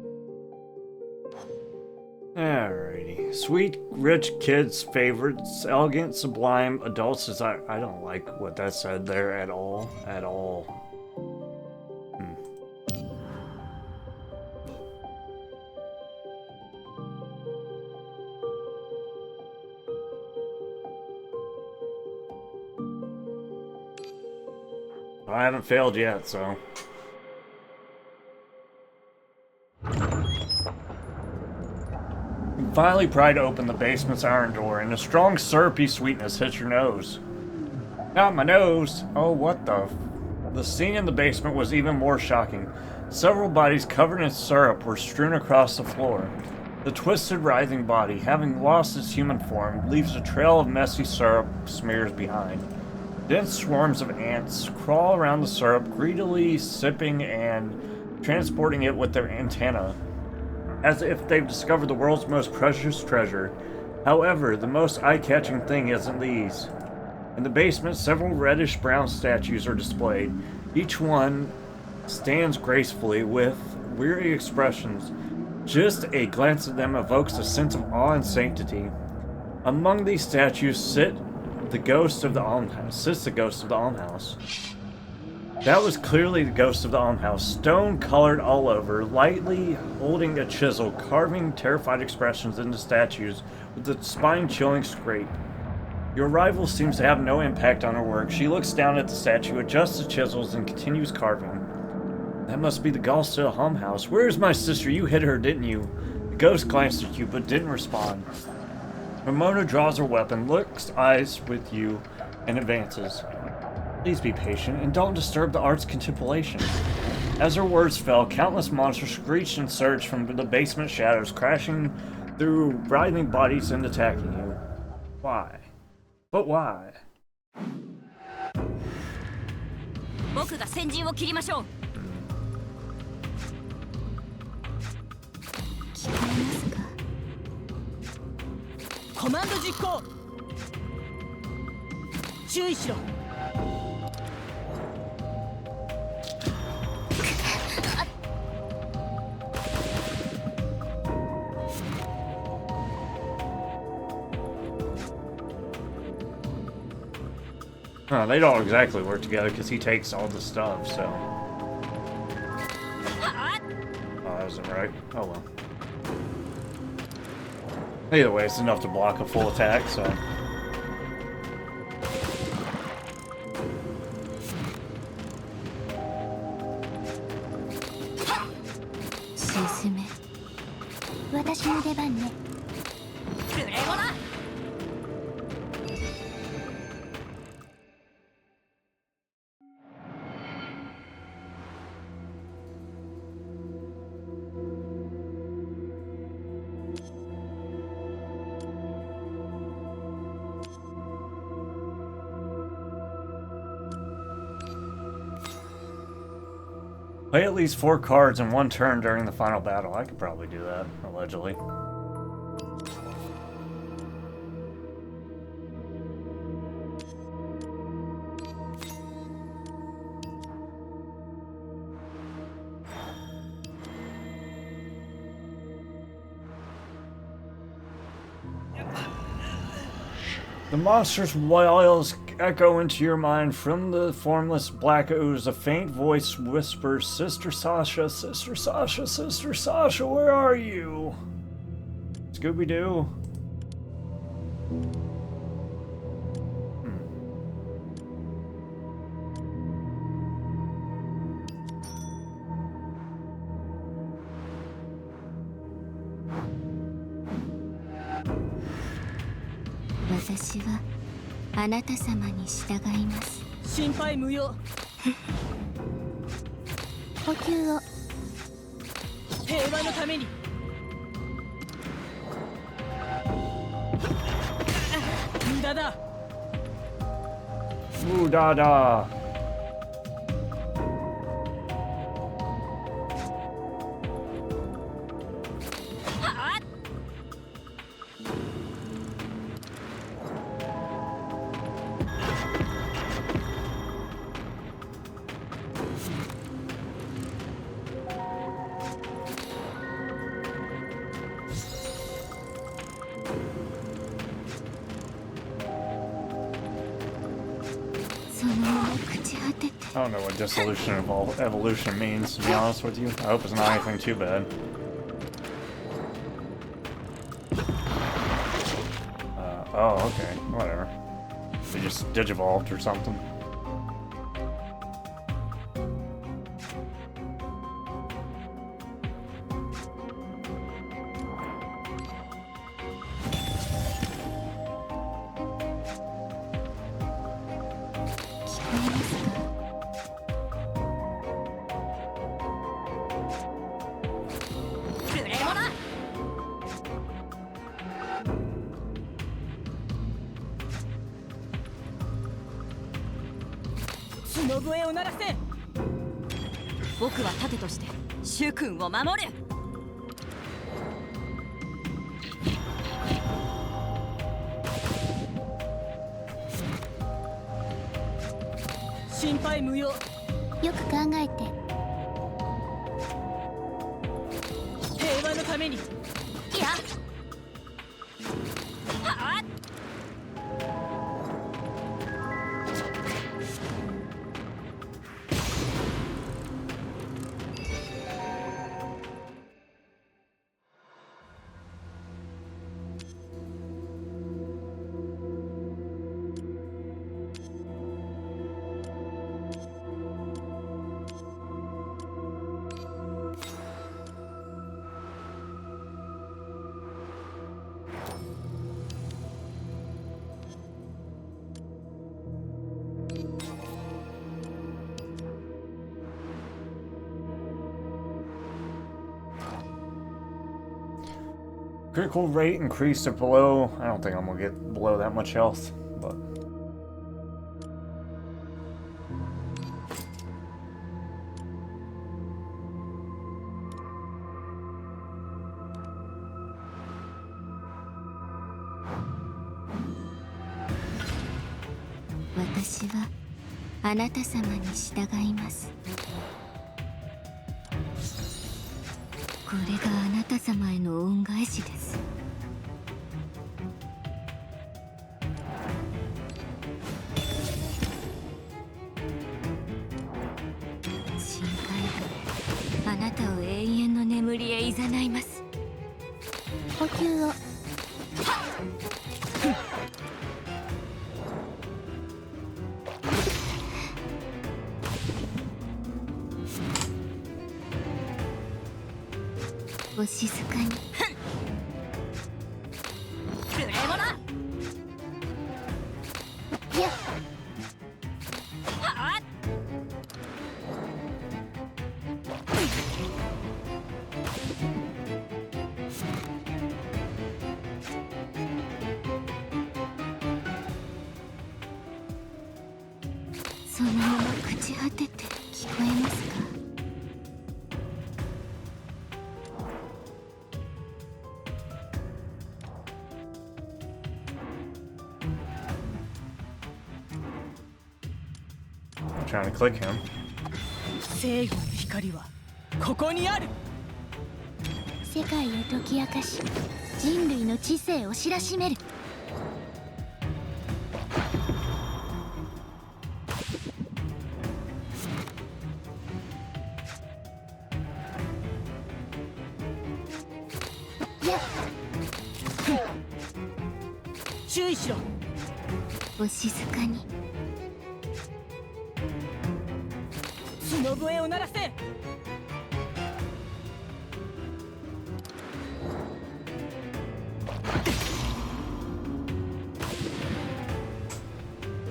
Alrighty. Sweet, rich kids' favorites, elegant, sublime, adults desire. I don't like what that said there at all. At all. I haven't failed yet, so. Finally pried open the basement's iron door, and a strong syrupy sweetness hits your nose. Not my nose! Oh, what the... The scene in the basement was even more shocking. Several bodies covered in syrup were strewn across the floor. The twisted, writhing body, having lost its human form, leaves a trail of messy syrup smears behind. Dense swarms of ants crawl around the syrup, greedily sipping and transporting it with their antennae, as if they've discovered the world's most precious treasure. However, the most eye-catching thing isn't these. In the basement, several reddish-brown statues are displayed. Each one stands gracefully with weary expressions. Just a glance at them evokes a sense of awe and sanctity. Among these statues sits the ghost of the almshouse. That was clearly the ghost of the almshouse, stone-colored all over, lightly holding a chisel, carving terrified expressions into statues with a spine-chilling scrape. Your rival seems to have no impact on her work. She looks down at the statue, adjusts the chisels, and continues carving. That must be the ghost of the almshouse. Where's my sister? You hit her, didn't you? The ghost glanced at you, but didn't respond. Ramona draws her weapon, looks eyes with you, and advances. Please be patient, and don't disturb the art's contemplation. As her words fell, countless monsters screeched and surged from the basement shadows, crashing through writhing bodies and attacking you. Why? But why? 僕が先陣を切りましょう。聞こえますか？コマンド実行。注意しろ。They don't exactly work together because he takes all the stuff, so. Oh, that wasn't right. Oh well. Either way, it's enough to block a full attack, so. Play at least 4 cards in 1 turn during the final battle. I could probably do that, allegedly. The monster's wails echo into your mind. From the formless black ooze, a faint voice whispers, Sister Sasha, Sister Sasha, Sister Sasha, where are you? Scooby-Doo? Ooh, da da. I don't know what dissolution evolution means, to be honest with you. I hope it's not anything too bad. Oh, okay. Whatever. They just digivolved or something. 角笛を鳴らせ。僕は盾として主君を守る。心配無用。よく考えて。平和のために。いや。はあ。Critical rate increased to below. I don't think I'm gonna get below that much health, but. Watashi wa anata sama ni shitagaimasu. これがあなた様への恩返しです。深海があなたを永遠の眠りへいざないます。呼吸を。お静かに。ルレモだ。いや。はあ。そのまま朽ち果てて聞こえますか。Trying to click him. 正義の光はここにある。世界を解き明かし、人類の知性を知らしめる。注意しろ。お静かに。角笛を鳴らせ。I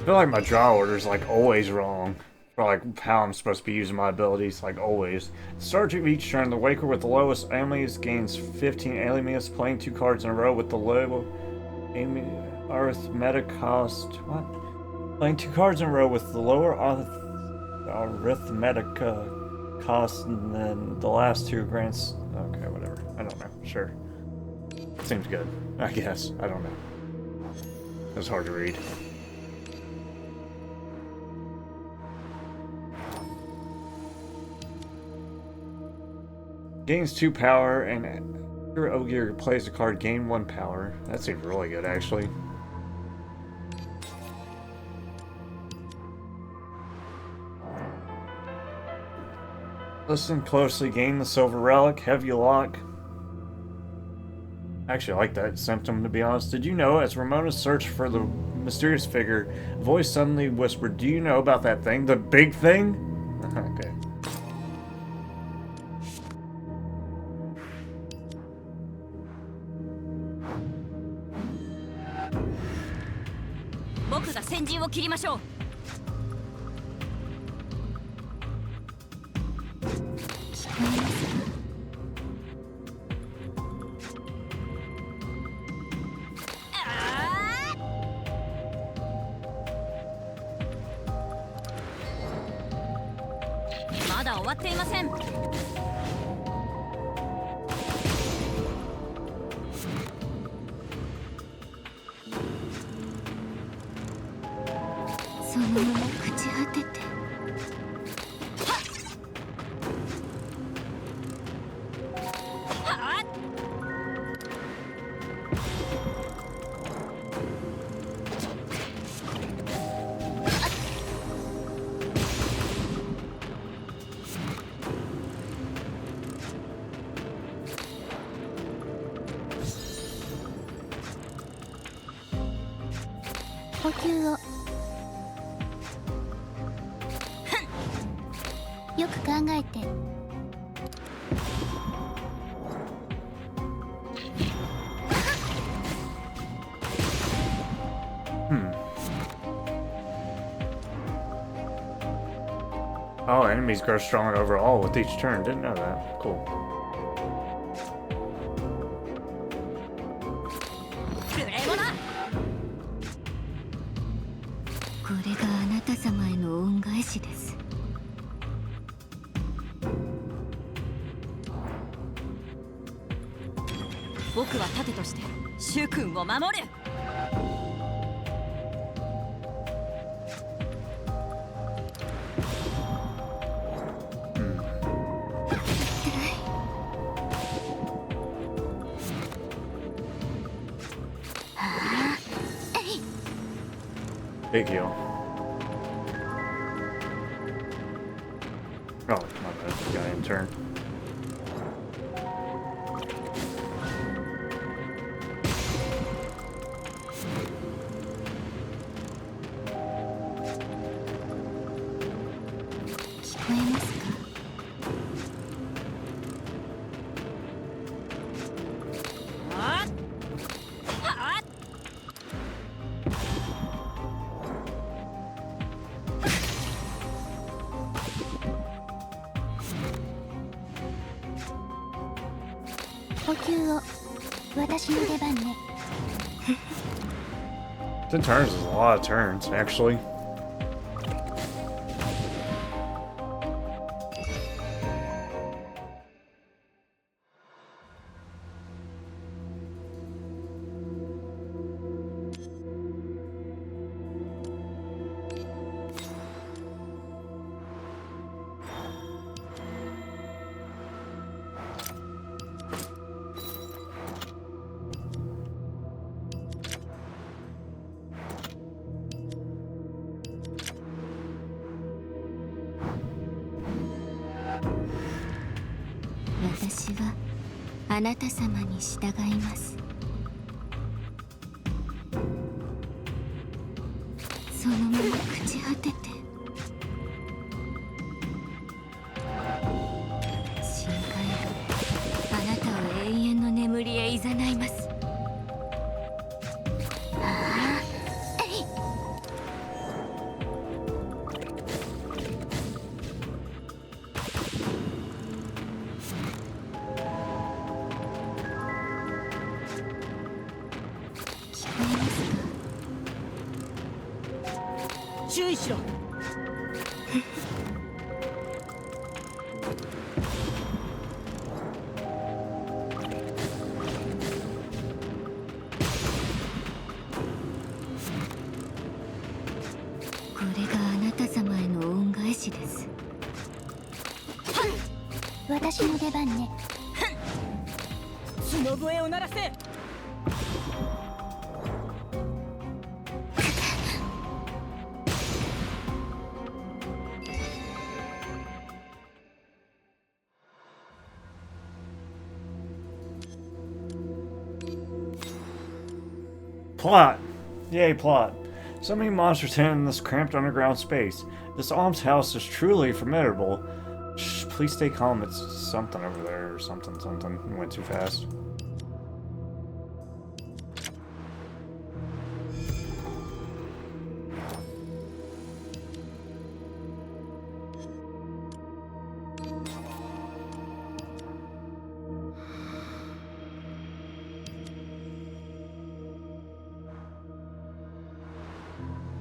feel like my draw order is like always wrong. For like how I'm supposed to be using my abilities, like always. Start of each turn, the Waker with the lowest alias gains 15 alias, playing 2 cards in a row with the low arithmetic cost. What? Playing 2 cards in a row with the lower arithmetic cost, and then the last 2 grants. Okay, whatever. I don't know. Sure. Seems good. I guess. I don't know. It was hard to read. Gains 2 power, and after Ogier plays a card, gain 1 power. That seems really good, actually. Listen closely, gain the silver relic, heavy lock. Actually, I like that symptom, to be honest. Did you know, as Ramona searched for the mysterious figure, a voice suddenly whispered, "Do you know about that thing? The big thing?" Okay. 僕が先陣を切りましょう。聞こえますか。だ終わっていません。そのまま朽ち果てて。呼吸を。よく考えて。Oh, enemies grow stronger overall with each turn. Didn't know that. Cool. 無礼者。これがあなた様への恩返しです。僕は盾として主君を守る。Big heal. Oh, my bad. Got in turn. Ten turns is a lot of turns, actually.私はあなた様に従います。そのまま朽ち果てて。深海があなたを永遠の眠りへ誘います。注意しろ。これがあなた様への恩返しです。私の出番ね。角笛を鳴らせ。Plot! Yay, plot. So many monsters hidden in this cramped underground space. This almshouse is truly formidable. Shh, please stay calm. It's something over there or something. It went too fast.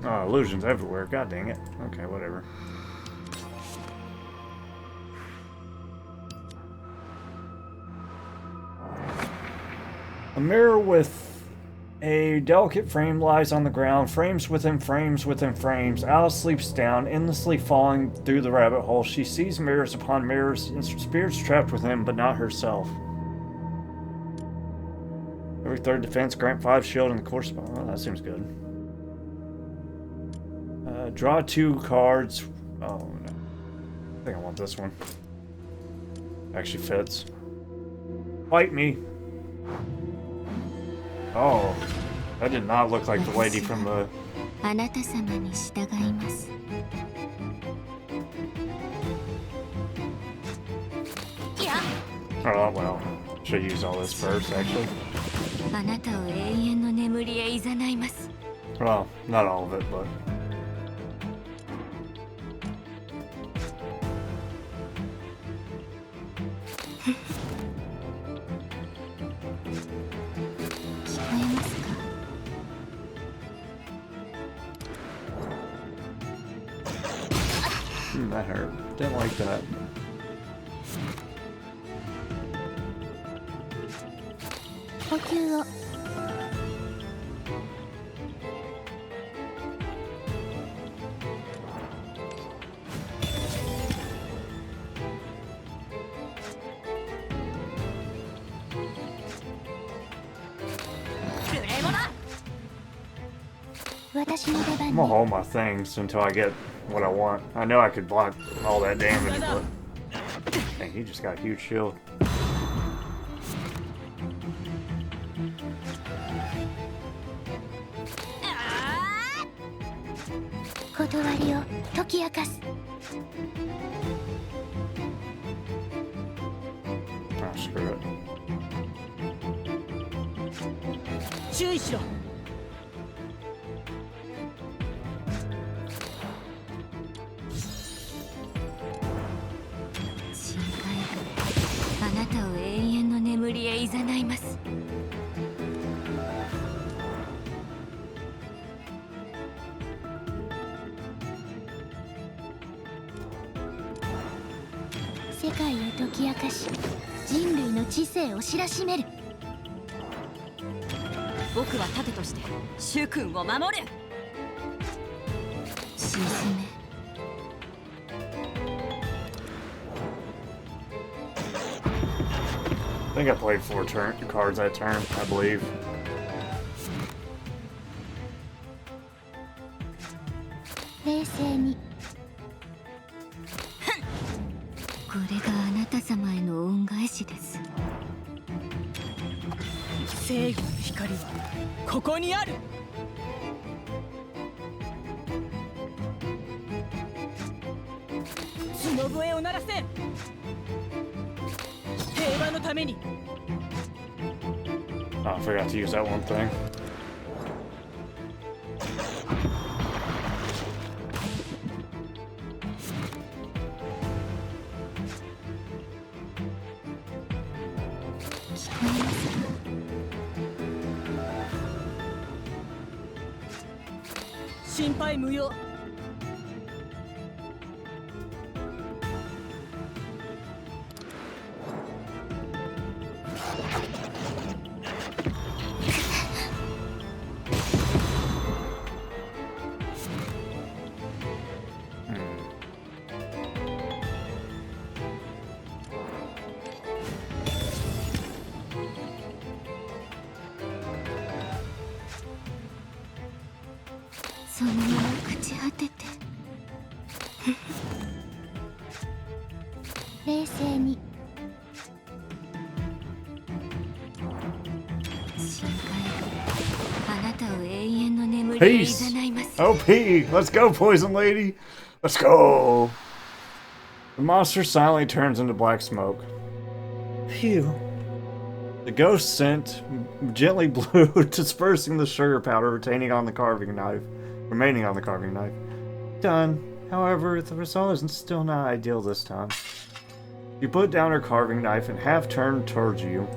Oh, illusions everywhere. God dang it. Okay, whatever. A mirror with a delicate frame lies on the ground, frames within frames within frames. Alice sleeps down, endlessly falling through the rabbit hole. She sees mirrors upon mirrors, and spirits trapped within, but not herself. Every third defense, grant 5 shield in the corresponding. Oh, that seems good. Draw 2 cards. Oh, no. I think I want this one. Actually fits. Fight me. Oh, that did not look like the lady from the... あなた様に従います。Oh, well. Should use all this first, actually. あなたを永遠の眠りへ誘います。 Well, not all of it, but... 聞こえますか? That hurt. Didn't like that. 補給を。私の出番 I'm gonna hold my things until I get what I want. I know I could block all that damage, but... Dang, he just got a huge shield. 断りを解き明かす。 Oh, screw it. 注意しろ。深海があなたを永遠の眠りへ誘います。 世界を解き明かし、人類の知性を知らしめる。僕は盾として主君を守る。沈め。 I think I played 4 cards that turn, I believe. 冷静に。これがあなた様への恩返しです。正義の光はここにある。角笛を鳴らせ。平和のために。 Oh, I forgot to use that one thing. Peace! OP! Let's go, Poison Lady! Let's go! The monster silently turns into black smoke. Phew. The ghost scent gently blew, dispersing the sugar powder remaining on the carving knife. Done. However, the result is still not ideal this time. You put down her carving knife and half turned towards you.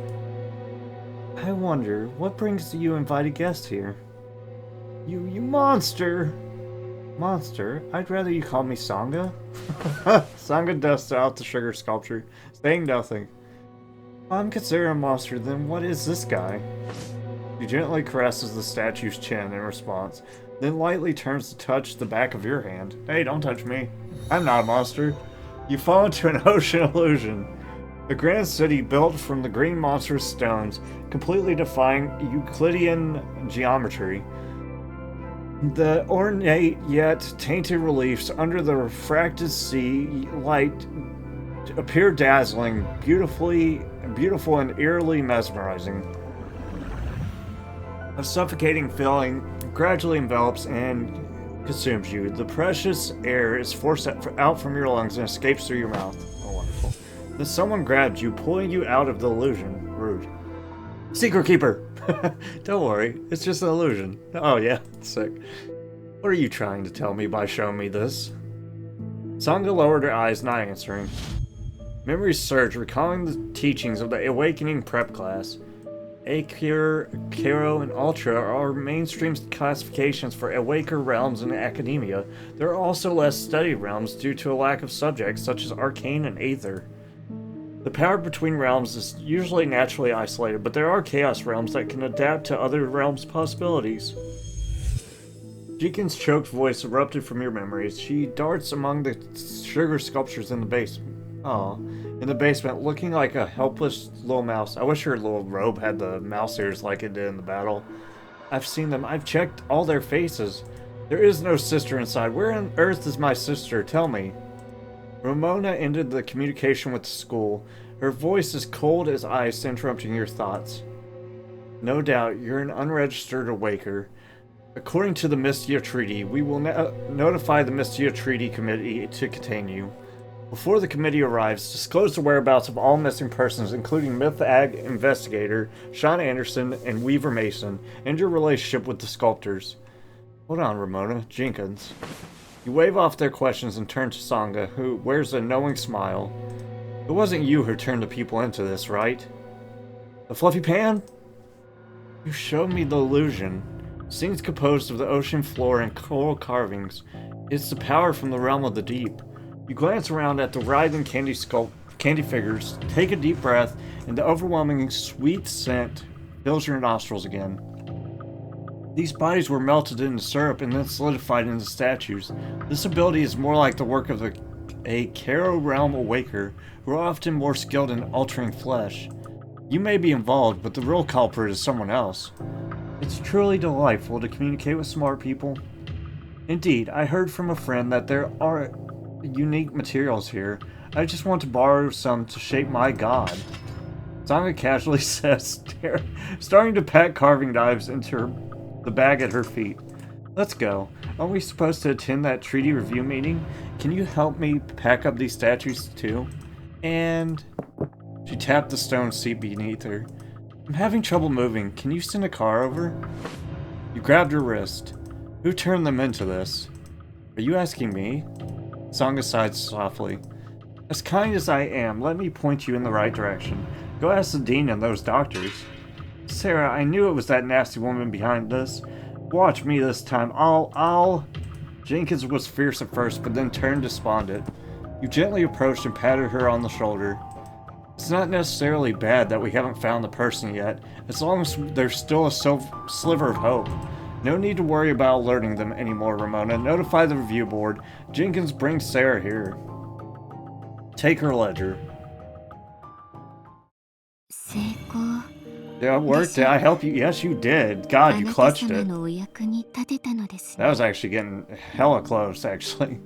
I wonder, what brings you invited guests here? You monster! Monster? I'd rather you call me Sangha. Sangha dusts out the sugar sculpture, saying nothing. I'm considered a monster, then what is this guy? He gently caresses the statue's chin in response, then lightly turns to touch the back of your hand. Hey, don't touch me. I'm not a monster. You fall into an ocean illusion. A grand city built from the green monstrous stones, completely defying Euclidean geometry. The ornate yet tainted reliefs under the refracted sea light appear dazzling, beautiful and eerily mesmerizing. A suffocating feeling gradually envelops and consumes you. The precious air is forced out from your lungs and escapes through your mouth. Oh, wonderful. Then someone grabs you, pulling you out of the illusion. Rude. Secret Keeper! Don't worry, it's just an illusion. Oh yeah, sick. What are you trying to tell me by showing me this? Sangha lowered her eyes, not answering. Memories surged, recalling the teachings of the Awakening prep class. Acure, Caro, and Ultra are mainstream classifications for Awaker realms in academia. There are also less studied realms due to a lack of subjects such as Arcane and Aether. The power between realms is usually naturally isolated, but there are Chaos realms that can adapt to other realms' possibilities. Jenkins' choked voice erupted from your memories. She darts among the sugar sculptures in the basement. In the basement, looking like a helpless little mouse. I wish her little robe had the mouse ears like it did in the battle. I've seen them. I've checked all their faces. There is no sister inside. Where on earth is my sister? Tell me. Ramona ended the communication with the school. Her voice as cold as ice, interrupting your thoughts. No doubt, you're an unregistered awaker. According to the Mystia Treaty, we will notify the Mystia Treaty Committee to contain you. Before the committee arrives, disclose the whereabouts of all missing persons, including Myth-Ag investigator Sean Anderson and Weaver Mason, and your relationship with the sculptors. Hold on, Ramona. Jenkins. You wave off their questions and turn to Sangha, who wears a knowing smile. It wasn't you who turned the people into this, right? The FluffeyPanda? You showed me the illusion. Scenes composed of the ocean floor and coral carvings. It's the power from the realm of the deep. You glance around at the writhing candy figures, take a deep breath, and the overwhelming sweet scent fills your nostrils again. These bodies were melted into syrup and then solidified into statues. This ability is more like the work of a Caro realm awaker, who are often more skilled in altering flesh. You may be involved, but the real culprit is someone else. It's truly delightful to communicate with smart people. Indeed, I heard from a friend that there are unique materials here. I just want to borrow some to shape my god. Sangha casually says, starting to pack carving knives into the bag at her feet. Let's go. Aren't we supposed to attend that treaty review meeting? Can you help me pack up these statues too? And she tapped the stone seat beneath her. I'm having trouble moving. Can you send a car over? You grabbed her wrist. Who turned them into this? Are you asking me? Sangha sighed softly. As kind as I am, let me point you in the right direction. Go ask the dean and those doctors. Sarah, I knew it was that nasty woman behind this. Watch me this time. I'll... Jenkins was fierce at first, but then turned despondent. You gently approached and patted her on the shoulder. It's not necessarily bad that we haven't found the person yet, as long as there's still a sliver of hope. No need to worry about alerting them anymore, Ramona. Notify the review board. Jenkins, bring Sarah here. Take her ledger. Yeah, it worked. Did I help you? Yes, you did. God, you clutched it. That was actually getting hella close, actually.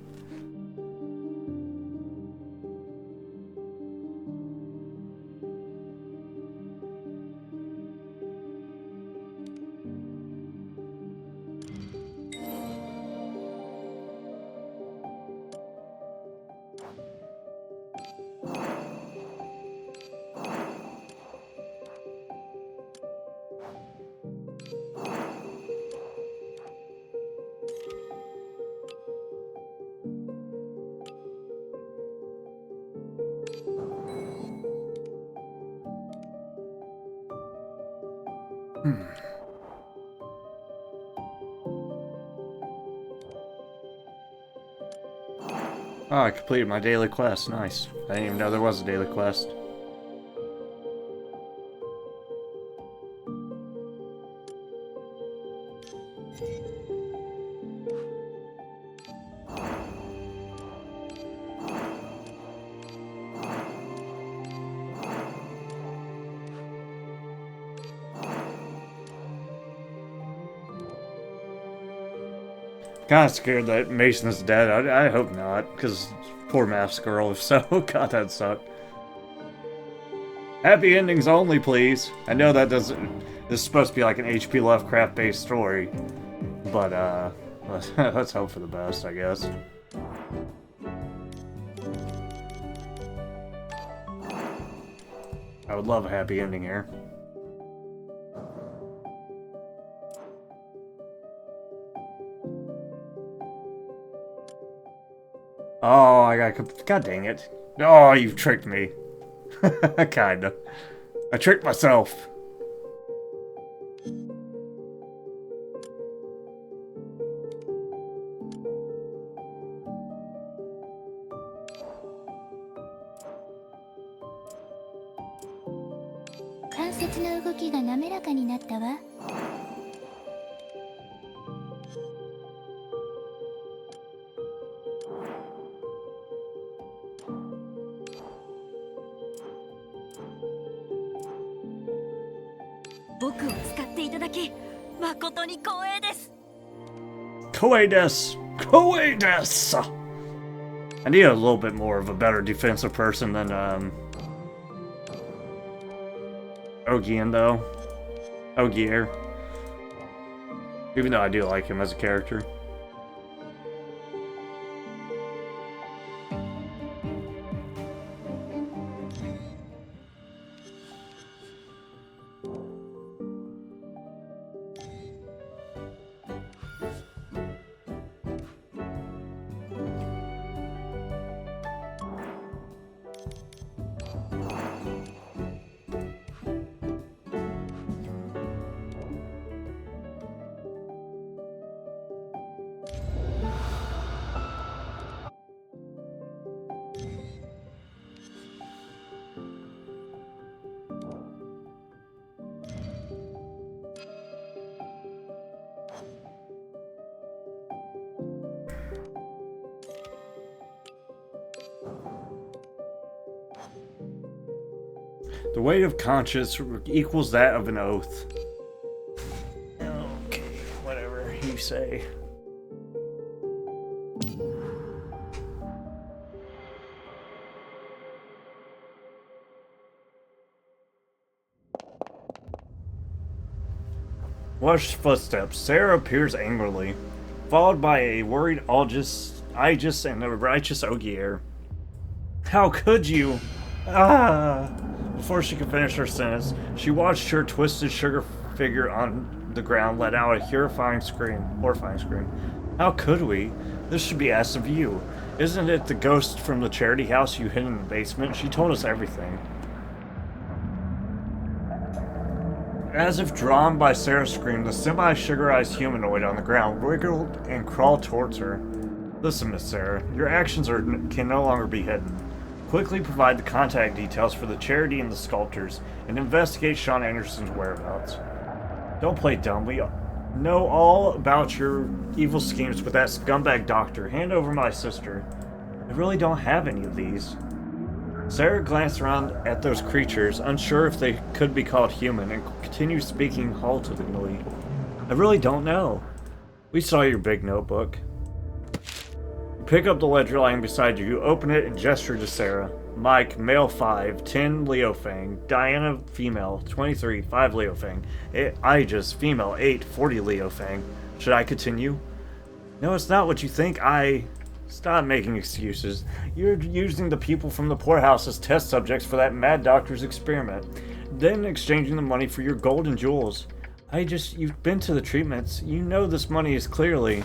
Oh, I completed my daily quest. Nice. I didn't even know there was a daily quest. Kind of scared that Mason's dead. I hope not, because poor Maths girl, if so. God, that'd suck. Happy endings only, please. I know that doesn't... This is supposed to be like an H.P. Lovecraft-based story. But, let's hope for the best, I guess. I would love a happy ending here. Oh, I got... God dang it. Oh, you've tricked me. Kinda. I tricked myself. Coedes! I need a little bit more of a better defensive person than, Ogier, though. Ogier. Even though I do like him as a character. The weight of conscience equals that of an oath. Okay, whatever you say. Watch footsteps. Sarah appears angrily, followed by a worried Aigis and a righteous Ogier. How could you? Ah! Before she could finish her sentence, she watched her twisted sugar figure on the ground let out a horrifying scream. How could we? This should be asked of you. Isn't it the ghost from the charity house you hid in the basement? She told us everything. As if drawn by Sarah's scream, the semi-sugarized humanoid on the ground wriggled and crawled towards her. Listen, Miss Sarah, your actions can no longer be hidden. Quickly provide the contact details for the charity and the sculptors, and investigate Sean Anderson's whereabouts. Don't play dumb. We know all about your evil schemes with that scumbag doctor. Hand over my sister. I really don't have any of these. Sarah glanced around at those creatures, unsure if they could be called human, and continued speaking haltingly. I really don't know. We saw your big notebook. Pick up the ledger lying beside you, open it, and gesture to Sarah. Mike, male 5, 10 Leo Fang. Diana, female, 23, 5 Leo Fang. Aigis, female, 8, 40 Leo Fang. Should I continue? No, it's not what you think. Stop making excuses. You're using the people from the poorhouse as test subjects for that mad doctor's experiment, then exchanging the money for your gold and jewels. You've been to the treatments. You know this money is clearly...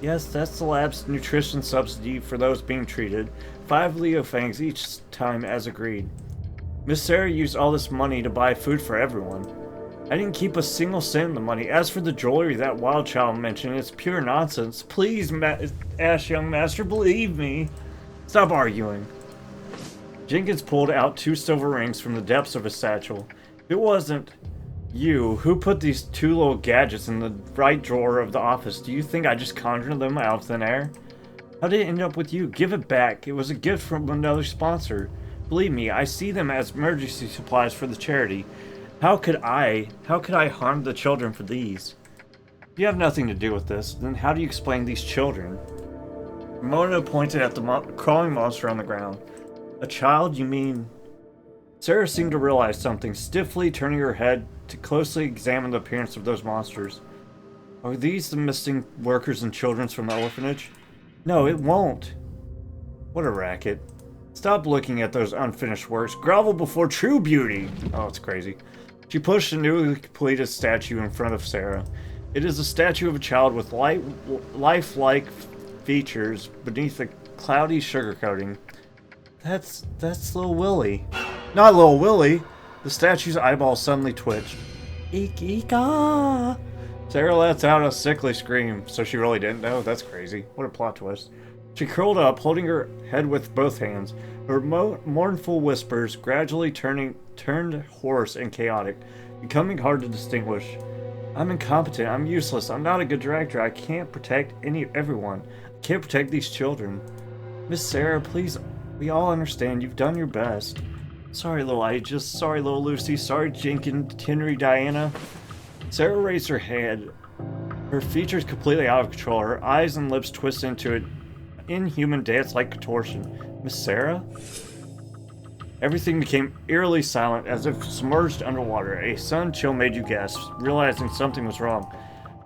Yes, that's the lab's nutrition subsidy for those being treated. 5 Leo Fangs each time as agreed. Miss Sarah used all this money to buy food for everyone. I didn't keep a single cent in the money. As for the jewelry that wild child mentioned, it's pure nonsense. Please, Ash Young Master, believe me. Stop arguing. Jenkins pulled out 2 silver rings from the depths of his satchel. It wasn't... You, who put these 2 little gadgets in the right drawer of the office? Do you think I just conjured them out of thin air? How did it end up with you? Give it back. It was a gift from another sponsor. Believe me, I see them as emergency supplies for the charity. How could I harm the children for these? You have nothing to do with this. Then how do you explain these children? Mona pointed at the crawling monster on the ground. A child, you mean? Sarah seemed to realize something, stiffly turning her head to closely examine the appearance of those monsters. Are these the missing workers and children from the orphanage? No, it won't. What a racket. Stop looking at those unfinished works. Grovel before true beauty! Oh, it's crazy. She pushed a newly completed statue in front of Sarah. It is a statue of a child with lifelike features beneath a cloudy sugar coating. That's Lil Willie. Not Lil Willie! The statue's eyeballs suddenly twitched. Eek eek ah! Sarah lets out a sickly scream, so she really didn't know? That's crazy. What a plot twist. She curled up, holding her head with both hands. Her mournful whispers gradually turned hoarse and chaotic, becoming hard to distinguish. I'm incompetent. I'm useless. I'm not a good director. I can't protect everyone. I can't protect these children. Miss Sarah, please, we all understand. You've done your best. Sorry, little Aigis. Sorry, little Lucy. Sorry, Jenkins, Henry, Diana. Sarah raised her head, her features completely out of control, her eyes and lips twisted into an inhuman dance-like contortion. Miss Sarah? Everything became eerily silent, as if submerged underwater. A sudden chill made you gasp, realizing something was wrong.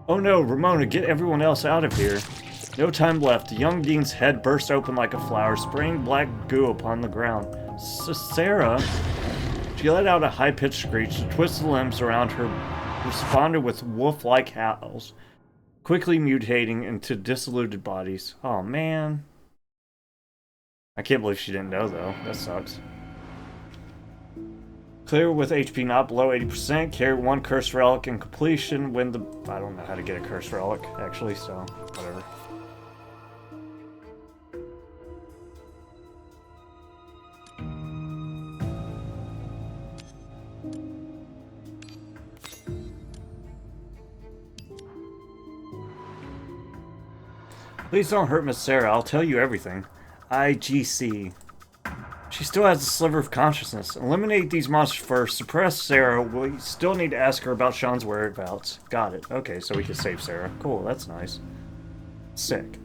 Oh no, Ramona, get everyone else out of here. No time left. The young dean's head burst open like a flower, spraying black goo upon the ground. Sarah? She let out a high-pitched screech. The twisted limbs around her responded with wolf-like howls, quickly mutating into dissoluted bodies. Oh man. I can't believe she didn't know though. That sucks. Clear with HP not below 80%. Carry 1 cursed relic and completion when the... I don't know how to get a cursed relic, actually, so whatever. Please don't hurt Miss Sarah. I'll tell you everything. IGC. She still has a sliver of consciousness. Eliminate these monsters first. Suppress Sarah. We still need to ask her about Sean's whereabouts. Got it. Okay, so we can save Sarah. Cool, that's nice. Sick.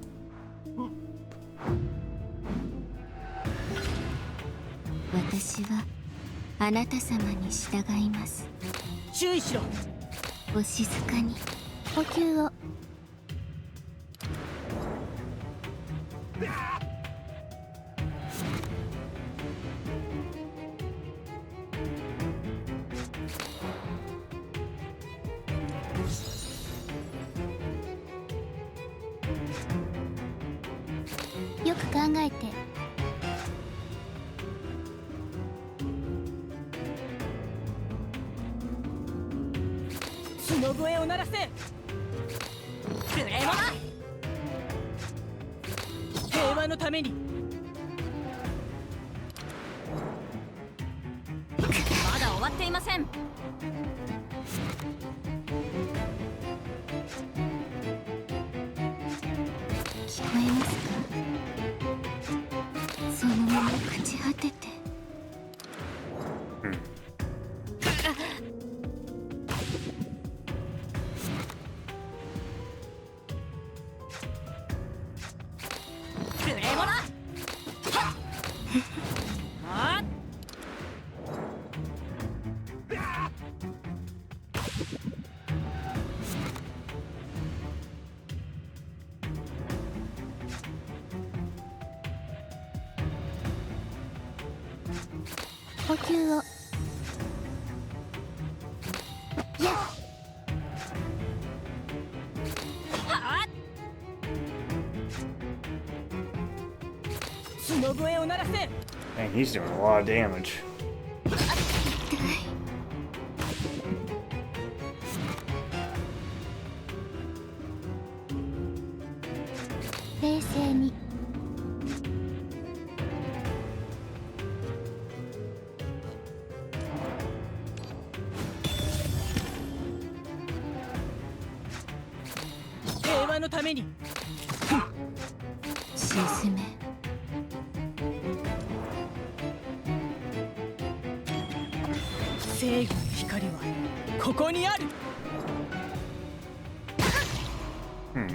Dang, he's doing a lot of damage.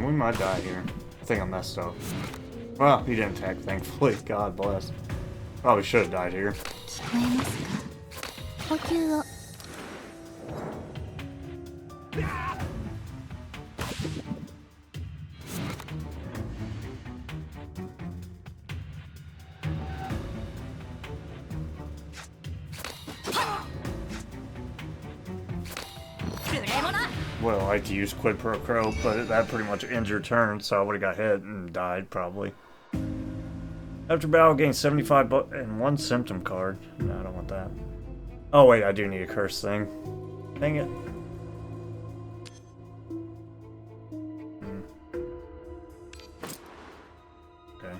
We might die here. I think I messed up. Well, he didn't attack, thankfully. God bless. Probably should have died here. 聞こえますか？呼吸を。Would have liked to use Quid Pro Quo, but that pretty much ends your turn, so I would have got hit and died, probably. After battle, gain 75 and 1 symptom card. No, I don't want that. Oh, wait, I do need a curse thing. Dang it. Okay.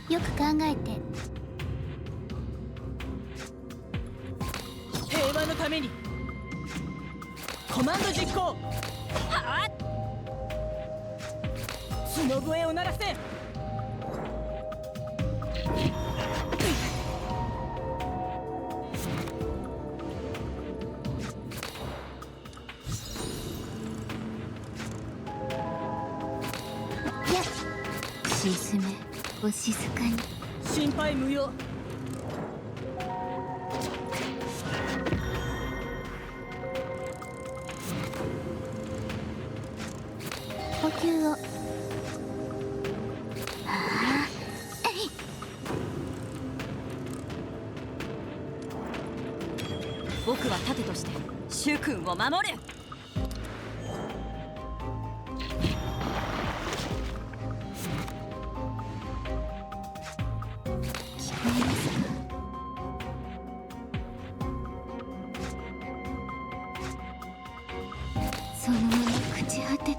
よく考えて。平和のためにコマンド実行。角笛を鳴らせ。沈め、お静かに。心配無用。呼吸を。僕は盾として主君を守る。そのまま朽ち果てて。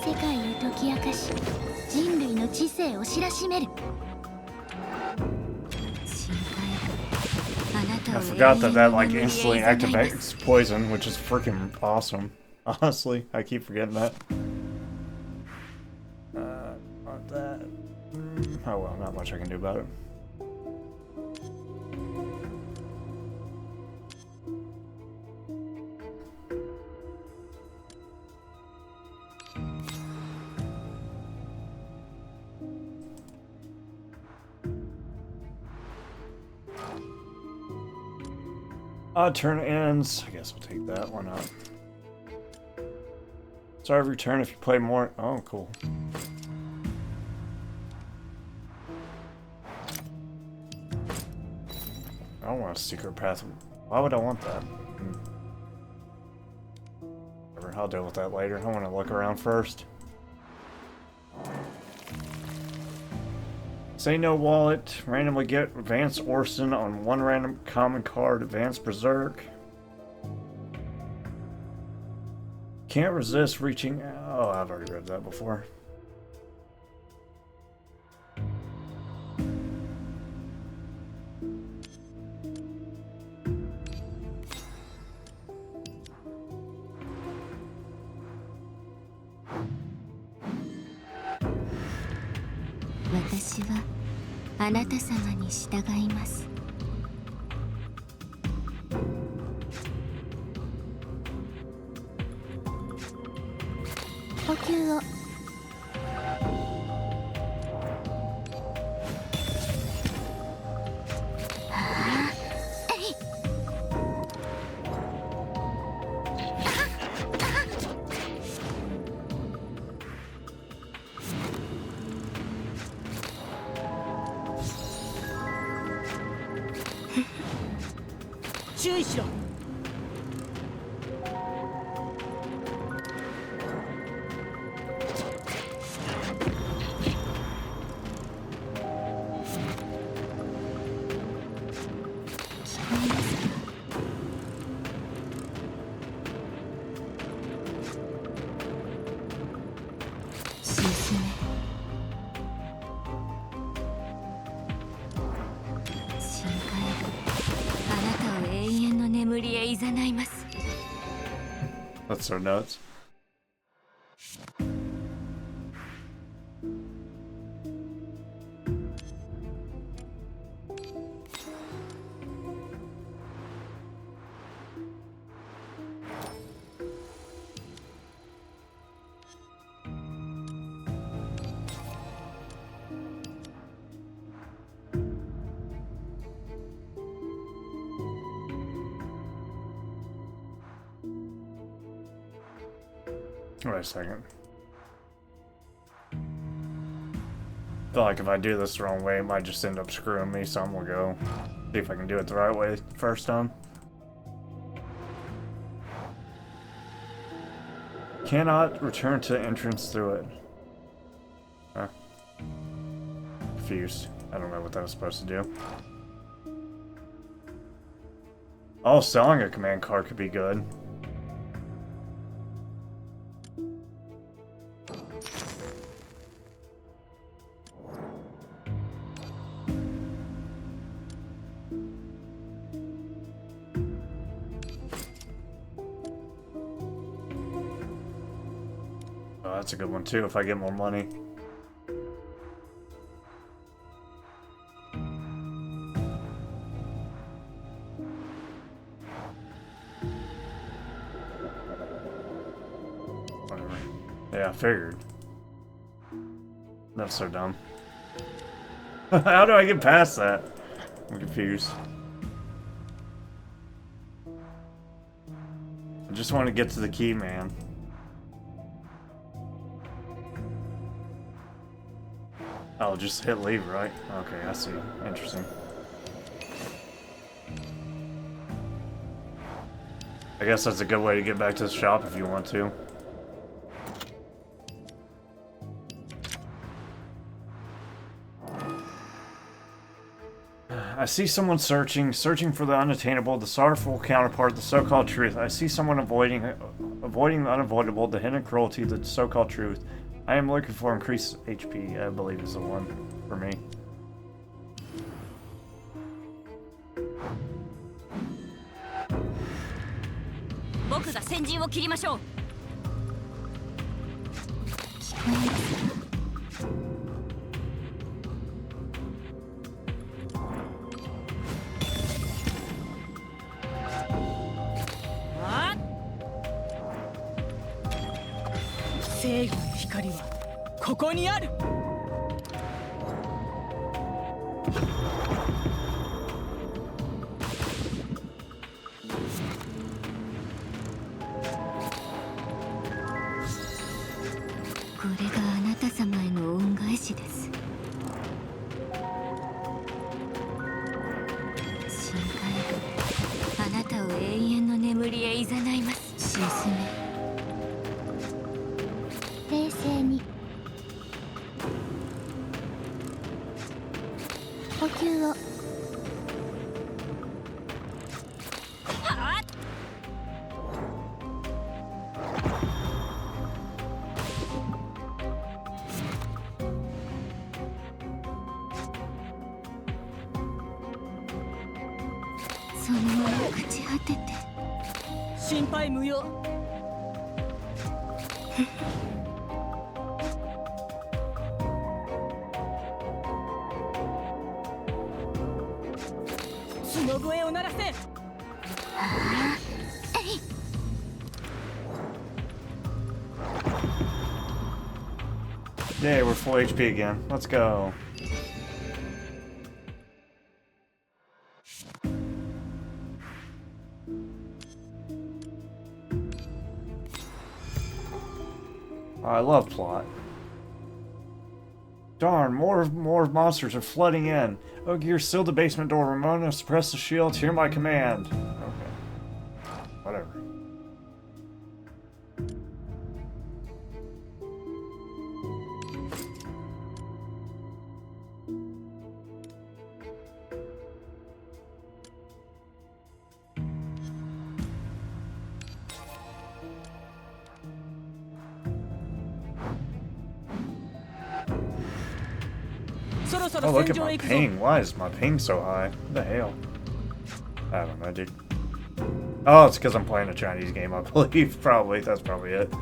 世界へ解き明かし、人類の知性を知らしめる。深海あなた I を forgot that 永 that 遠 like に眠り instantly へ誘います。 activates poison, which is freaking awesome. Honestly, I keep forgetting that. Not that. Oh well, not much I can do about it. Turn ends. I guess we'll take that one up. Start every turn if you play more. Oh, cool. I don't want a secret path. Why would I want that? Whatever, I'll deal with that later. I want to look around first. Say no wallet. Randomly get Advanced Orson on one random common card. Advanced Berserk. Can't resist reaching. Oh, I've already read that before. I あなた様に従います。呼吸を。注意しろ。深海いざないます。 That's so nuts. Wait a second. I feel like if I do this the wrong way, it might just end up screwing me, so I'm gonna go see if I can do it the right way first time. Cannot return to entrance through it. Huh. Confused. I don't know what that was supposed to do. Oh, selling a command card could be good. That's a good one too if I get more money. Whatever. Yeah, I figured. That's so dumb. How do I get past that? I'm confused. I just want to get to the key, man. Oh, just hit leave, right? Okay, I see. Interesting. I guess that's a good way to get back to the shop if you want to. I see someone searching for the unattainable, the sorrowful counterpart, the so-called truth. I see someone avoiding the unavoidable, the hidden cruelty, the so-called truth. I am looking for increased HP, I believe is the one for me. Yay, we're full HP again. Let's go. I love plot. Darn, more monsters are flooding in. Ogier, seal the basement door. Ramona, suppress the shields. Hear my command. Okay. Whatever. Oh, look at my ping. Why is my ping so high? What the hell? I don't know, dude. Oh, it's because I'm playing a Chinese game, I believe. Probably. That's probably it.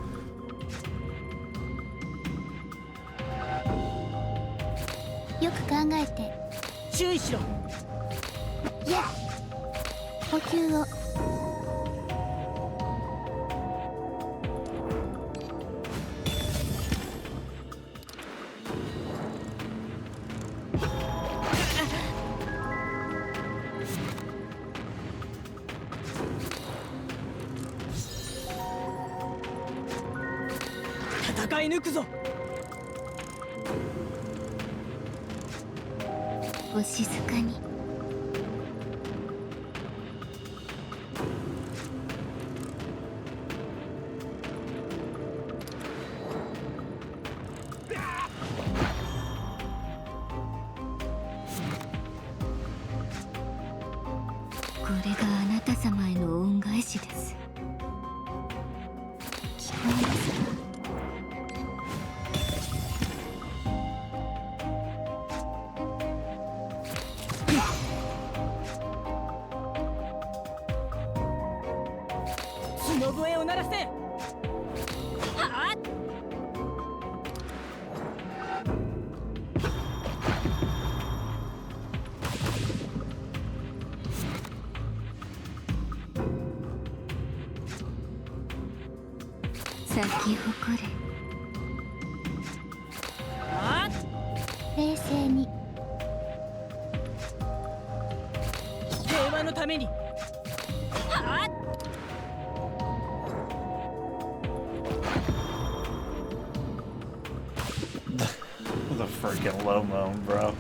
The freaking low moan, bro.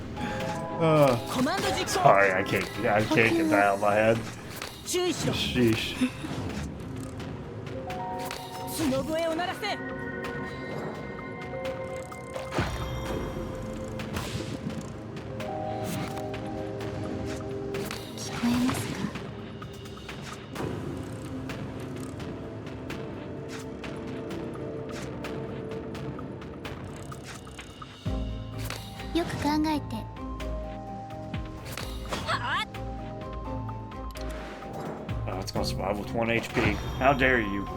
Sorry, I can't get that out of my head. Sheesh. Oh, it's gonna survive with 1 HP. How dare you?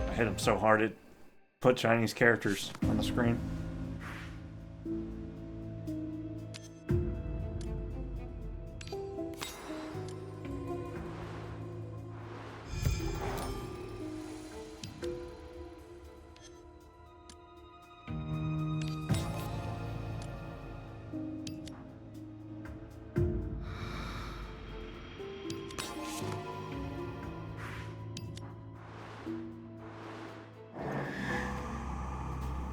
I hit him so hard it put Chinese characters on the screen.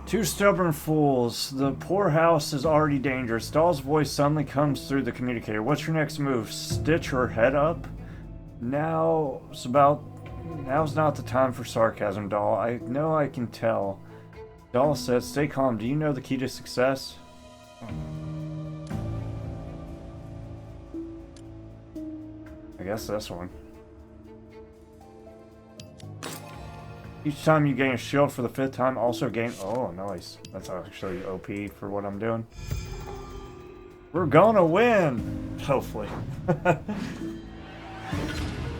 Two stubborn fools. The poor house is already dangerous. Doll's voice suddenly comes through the communicator. What's your next move? Stitch her head up? Now's not the time for sarcasm, Doll. I know I can tell. Doll says, stay calm. Do you know the key to success? I guess this one. Each time you gain a shield for the 5th time, also gain... Oh, nice. That's actually OP for what I'm doing. We're gonna win! Hopefully.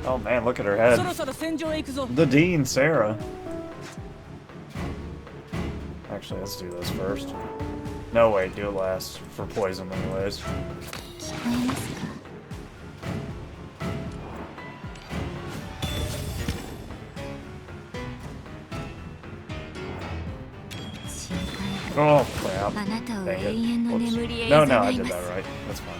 Oh man, look at her head. The Dean, Sarah. Actually, let's do this first. No, wait, do it last. For poison anyways. Oh crap. Dang it. No, I did that right. That's fine.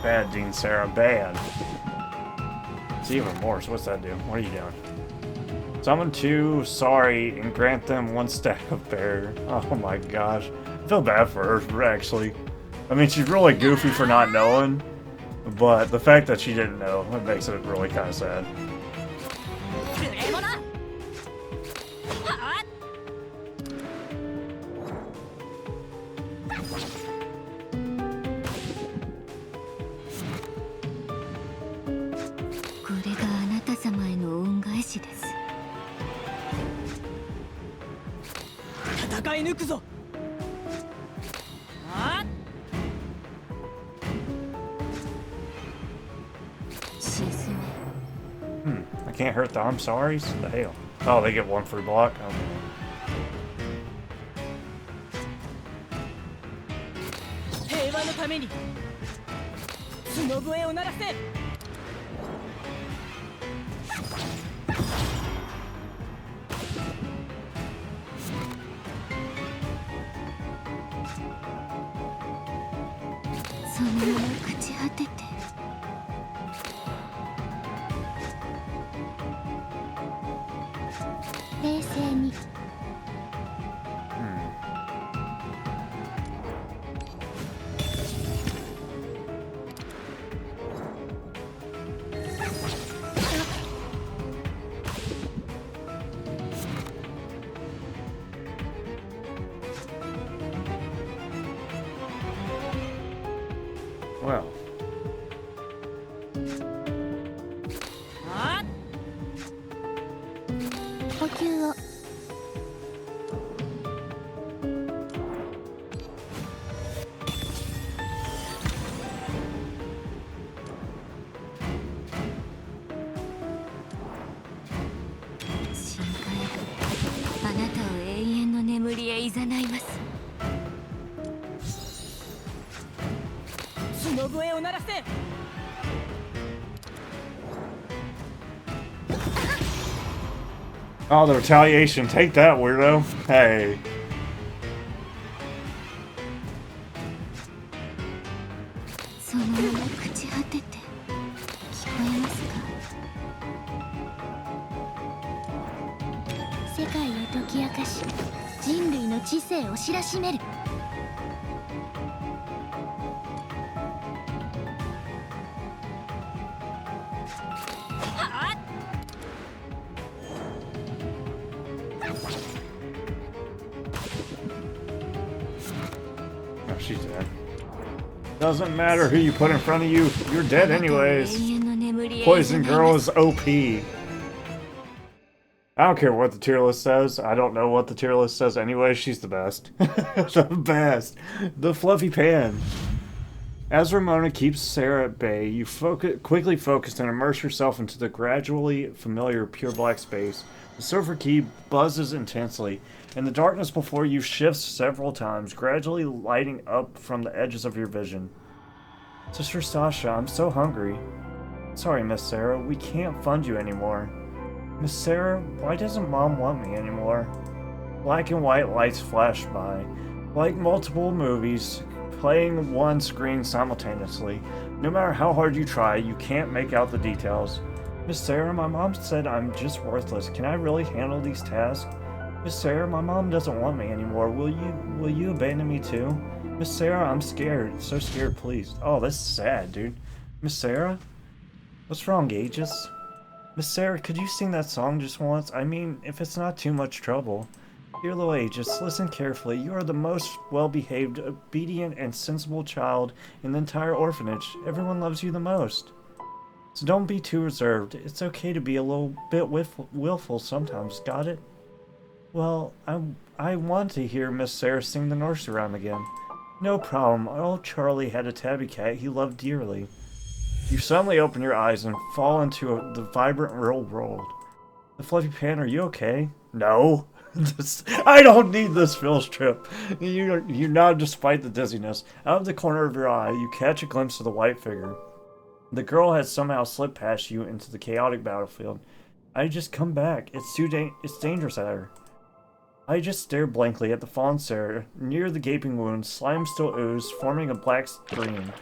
Bad, Dean Sarah, bad. It's even worse. What's that do? What are you doing? Summon 2 sorry and grant them 1 stack of bear. Oh my gosh. I feel bad for her, actually. I mean, she's really goofy for not knowing, but the fact that she didn't know, it makes it really kind of sad. これがあなた様への恩返しです。戦い抜くぞ。I can't hurt the I'm sorry's? The hell? Oh, they get one free block? Okay. 平和のために角笛を鳴らせ。そのまま朽ち果てて。冷静に。Well. 呼吸を。深海があなたを永遠の眠りへ誘います。角笛を鳴らせ。Oh, the retaliation. Take that, weirdo. Hey. そのまま朽ち果てて。聞こえますか？世界へ解き明かし、人類の知性を知らしめる。Oh, she's dead. Doesn't matter who you put in front of you, you're dead anyways. Poison Girl is OP. I don't care what the tier list says. I don't know what the tier list says anyway. She's the best. The best. The FluffeyPanda. As Ramona keeps Sarah at bay, you quickly focus and immerse yourself into the gradually familiar pure black space. The silver key buzzes intensely, and the darkness before you shifts several times, gradually lighting up from the edges of your vision. Sister Sasha, I'm so hungry. Sorry, Miss Sarah, we can't fund you anymore. Miss Sarah, why doesn't Mom want me anymore? Black and white lights flash by, like multiple movies, playing one screen simultaneously. No matter how hard you try, you can't make out the details. Miss Sarah, my mom said I'm just worthless. Can I really handle these tasks? Miss Sarah, my mom doesn't want me anymore. Will you abandon me too? Miss Sarah, I'm scared. So scared, please. Oh, that's sad, dude. Miss Sarah? What's wrong, Aigis? Miss Sarah, could you sing that song just once? I mean, if it's not too much trouble. Dear little Aigis, listen carefully. You are the most well-behaved, obedient, and sensible child in the entire orphanage. Everyone loves you the most. So don't be too reserved. It's okay to be a little bit willful sometimes, got it? Well, I want to hear Miss Sarah sing the nursery rhyme again. No problem. Old Charlie had a tabby cat he loved dearly. You suddenly open your eyes and fall into the vibrant real world. The FluffeyPanda, are you okay? No. I don't need this field trip. You nod despite the dizziness. Out of the corner of your eye, you catch a glimpse of the white figure. The girl has somehow slipped past you into the chaotic battlefield. I just come back. It's dangerous at her. I just stared blankly at the fallen Sarah. Near the gaping wound, slime still oozed, forming a black stream.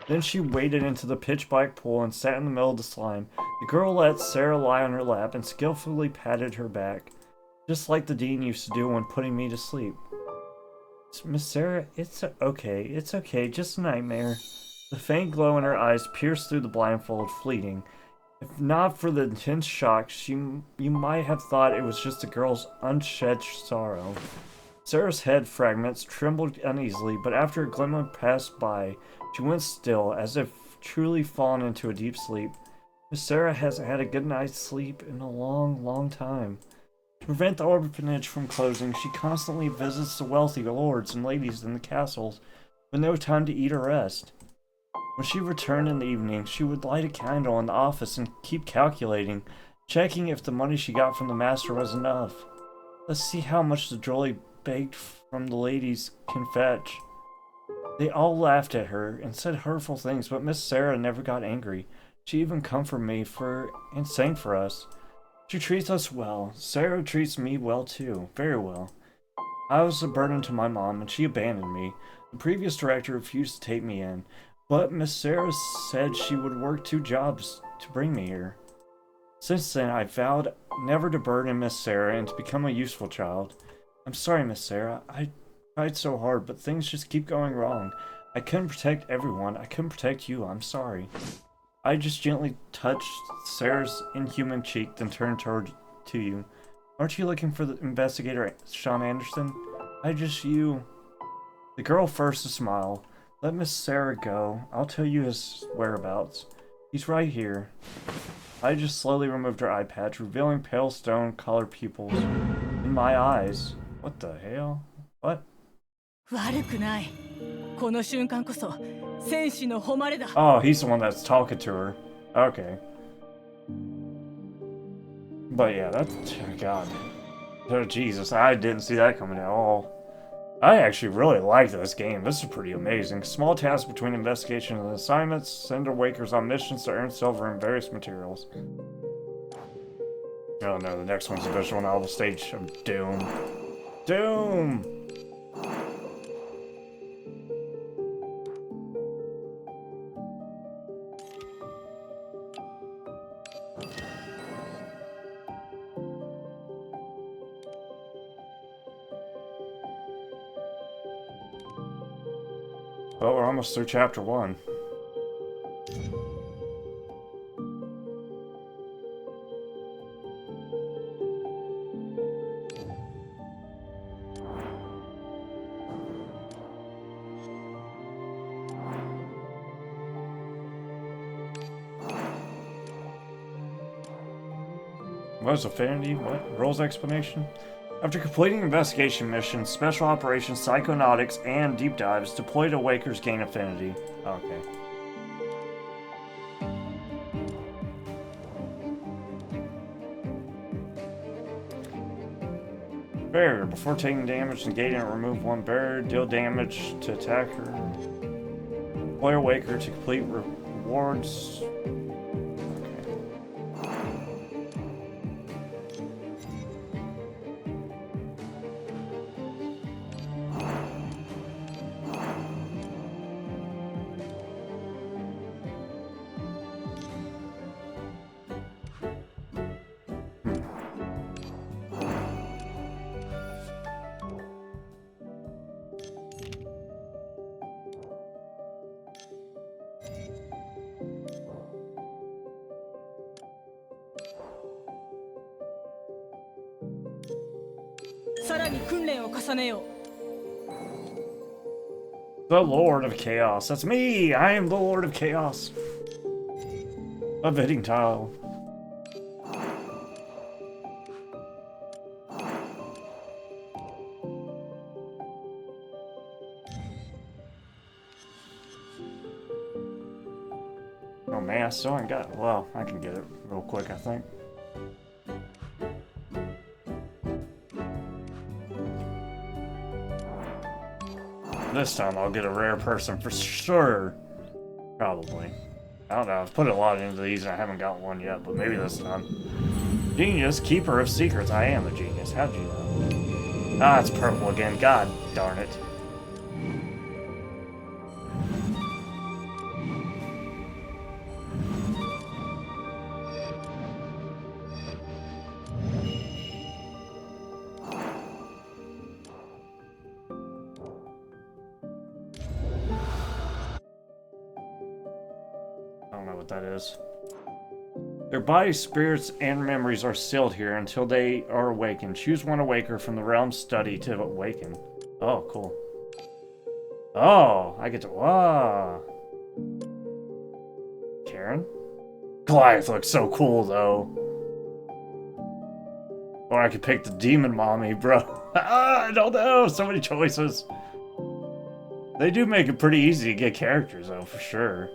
Then she waded into the pitch-black pool and sat in the middle of the slime. The girl let Sarah lie on her lap and skillfully patted her back, just like the dean used to do when putting me to sleep. Miss Sarah, it's okay, just a nightmare. The faint glow in her eyes pierced through the blindfold, fleeting. If not for the intense shock, you might have thought it was just the girl's unshed sorrow. Sarah's head fragments trembled uneasily, but after a glimmer passed by, she went still, as if truly fallen into a deep sleep. Miss Sarah hasn't had a good night's sleep in a long, long time. To prevent the orphanage from closing, she constantly visits the wealthy lords and ladies in the castles, with no time to eat or rest. When she returned in the evening, she would light a candle in the office and keep calculating, checking if the money she got from the master was enough. Let's see how much the jolly baked from the ladies can fetch. They all laughed at her and said hurtful things, but Miss Sarah never got angry. She even comforted me and sang for us. She treats us well. Sarah treats me well too, very well. I was a burden to my mom and she abandoned me. The previous director refused to take me in, but Miss Sarah said she would work 2 jobs to bring me here. Since then, I vowed never to burden Miss Sarah and to become a useful child. I'm sorry, Miss Sarah. I tried so hard, but things just keep going wrong. I couldn't protect everyone. I couldn't protect you. I'm sorry. I just gently touched Sarah's inhuman cheek, then turned to you. Aren't you looking for the investigator, Sean Anderson? You. The girl first to smile. Let Miss Sarah go. I'll tell you his whereabouts. He's right here. I just slowly removed her eye patch, revealing pale stone-colored pupils in my eyes. What the hell? What? 悪くない。この瞬間こそ戦士の誉れだ。 Oh, he's the one that's talking to her. Okay. But yeah, that's... God. Oh, Jesus, I didn't see that coming at all. I actually really like this game. This is pretty amazing. Small tasks between investigation and assignments. Send awakers on missions to earn silver and various materials. Oh no, the next one's a visual novel stage of Doom. Doom! Well, we're almost through chapter 1. What is affinity? What? Roles explanation? After completing investigation missions, special operations, psychonautics, and deep dives, deployed awakers gain affinity. Okay. Barrier. Before taking damage, negate and remove 1 barrier. Deal damage to attacker. Deploy awaker to complete rewards. The Lord of Chaos. That's me! I am the Lord of Chaos. A hitting tile. Oh man, I still ain't got... Well, I can get it real quick, I think. This time I'll get a rare person for sure. Probably. I don't know, I've put a lot into these and I haven't got one yet, but maybe this time. Genius, keeper of secrets. I am a genius. How'd you know? Ah, it's purple again. God darn it. I don't know what that is. Their bodies, spirits, and memories are sealed here until they are awakened. Choose one awaker from the realm's study to awaken. Oh, cool. Oh, I get to... Wow. Karen? Goliath looks so cool, though. Or I could pick the demon mommy, bro. I don't know. So many choices. They do make it pretty easy to get characters, though, for sure.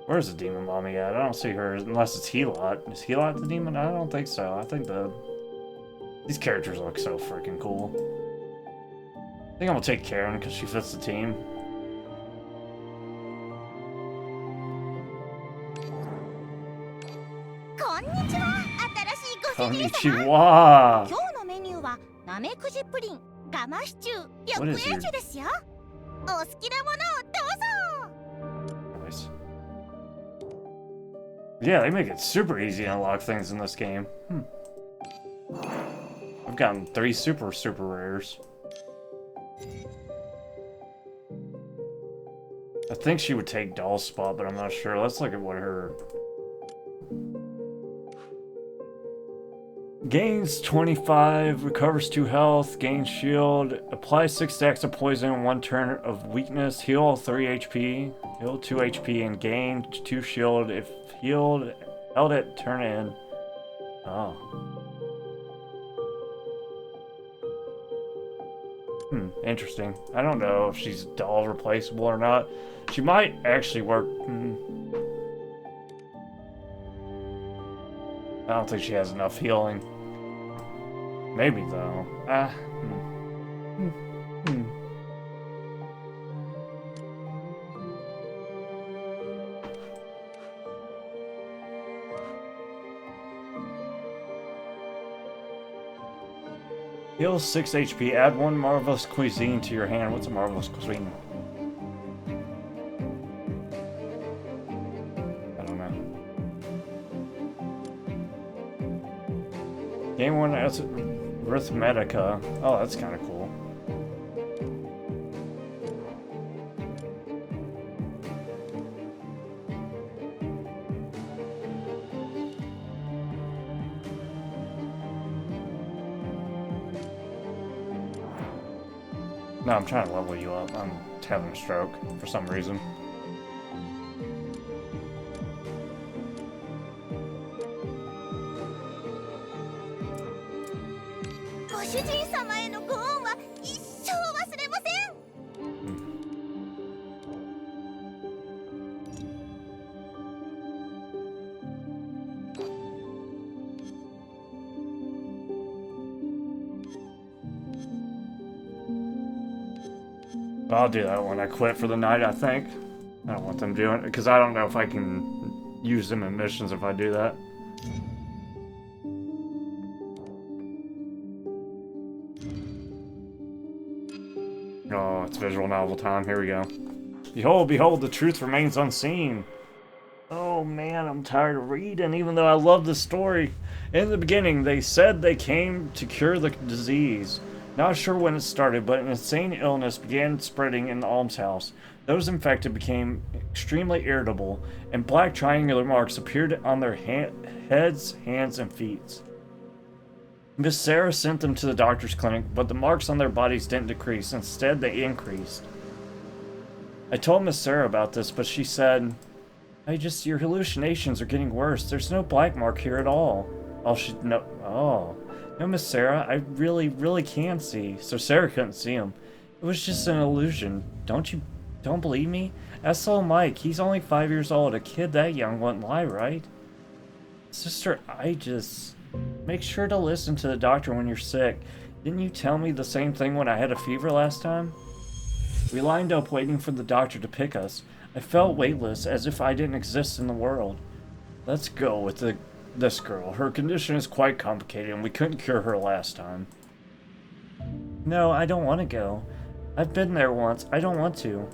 Where's the demon mommy at? I don't see her unless it's Helot. Is Helot the demon? I don't think so. I think these characters look so freaking cool. I think I'm gonna take Karen because she fits the team. Konnichiwa! What is your... Nice. Yeah, they make it super easy to unlock things in this game. I've gotten 3 super rares. I think she would take Doll's spot, but I'm not sure. Let's look at what her... Gains 25, recovers 2 health, gains shield, apply 6 stacks of poison, 1 turn of weakness, heal 3 HP, heal 2 HP, and gain 2 shield if healed, held it, turn in. Oh. Interesting. I don't know if she's doll replaceable or not. She might actually work. I don't think she has enough healing. Maybe though. Heal 6 HP. Add 1 marvelous cuisine to your hand. What's a marvelous cuisine? I don't know. Game 1 Arithmetica. Oh, that's kind of cool. No, I'm trying to level you up. I'm having a stroke for some reason. I'll do that when I quit for the night, I think. I don't want them doing it, because I don't know if I can use them in missions if I do that. Oh, it's visual novel time. Here we go. Behold, behold, the truth remains unseen. Oh man, I'm tired of reading, even though I love the story. In the beginning, they said they came to cure the disease. Not sure when it started, but an insane illness began spreading in the almshouse. Those infected became extremely irritable, and black triangular marks appeared on their heads, hands, and feet. Miss Sarah sent them to the doctor's clinic, but the marks on their bodies didn't decrease. Instead, they increased. I told Miss Sarah about this, but she said, your hallucinations are getting worse. There's no black mark here at all. No, Miss Sarah, I really can see. So Sarah couldn't see him. It was just an illusion. Don't believe me? Ask little Mike. He's only 5 years old. A kid that young wouldn't lie, right? Sister Aigis, make sure to listen to the doctor when you're sick. Didn't you tell me the same thing when I had a fever last time? We lined up waiting for the doctor to pick us. I felt weightless, as if I didn't exist in the world. Let's go with this girl. Her condition is quite complicated, and we couldn't cure her last time. No, I don't want to go. I've been there once. I don't want to.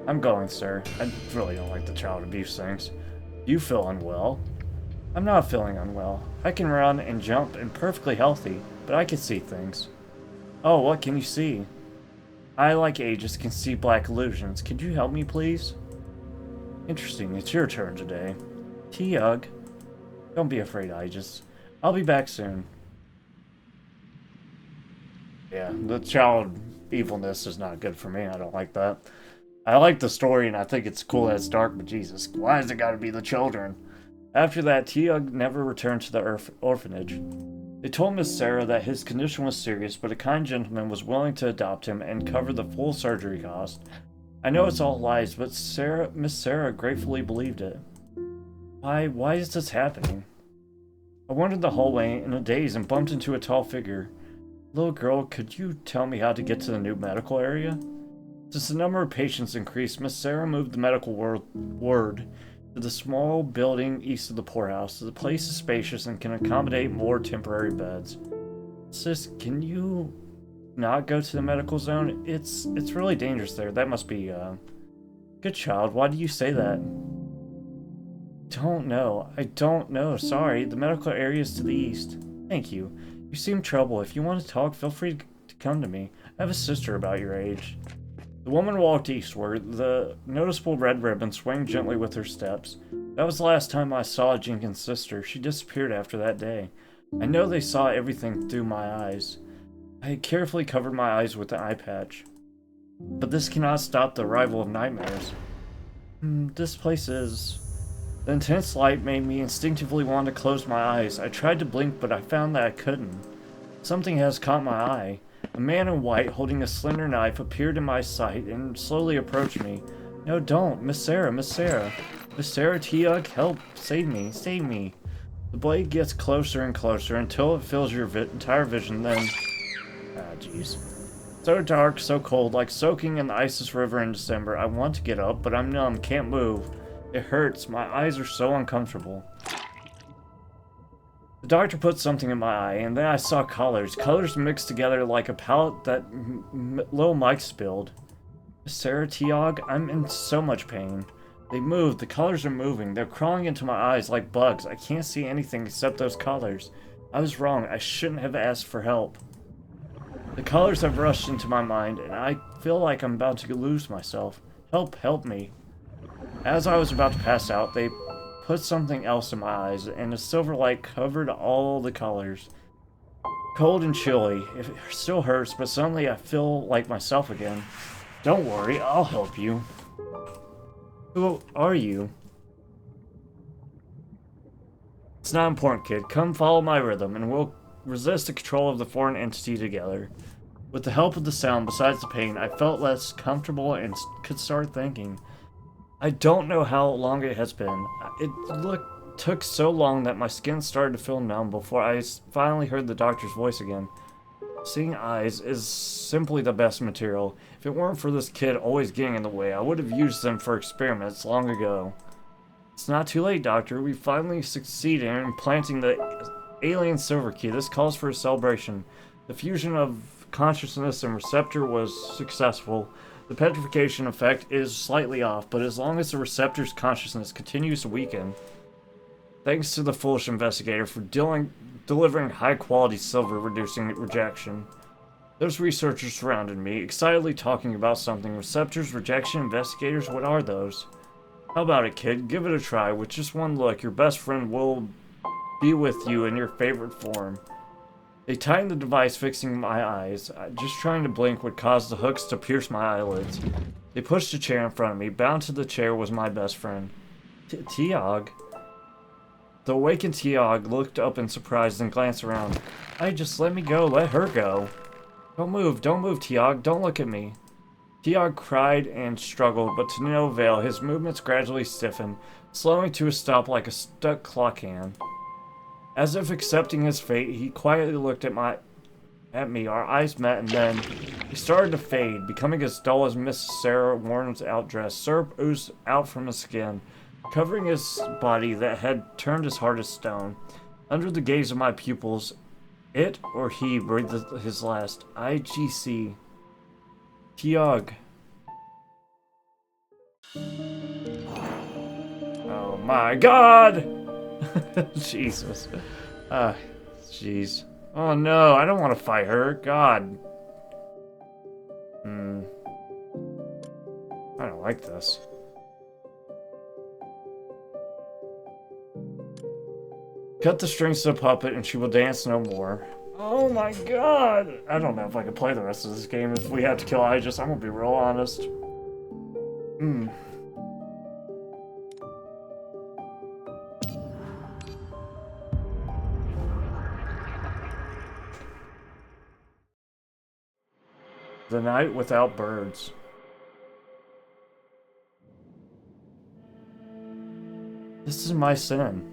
I'm going, sir. I really don't like the child abuse things. You feel unwell? I'm not feeling unwell. I can run and jump and perfectly healthy, but I can see things. Oh, what can you see? I, like Aigis, can see black illusions. Could you help me, please? Interesting, it's your turn today. T-Ug. Don't be afraid, Aigis. I'll be back soon. Yeah, the child evilness is not good for me. I don't like that. I like the story and I think it's cool that it's dark, but Jesus, why has it got to be the children? After that, T-Ug never returned to the orphanage. They told Miss Sarah that his condition was serious, but a kind gentleman was willing to adopt him and cover the full surgery cost. I know it's all lies, but Miss Sarah gratefully believed it. Why is this happening? I wandered the hallway in a daze and bumped into a tall figure. Little girl, could you tell me how to get to the new medical area? Since the number of patients increased, Miss Sarah moved the medical ward to the small building east of the poorhouse. The place is spacious and can accommodate more temporary beds. Sis, can you not go to the medical zone? It's really dangerous there. That must be, Good child, why do you say that? I don't know. Sorry, the medical area is to the east. Thank you. You seem troubled. If you want to talk, feel free to come to me. I have a sister about your age. The woman walked eastward, the noticeable red ribbon swaying gently with her steps. That was the last time I saw Jenkins' sister. She disappeared after that day. I know they saw everything through my eyes. I had carefully covered my eyes with an eye patch. But this cannot stop the arrival of nightmares. This place is... The intense light made me instinctively want to close my eyes. I tried to blink, but I found that I couldn't. Something has caught my eye. A man in white, holding a slender knife, appeared in my sight and slowly approached me. No, don't. Miss Sarah, Miss Sarah. Miss Sarah, T-Ug, help. Save me, save me. The blade gets closer and closer until it fills your entire vision, then... Ah, jeez. So dark, so cold, like soaking in the Isis River in December. I want to get up, but I'm numb, can't move. It hurts. My eyes are so uncomfortable. The doctor put something in my eye, and then I saw colors. Colors mixed together like a palette that little Mike spilled. Sarah, T-Ug, I'm in so much pain. They moved. The colors are moving. They're crawling into my eyes like bugs. I can't see anything except those colors. I was wrong. I shouldn't have asked for help. The colors have rushed into my mind, and I feel like I'm about to lose myself. Help me. As I was about to pass out, they put something else in my eyes, and a silver light covered all the colors. Cold and chilly. It still hurts, but suddenly I feel like myself again. Don't worry, I'll help you. Who are you? It's not important, kid. Come follow my rhythm, and we'll resist the control of the foreign entity together. With the help of the sound, besides the pain, I felt less comfortable and could start thinking. I don't know how long it has been. It took so long that my skin started to feel numb before I finally heard the doctor's voice again. Seeing eyes is simply the best material. If it weren't for this kid always getting in the way, I would have used them for experiments long ago. It's not too late, Doctor. We finally succeeded in implanting the alien silver key. This calls for a celebration. The fusion of consciousness and receptor was successful. The petrification effect is slightly off, but as long as the receptor's consciousness continues to weaken, thanks to the foolish investigator for delivering high-quality silver, reducing rejection. Those researchers surrounded me, excitedly talking about something. Receptors, rejection, investigators, what are those? How about it, kid? Give it a try. With just one look, your best friend will be with you in your favorite form. They tightened the device, fixing my eyes. Just trying to blink would cause the hooks to pierce my eyelids. They pushed a chair in front of me. Bound to the chair was my best friend. T-Ug? The awakened T-Ug looked up in surprise and glanced around. Just let me go. Let her go. Don't move, T-Ug. Don't look at me. T-Ug cried and struggled, but to no avail. His movements gradually stiffened, slowing to a stop like a stuck clock hand. As if accepting his fate, he quietly looked at me. Our eyes met, and then he started to fade, becoming as dull as Miss Sarah Warren's outdress. Syrup oozed out from his skin, covering his body that had turned as hard as stone. Under the gaze of my pupils, it or he breathed his last. IGC. T-Ug. Oh my god! Jesus. Jeez. Oh no, I don't want to fight her. God. I don't like this. Cut the strings to the puppet and she will dance no more. Oh my god! I don't know if I can play the rest of this game if we have to kill Aigis. I'm gonna be real honest. The night without birds. This is my sin.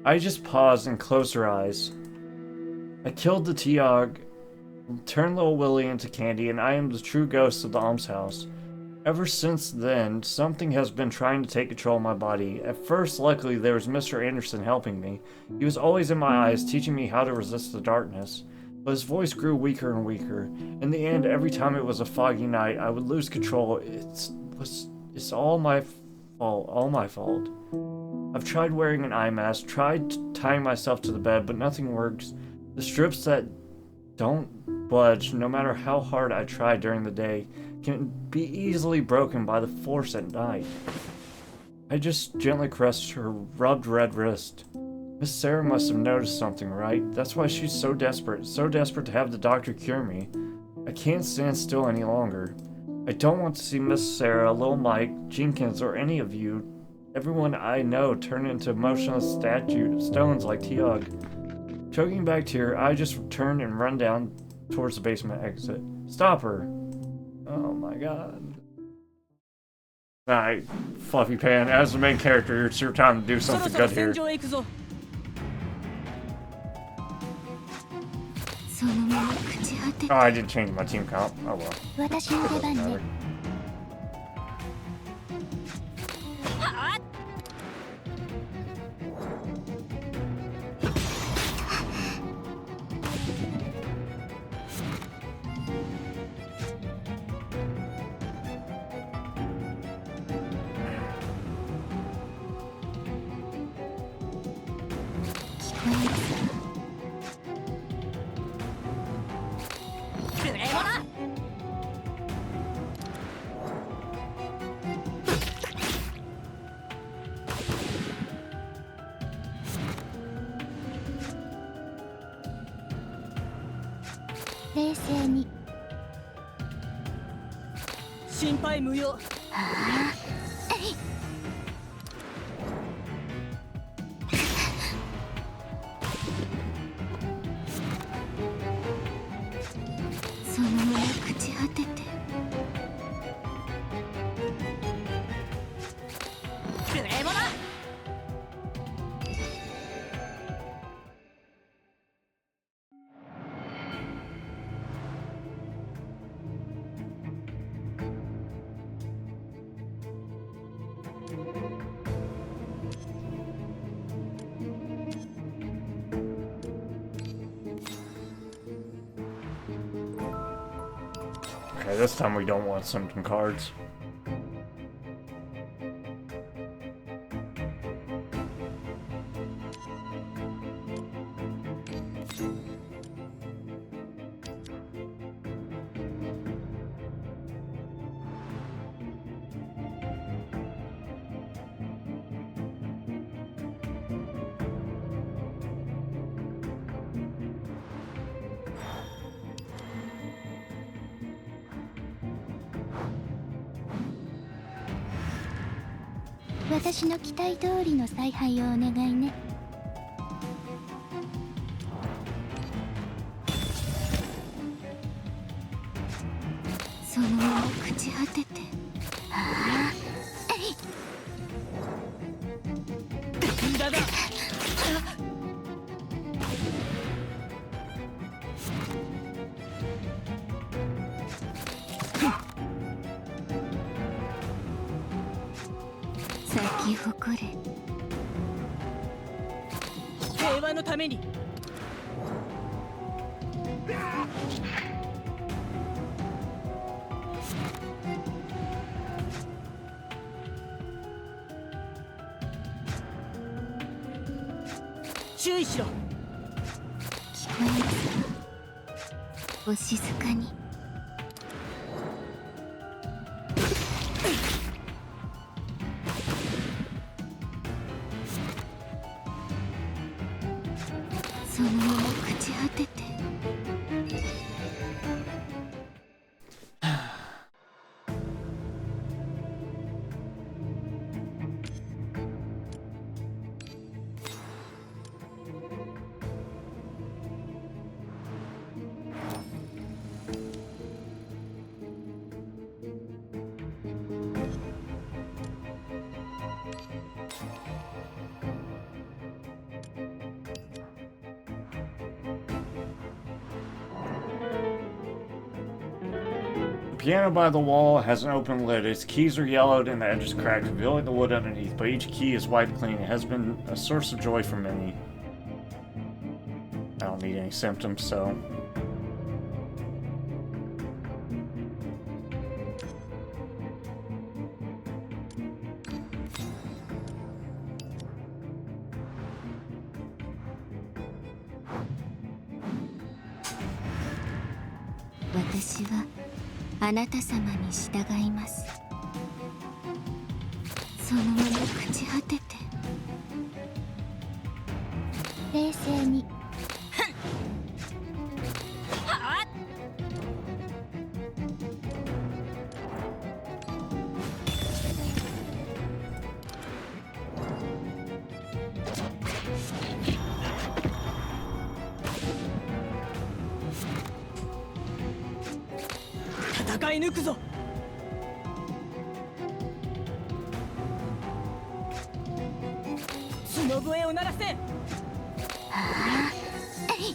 I just paused and closed her eyes. I killed the Tiog, turned little Willie into candy, and I am the true ghost of the almshouse. Ever since then, something has been trying to take control of my body. At first, luckily, there was Mr. Anderson helping me. He was always in my eyes, teaching me how to resist the darkness. But his voice grew weaker and weaker. In the end, every time it was a foggy night, I would lose control. It's all my fault. I've tried wearing an eye mask, tried tying myself to the bed, but nothing works. The strips that don't budge, no matter how hard I try during the day, can be easily broken by the force at night. I just gently caressed her rubbed red wrist. Miss Sarah must have noticed something, right? That's why she's so desperate to have the doctor cure me. I can't stand still any longer. I don't want to see Miss Sarah, Lil Mike, Jenkins, or any of you, everyone I know, turn into motionless stones like Tiog. Choking back tear, I just turned and run down towards the basement exit. Stop her! Oh my god. Alright, FluffeyPanda, as the main character, it's your time to do something good here. Oh, I didn't change my team count. Oh well. It doesn't matter. Okay, this time we don't want symptom cards. そのまま朽ち果てて。The piano by the wall has an open lid. Its keys are yellowed and the edges cracked, revealing the wood underneath, but each key is wiped clean. It has been a source of joy for many. I don't need any symptoms, so...私はあなた様に従います。そのまま朽ち果てて。冷静に。戦い抜くぞ。角笛を鳴らせ。はあ、えい。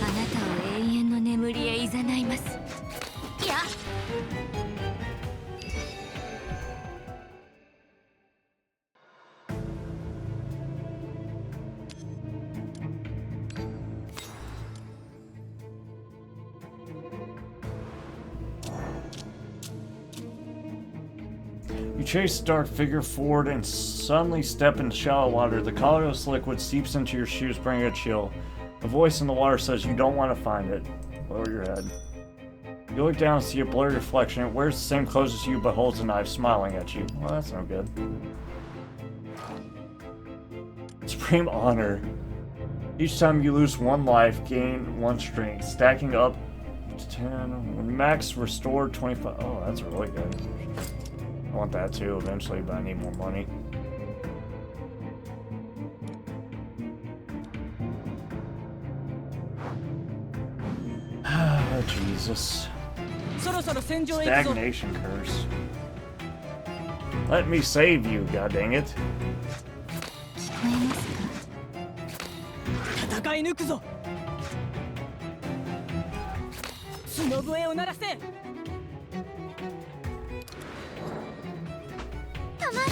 あなたを永遠の眠りへ誘います。いや。You chase the dark figure forward and suddenly step into shallow water. The colorless liquid seeps into your shoes, bringing a chill. A voice in the water says you don't want to find it. Lower your head. You look down and see a blurry reflection. It wears the same clothes as you, but holds a knife, smiling at you. Well, that's no good. Supreme honor. Each time you lose one life, gain one strength, stacking up to 10. When max restored, 25. Oh, that's really good. I want that too eventually, but I need more money. Oh, Jesus. Stagnation curse. Let me save you, god dang it. 聞こえますか。戦い抜くぞ。角笛を鳴らせ。たまらない。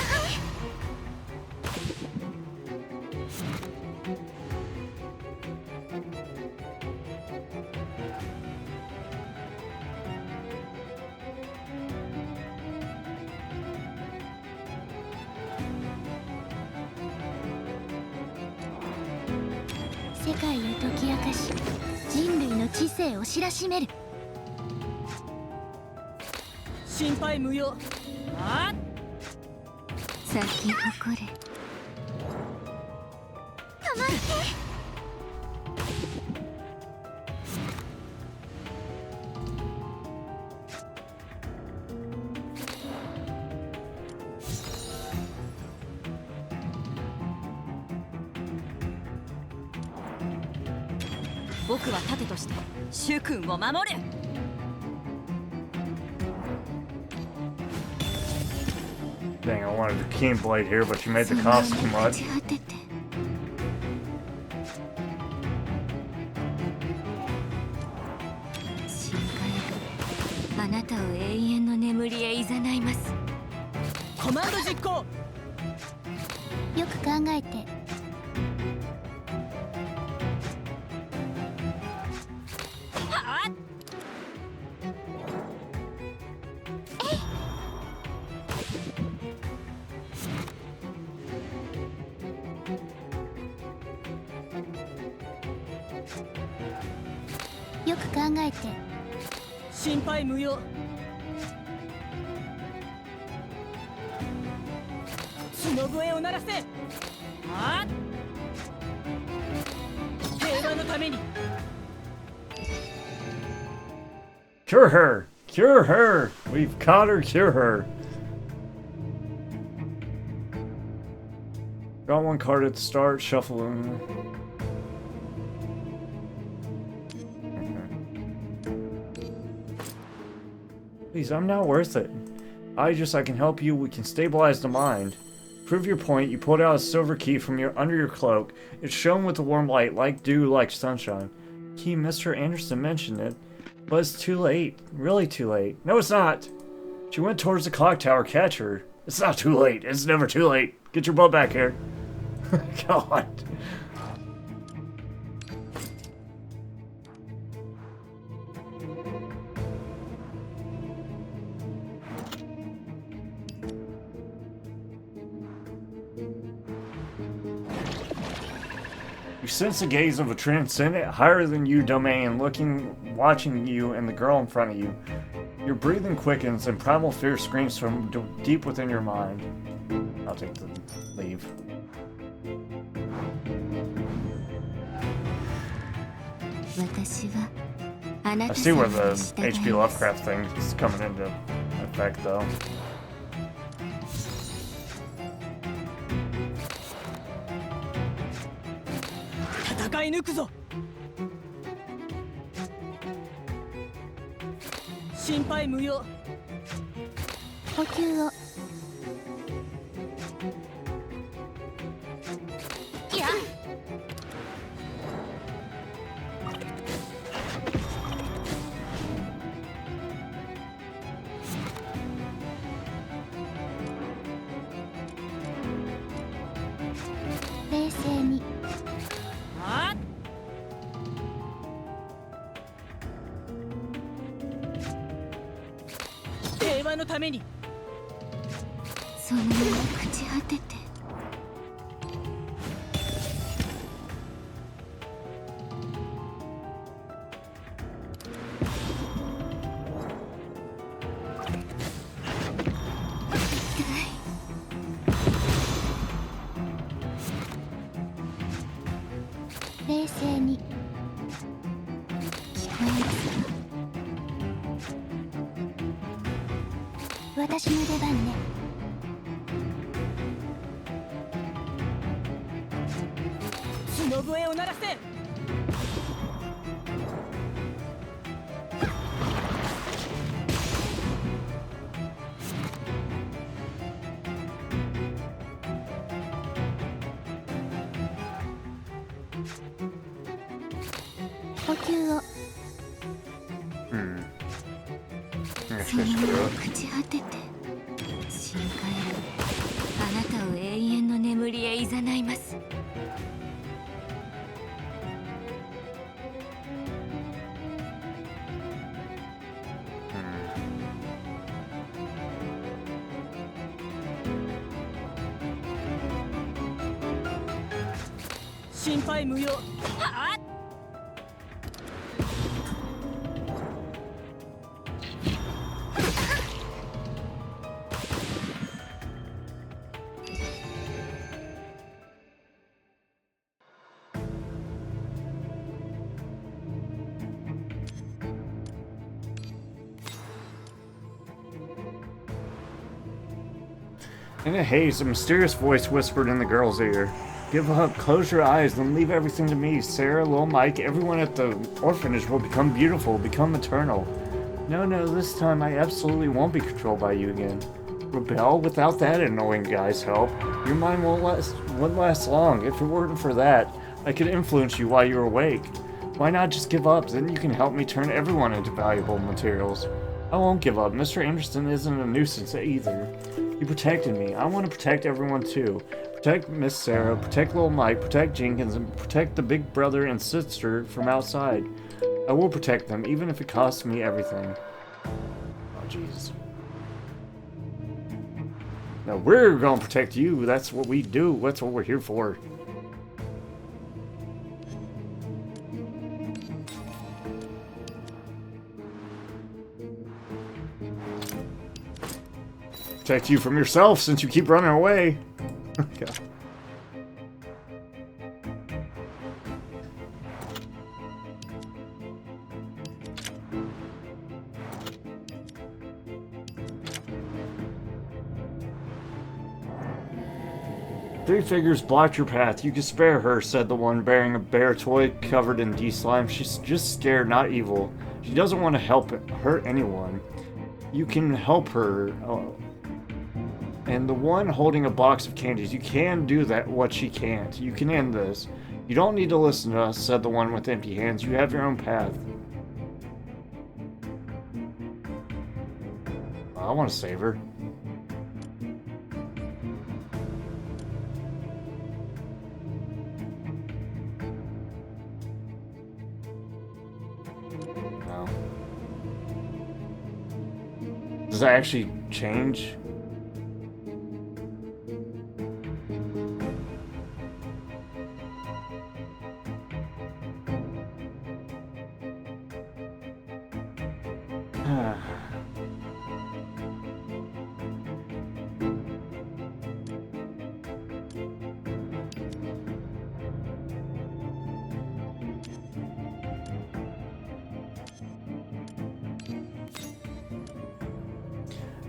世界を解き明かし、人類の知性を知らしめる。心配無用。あっ。咲き誇れ。止まって。僕は盾として主君を守る。Dang, I wanted the keen blade here, but you made the cost too much. あなたを永遠の眠りへ誘います。コマンド実行。よく考えて。く考えて。心配無用。角笛を鳴らせ。はあ。平和のために。 Cure her! Cure her! We've caught her, cure her! Draw one card at the start, shuffle them. Please, I'm not worth it. Aigis, I can help you. We can stabilize the mind. Prove your point. You pulled out a silver key from under your cloak. It's shone with a warm light, like dew, like sunshine. Key, Mr. Anderson mentioned it. But it's too late. Really too late. No, it's not. She went towards the clock tower. Catch her. It's not too late. It's never too late. Get your butt back here. God. You sense the gaze of a transcendent, higher than you domain watching you and the girl in front of you. Your breathing quickens and primal fear screams from deep within your mind. I'll take the leave. I see where the H.P. Lovecraft thing is coming into effect, though. In a haze, a mysterious voice whispered in the girl's ear. Give up, close your eyes, and leave everything to me. Sarah, Lil Mike, everyone at the orphanage will become beautiful, become eternal. No, this time I absolutely won't be controlled by you again. Rebel? Without that annoying guy's help, your mind wouldn't last long. If it weren't for that, I could influence you while you're awake. Why not just give up? Then you can help me turn everyone into valuable materials. I won't give up. Mr. Anderson isn't a nuisance either. He protected me. I want to protect everyone too. Protect Miss Sarah, protect Lil Mike, protect Jenkins, and protect the big brother and sister from outside. I will protect them, even if it costs me everything. Oh, jeez. Now we're gonna protect you. That's what we do. That's what we're here for. protect you from yourself since you keep running away. Okay. 3 figures blocked your path. You can spare her, said the one bearing a bear toy covered in D-slime. She's just scared, not evil. She doesn't want to hurt anyone. You can help her. Oh. And the one holding a box of candies. You can do that, what she can't. You can end this. You don't need to listen to us, said the one with empty hands. You have your own path. I want to save her. No. Does that actually change?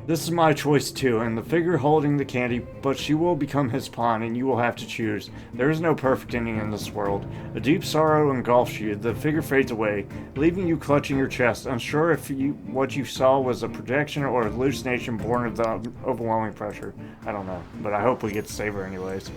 This is my choice too, and the figure holding the candy, but she will become his pawn and you will have to choose. There is no perfect ending in this world. A deep sorrow engulfs you, the figure fades away, leaving you clutching your chest, unsure if what you saw was a projection or a hallucination born of the overwhelming pressure. I don't know, but I hope we get to save her anyways.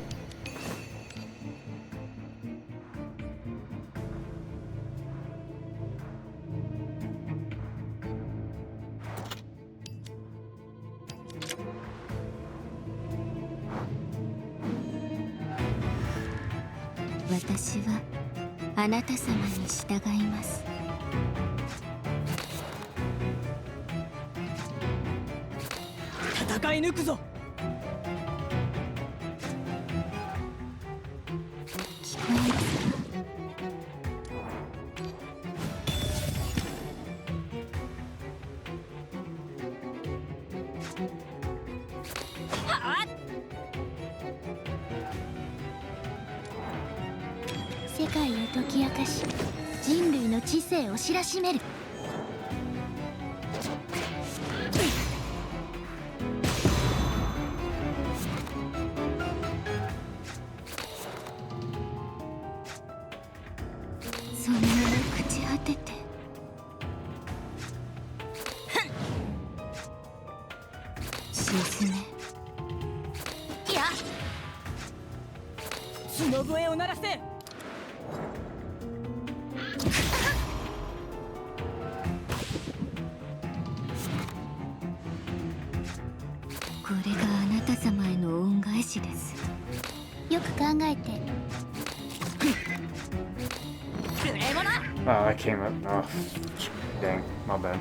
Oh, I came up. Oh, dang, my bad.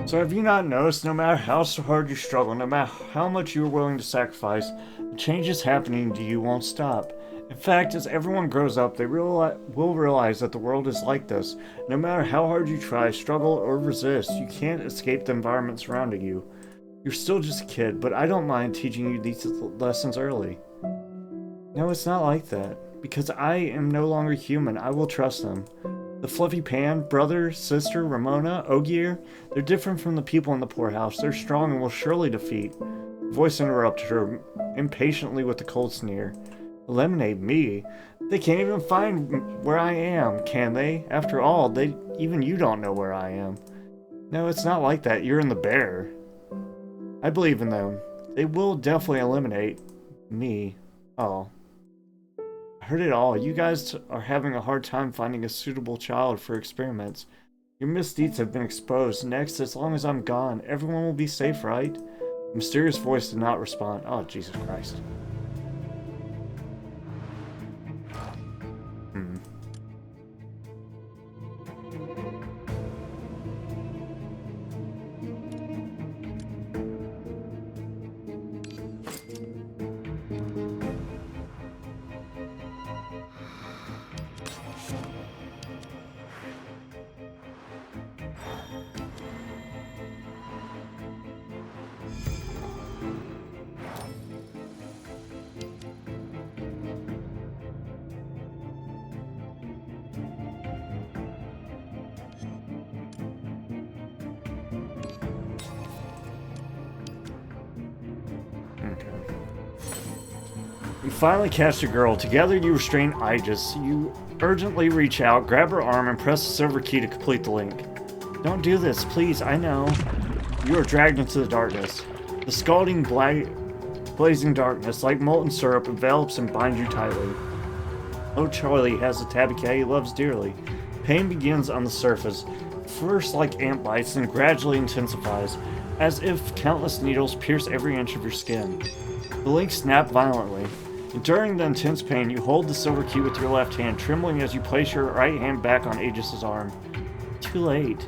So have you not noticed, no matter how hard you struggle, no matter how much you are willing to sacrifice, the changes happening to you won't stop. In fact, as everyone grows up, they will realize that the world is like this. No matter how hard you try, struggle, or resist, you can't escape the environment surrounding you. You're still just a kid, but I don't mind teaching you these lessons early. No, it's not like that. Because I am no longer human, I will trust them. The Fluffy Pan, brother, sister, Ramona, Ogier, they're different from the people in the poorhouse. They're strong and will surely defeat. Voice interrupted her impatiently with a cold sneer. Eliminate me? They can't even find where I am, can they? After all, even you don't know where I am. No, it's not like that. You're in the bear. I believe in them. They will definitely eliminate me. Oh. I heard it all. You guys are having a hard time finding a suitable child for experiments. Your misdeeds have been exposed. Next, as long as I'm gone, everyone will be safe, right? The mysterious voice did not respond. Oh, Jesus Christ. You finally catch the girl. Together you restrain Aigis. You urgently reach out, grab her arm, and press the silver key to complete the link. Don't do this, please, I know. You are dragged into the darkness. The scalding, blazing darkness, like molten syrup, envelops and binds you tightly. Oh, Charlie has a tabby cat he loves dearly. Pain begins on the surface, first like ant bites, and gradually intensifies, as if countless needles pierce every inch of your skin. The link snapped violently. During the intense pain, you hold the silver key with your left hand, trembling as you place your right hand back on Aigis' arm. Too late.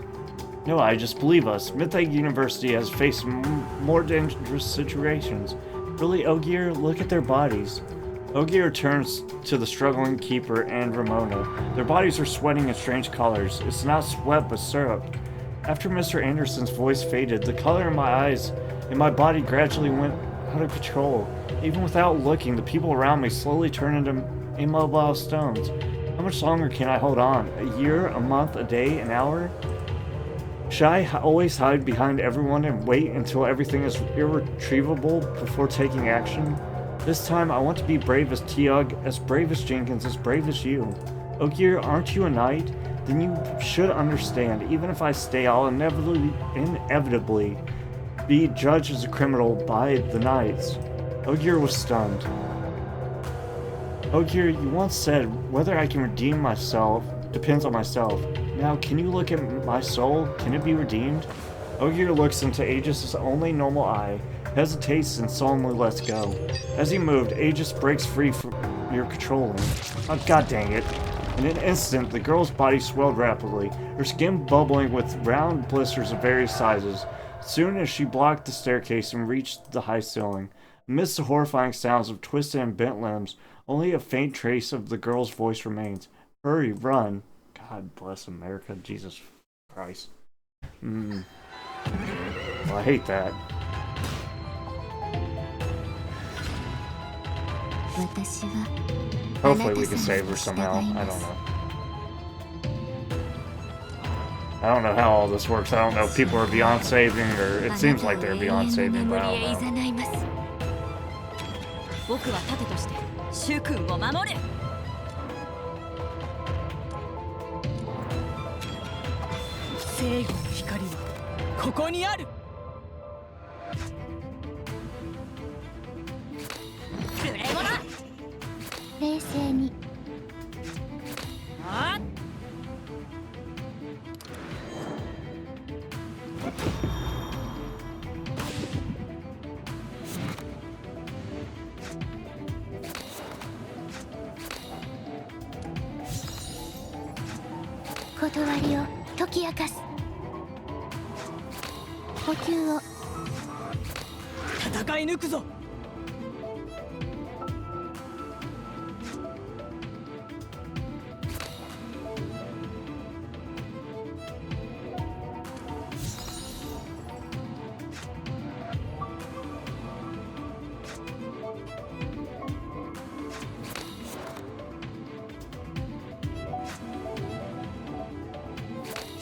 No, Aigis, believe us. Mythic University has faced more dangerous situations. Really, Ogier, look at their bodies. Ogier turns to the struggling keeper and Ramona. Their bodies are sweating in strange colors. It's not sweat, but syrup. After Mr. Anderson's voice faded, the color in my eyes and my body gradually went out of control. Even without looking, the people around me slowly turn into immobile stones. How much longer can I hold on? A year? A month? A day? An hour? Should I always hide behind everyone and wait until everything is irretrievable before taking action? This time, I want to be brave as Tiag, as brave as Jenkins, as brave as you. Ogier, aren't you a knight? Then you should understand. Even if I stay, I'll inevitably be judged as a criminal by the knights. Ogier was stunned. Ogier, you once said, whether I can redeem myself depends on myself. Now, can you look at my soul? Can it be redeemed? Ogier looks into Aigis' only normal eye, hesitates, and solemnly lets go. As he moved, Aigis breaks free from your controlling. Oh, god dang it. In an instant, the girl's body swelled rapidly, her skin bubbling with round blisters of various sizes. Soon as she blocked the staircase and reached the high ceiling, amidst the horrifying sounds of twisted and bent limbs, only a faint trace of the girl's voice remains. Hurry, run. God bless America, Jesus Christ. Well, I hate that. Hopefully we can save her somehow. I don't know. I don't know how all this works. I don't know if people are beyond saving, or it seems like they're beyond saving, but I don't know. 僕は盾として主君を守る。正義の光はここにある。ルレゴナ。冷静に。あっ。断りを解き明かす。補給を。戦い抜くぞ。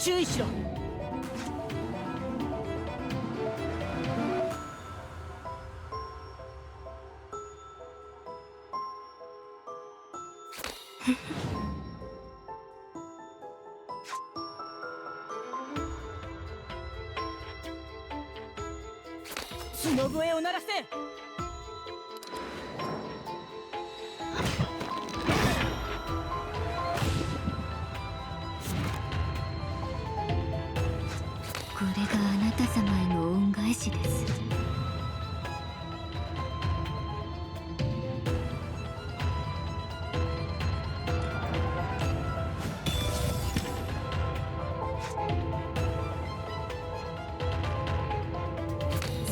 注意しろ。角笛を鳴らせ。これがあなた様への恩返しです。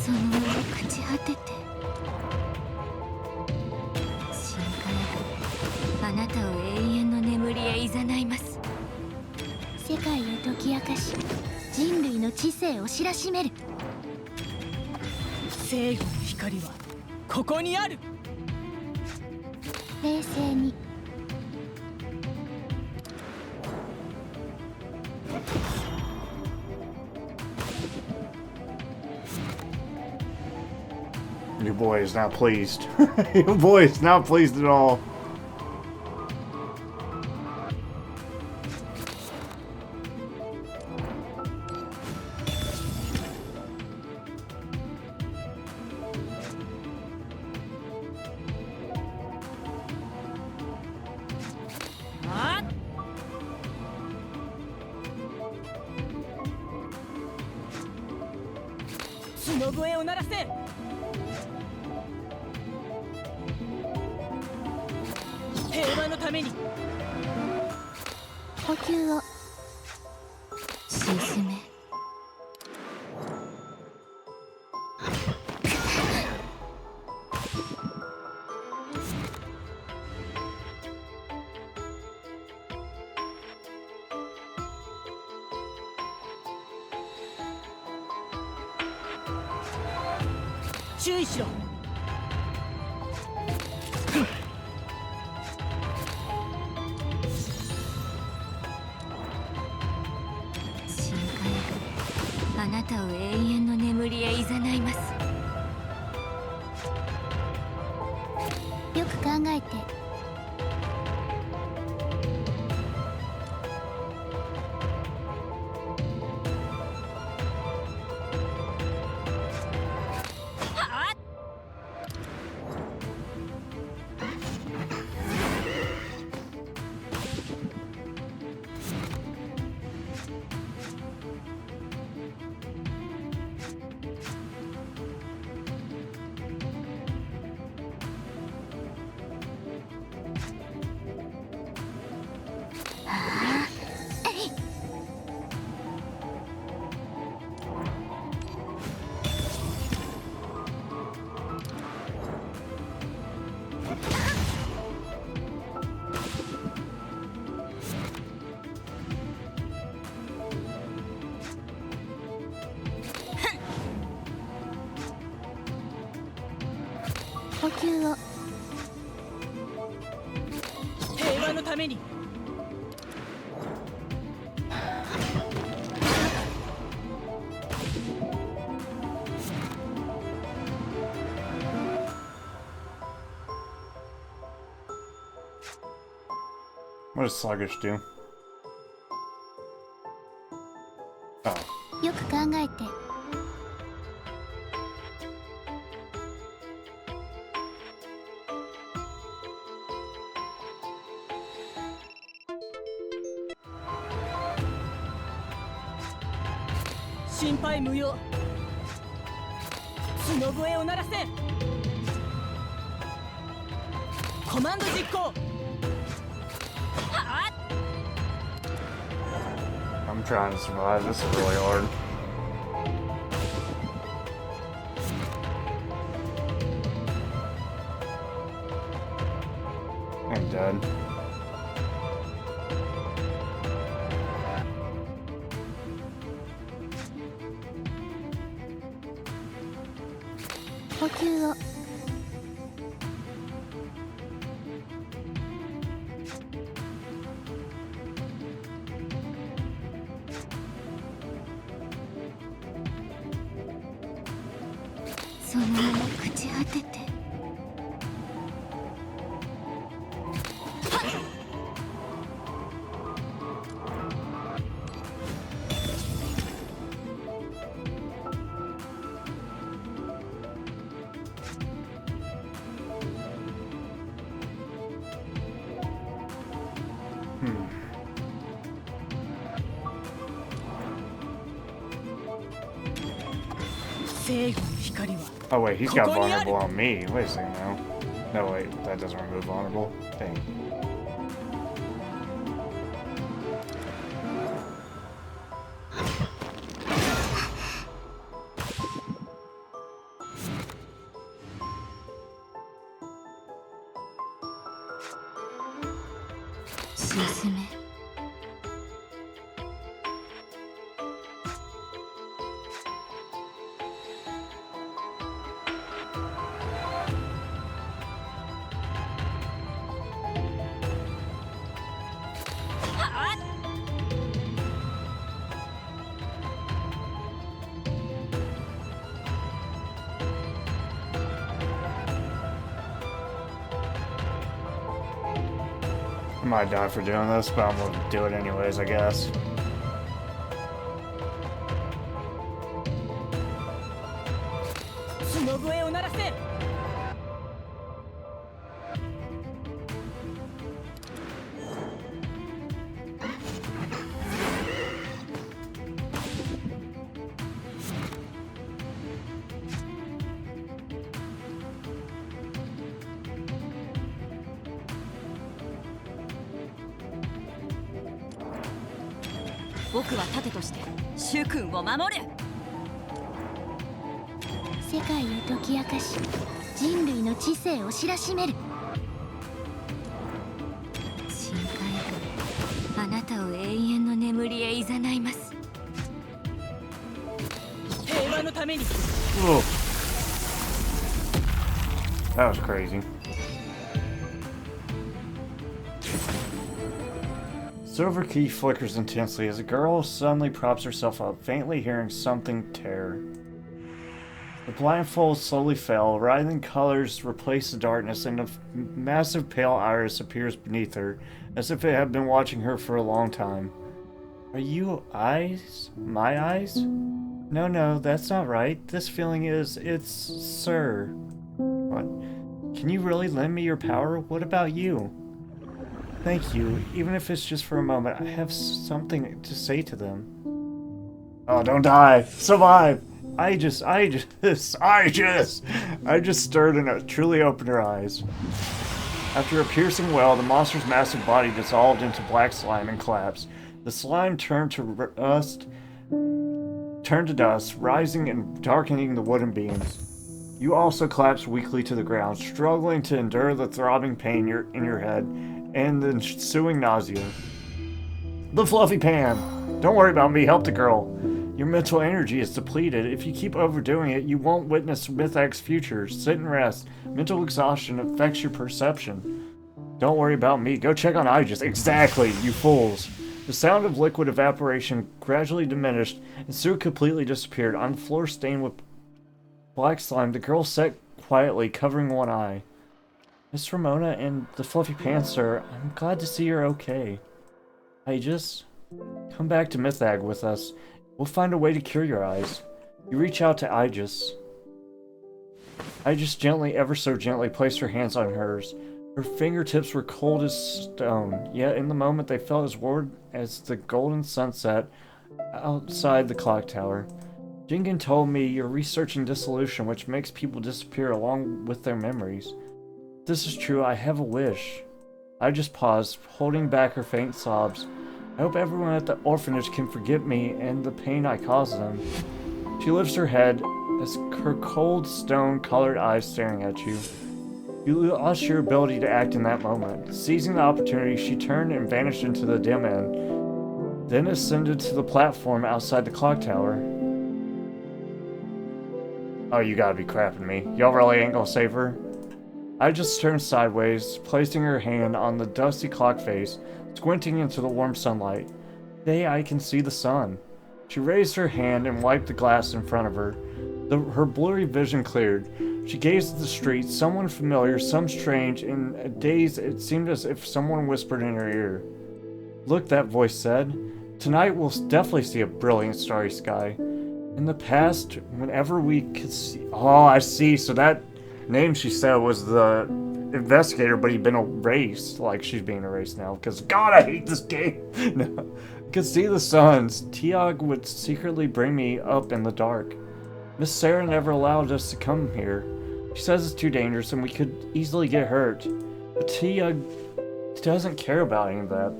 その上朽ち果てて深海があなたを永遠の眠りへ誘います。世界を解き明かし人類の知性を知らしめる。正義の光はここにある。冷静に。Your boy is not pleased. Your boy is not pleased at all.角笛を鳴らせ。平和のために。呼吸を沈め。注意しろ。深海があなたを永遠の眠りへ誘います。よく考えて。呼吸を。平和のために。What does sluggish do? Oh. よく考えて。心配無用。角笛を鳴らせ。コマンド実行。I'm trying to survive. This is really hard. I'm dead.呼吸を。そのまま朽ち果てて。Oh wait, he's got vulnerable on me. Wait a second now. No wait, that doesn't remove vulnerable. Dang. I might die for doing this, but I'm gonna do it anyways, I guess.僕は盾として主君を守る。世界を解き明かし、人類の知性を知らしめる。深海があなたを永遠の眠りへ誘います。平和のために。Whoa. That was crazy. Silver key flickers intensely as a girl suddenly props herself up, faintly hearing something tear. The blindfold slowly fell, writhing colors replace the darkness, and a massive pale iris appears beneath her, as if it had been watching her for a long time. Are you eyes? My eyes? No, that's not right. This feeling it's sir. What? Can you really lend me your power? What about you? Thank you. Even if it's just for a moment, I have something to say to them. Oh, don't die. Survive. Aigis. Aigis stirred and truly opened her eyes. After a piercing wail, the monster's massive body dissolved into black slime and collapsed. The slime turned to dust, rising and darkening the wooden beams. You also collapsed weakly to the ground, struggling to endure the throbbing pain in your head and the ensuing nausea. The FluffeyPanda! Don't worry about me, help the girl. Your mental energy is depleted. If you keep overdoing it, you won't witness Mythag's future. Sit and rest. Mental exhaustion affects your perception. Don't worry about me. Go check on Aigis. Exactly, you fools. The sound of liquid evaporation gradually diminished, and soon completely disappeared. On the floor stained with black slime, the girl sat quietly, covering one eye. Miss Ramona and the FluffeyPanda, sir, I'm glad to see you're okay. Aigis, come back to Mythag with us. We'll find a way to cure your eyes. You reach out to Aigis. Aigis gently, ever so gently, placed her hands on hers. Her fingertips were cold as stone, yet in the moment they felt as warm as the golden sunset outside the clock tower. Jenkins told me you're researching dissolution, which makes people disappear along with their memories. If this is true, I have a wish. I just paused, holding back her faint sobs. I hope everyone at the orphanage can forgive me and the pain I caused them. She lifts her head, as her cold, stone-colored eyes staring at you. You lost your ability to act in that moment. Seizing the opportunity, she turned and vanished into the dim end, then ascended to the platform outside the clock tower. Oh, you gotta be crapping me. Y'all really ain't gonna save her? I just turned sideways, placing her hand on the dusty clock face, squinting into the warm sunlight. Today I can see the sun. She raised her hand and wiped the glass in front of her. Her blurry vision cleared. She gazed at the street, someone familiar, some strange. In a daze, it seemed as if someone whispered in her ear. Look, that voice said. Tonight we'll definitely see a brilliant starry sky. In the past, whenever we could see... Oh, I see. So that name she said was the investigator, but he'd been erased. Like, she's being erased now. Because, God, I hate this game. No. Could see the suns. Tiag would secretly bring me up in the dark. Miss Sarah never allowed us to come here. She says it's too dangerous and we could easily get hurt. But Tiag doesn't care about any of that.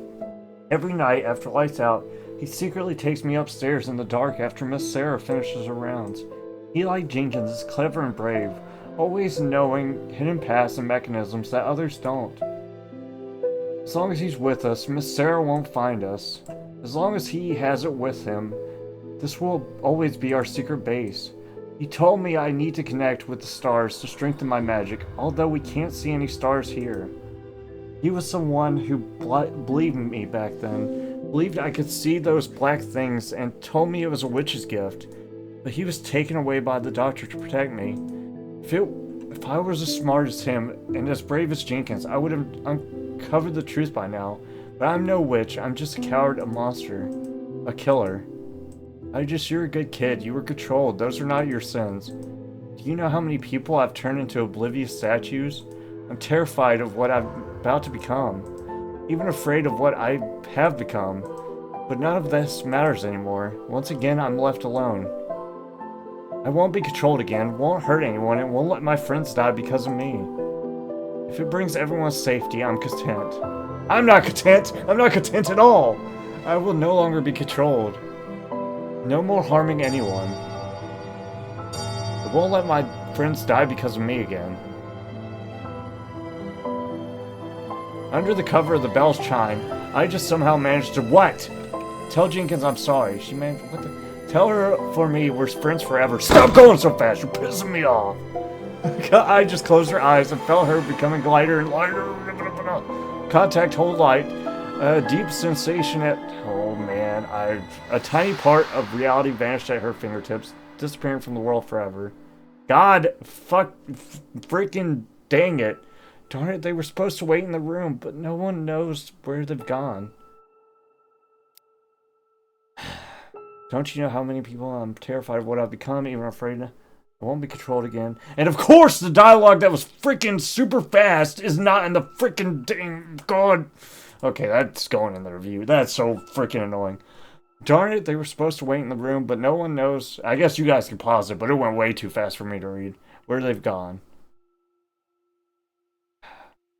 Every night after lights out, he secretly takes me upstairs in the dark after Miss Sarah finishes her rounds. He, like Jenkins, is clever and brave, always knowing hidden paths and mechanisms that others don't. As long as he's with us, Miss Sarah won't find us. As long as he has it with him, this will always be our secret base. He told me I need to connect with the stars to strengthen my magic, although we can't see any stars here. He was someone who believed in me back then, believed I could see those black things, and told me it was a witch's gift. But he was taken away by the doctor to protect me. If I was as smart as him, and as brave as Jenkins, I would have uncovered the truth by now. But I'm no witch, I'm just a coward, a monster. A killer. You're a good kid, you were controlled, those are not your sins. Do you know how many people I've turned into oblivious statues? I'm terrified of what I'm about to become. Even afraid of what I have become. But none of this matters anymore. Once again, I'm left alone. I won't be controlled again, won't hurt anyone, and won't let my friends die because of me. If it brings everyone's safety, I'm content. I'm not content! I'm not content at all! I will no longer be controlled. No more harming anyone. I won't let my friends die because of me again. Under the cover of the bell's chime, I just somehow managed to what? Tell Jenkins I'm sorry. She managed what the? Tell her for me we're friends forever. Stop going so fast. You're pissing me off. I just closed her eyes and felt her becoming lighter and lighter. Contact hold light. A deep sensation at... Oh man, a tiny part of reality vanished at her fingertips, disappearing from the world forever. God, fuck, freaking dang it. Darn it, they were supposed to wait in the room, but no one knows where they've gone. Don't you know how many people I'm terrified of what I've become, even afraid I won't be controlled again. And of course, the dialogue that was freaking super fast is not in the freaking dang... God... Okay, that's going in the review. That's so freaking annoying. Darn it, they were supposed to wait in the room, but no one knows. I guess you guys can pause it, but it went way too fast for me to read. Where they've gone.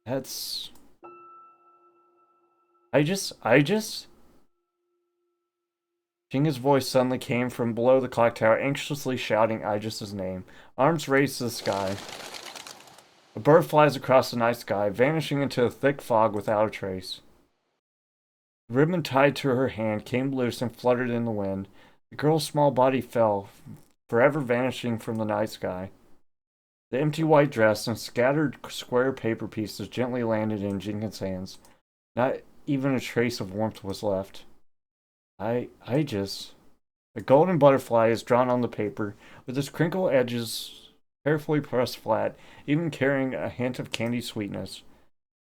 That's... Aigis? Jinga's voice suddenly came from below the clock tower, anxiously shouting Aigis' name. Arms raised to the sky. A bird flies across the night sky, vanishing into a thick fog without a trace. The ribbon tied to her hand came loose and fluttered in the wind. The girl's small body fell, forever vanishing from the night sky. The empty white dress and scattered square paper pieces gently landed in Jenkins' hands. Not even a trace of warmth was left. Aigis. A golden butterfly is drawn on the paper, with its crinkled edges carefully pressed flat, even carrying a hint of candy sweetness.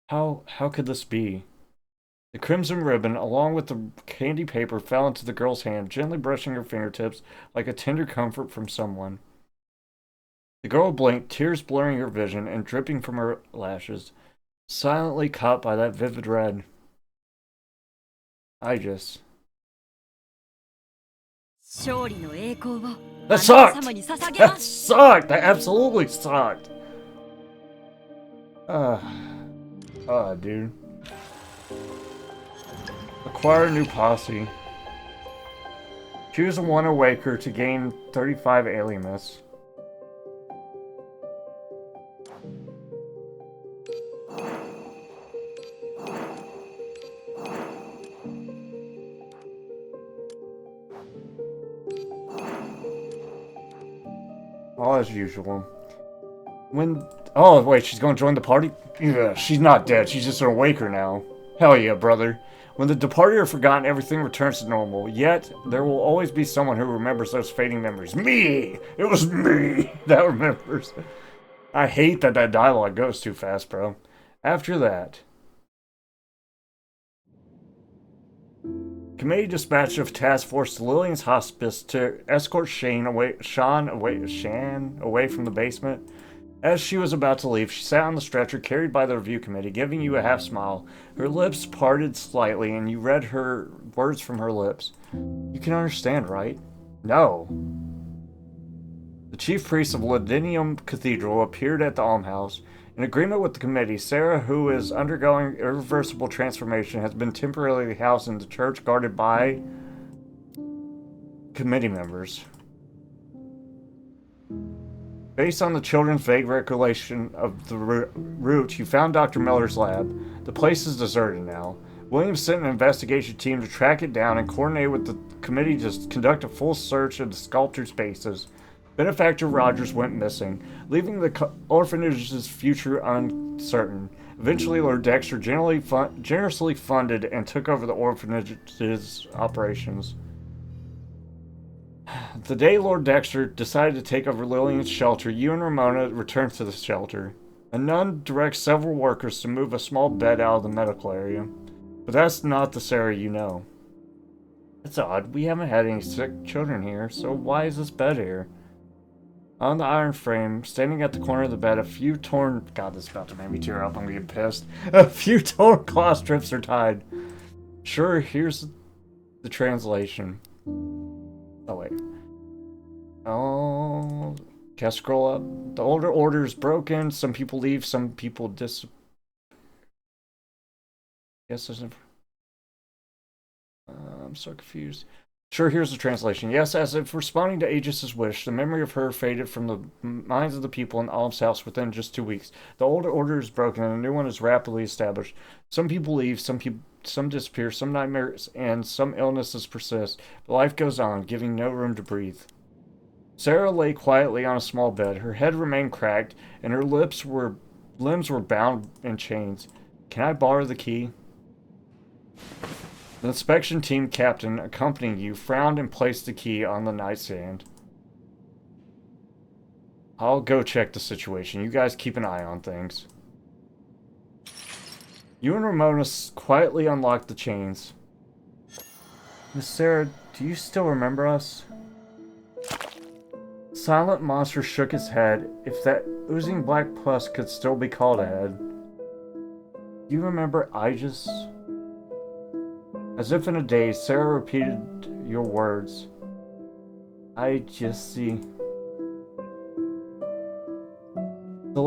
How could this be? The crimson ribbon, along with the candy paper, fell into the girl's hand, gently brushing her fingertips like a tender comfort from someone. The girl blinked, tears blurring her vision and dripping from her lashes, silently caught by that vivid red. Aigis. That sucked! That sucked! That absolutely sucked! Dude. Acquire a new posse. Choose a one awaker to gain 35 alienness. All as usual. Oh wait, she's gonna join the party? Yeah, she's not dead, she's just an awaker now. Hell yeah, brother. When the departed are forgotten, everything returns to normal. Yet, there will always be someone who remembers those fading memories. Me! It was me that remembers. I hate that dialogue goes too fast, bro. After that, committee dispatched a task force to Lillian's hospice to escort Shan away from the basement. As she was about to leave, she sat on the stretcher carried by the review committee, giving you a half smile. Her lips parted slightly, and you read her words from her lips. You can understand, right? No. The chief priest of Ladinium Cathedral appeared at the almshouse. In agreement with the committee, Sarah, who is undergoing irreversible transformation, has been temporarily housed in the church guarded by committee members. Based on the children's vague recollection of the route, you found Dr. Miller's lab. The place is deserted now. Williams sent an investigation team to track it down and coordinate with the committee to conduct a full search of the sculptor's bases. Benefactor Rogers went missing, leaving the orphanage's future uncertain. Eventually, Lord Dexter generously funded and took over the orphanage's operations. The day Lord Dexter decided to take over Lillian's shelter, you and Ramona returned to the shelter. A nun directs several workers to move a small bed out of the medical area. But that's not the Sarah you know. That's odd. We haven't had any sick children here, so why is this bed here? On the iron frame, standing at the corner of the bed, a few torn... God, this is about to make me tear up. I'm gonna get pissed. A few torn cloth strips are tied. Sure, here's the translation. Oh, wait. Oh... Can't scroll up. The older order is broken. Some people leave, some people Yes, there's a... I'm so confused. Sure, here's the translation. Yes, as if responding to Aigis' wish, the memory of her faded from the minds of the people in almshouse within just 2 weeks. The older order is broken and a new one is rapidly established. Some people leave, some disappear, some nightmares and some illnesses persist. But life goes on, giving no room to breathe. Sarah lay quietly on a small bed. Her head remained cracked, and her limbs were bound in chains. Can I borrow the key? The inspection team captain accompanying you frowned and placed the key on the nightstand. I'll go check the situation. You guys keep an eye on things. You and Ramona quietly unlocked the chains. Miss Sarah, do you still remember us? Silent monster shook his head. If that oozing black pus could still be called a head. Do you remember Aigis? As if in a daze, Sarah repeated your words. I just see. The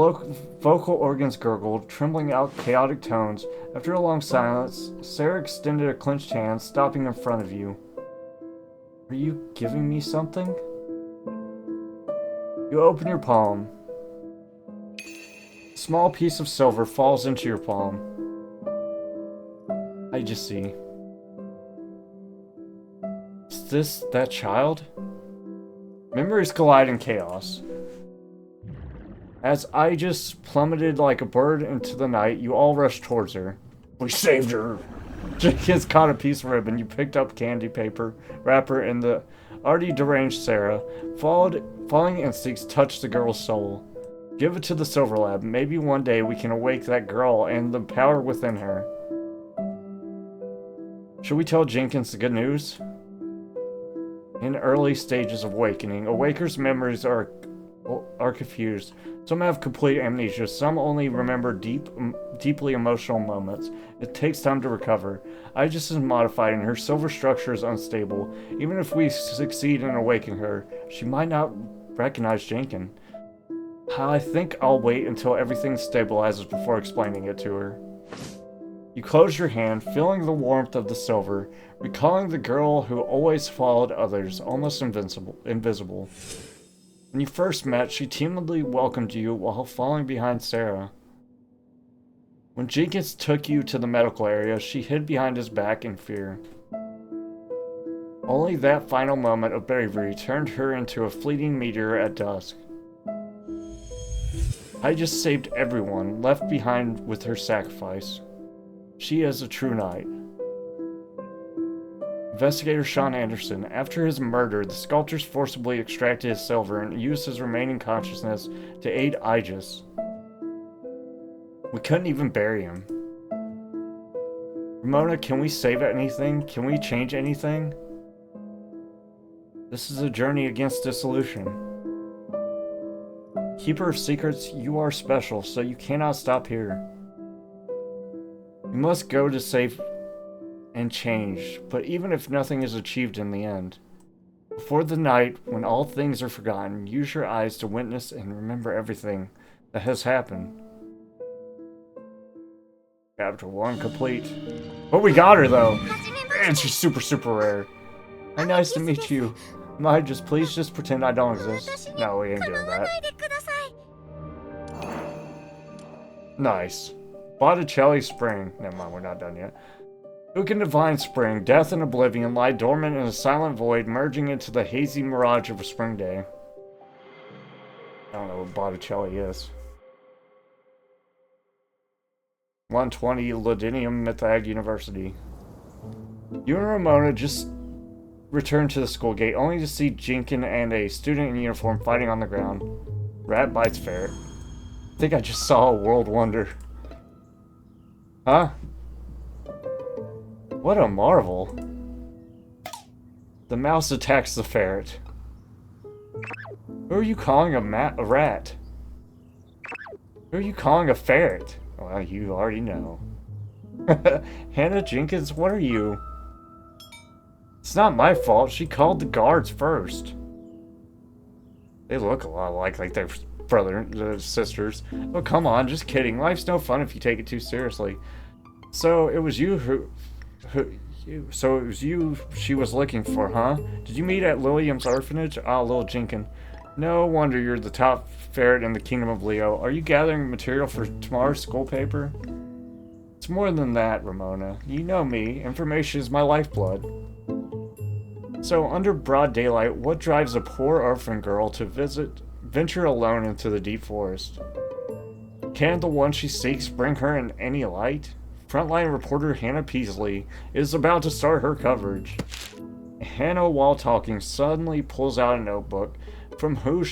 vocal organs gurgled, trembling out chaotic tones. After a long silence, Sarah extended a clenched hand, stopping in front of you. Are you giving me something? You open your palm. A small piece of silver falls into your palm. I just see. Is this that child? Memories collide in chaos. As Aigis plummeted like a bird into the night, you all rushed towards her. We saved her! Jenkins caught a piece of ribbon. You picked up candy paper wrapper, and the already deranged Sarah. Falling instincts touched the girl's soul. Give it to the Silver Lab. Maybe one day we can awake that girl and the power within her. Should we tell Jenkins the good news? In early stages of awakening, awakers' memories are confused. Some have complete amnesia, some only remember deeply emotional moments. It takes time to recover. Aigis is modified and her silver structure is unstable. Even if we succeed in awakening her, she might not recognize Jenkins. I think I'll wait until everything stabilizes before explaining it to her. You close your hand, feeling the warmth of the silver, recalling the girl who always followed others, almost invisible. When you first met, she timidly welcomed you while falling behind Sarah. When Jenkins took you to the medical area, she hid behind his back in fear. Only that final moment of bravery turned her into a fleeting meteor at dusk. I just saved everyone, left behind with her sacrifice. She is a true knight. Investigator Sean Anderson. After his murder, the sculptors forcibly extracted his silver and used his remaining consciousness to aid Aigis. We couldn't even bury him. Ramona, can we save anything? Can we change anything? This is a journey against dissolution. Keeper of secrets, you are special, so you cannot stop here. You must go to save and change, but even if nothing is achieved in the end, before the night when all things are forgotten, use your eyes to witness and remember everything that has happened. Chapter 1 complete. But we got her though! And she's super rare. Hi, nice to meet you. Might just please just pretend I don't exist. No, we ain't doing that. Nice. Botticelli Spring. Never mind, we're not done yet. Who can divine spring? Death and oblivion lie dormant in a silent void, merging into the hazy mirage of a spring day. I don't know what Botticelli is. 120 Ludinium Mythag University. You and Ramona just returned to the school gate, only to see Jenkins and a student in uniform fighting on the ground. Rat bites ferret. I think I just saw a world wonder. Huh? What a marvel. The mouse attacks the ferret. Who are you calling a rat? Who are you calling a ferret? Well, you already know. Hannah Jenkins, what are you? It's not my fault. She called the guards first. They look a lot like they're sisters. Oh, come on, just kidding. Life's no fun if you take it too seriously. So it was you so it was you she was looking for, huh? Did you meet at Lilium's orphanage? Ah, little Jenkins. No wonder you're the top ferret in the Kingdom of Leo. Are you gathering material for tomorrow's school paper? It's more than that, Ramona. You know me. Information is my lifeblood. So, under broad daylight, what drives a poor orphan girl to venture alone into the deep forest? Can the one she seeks bring her in any light? Frontline reporter Hannah Peasley is about to start her coverage. Hannah, while talking, suddenly pulls out a notebook from who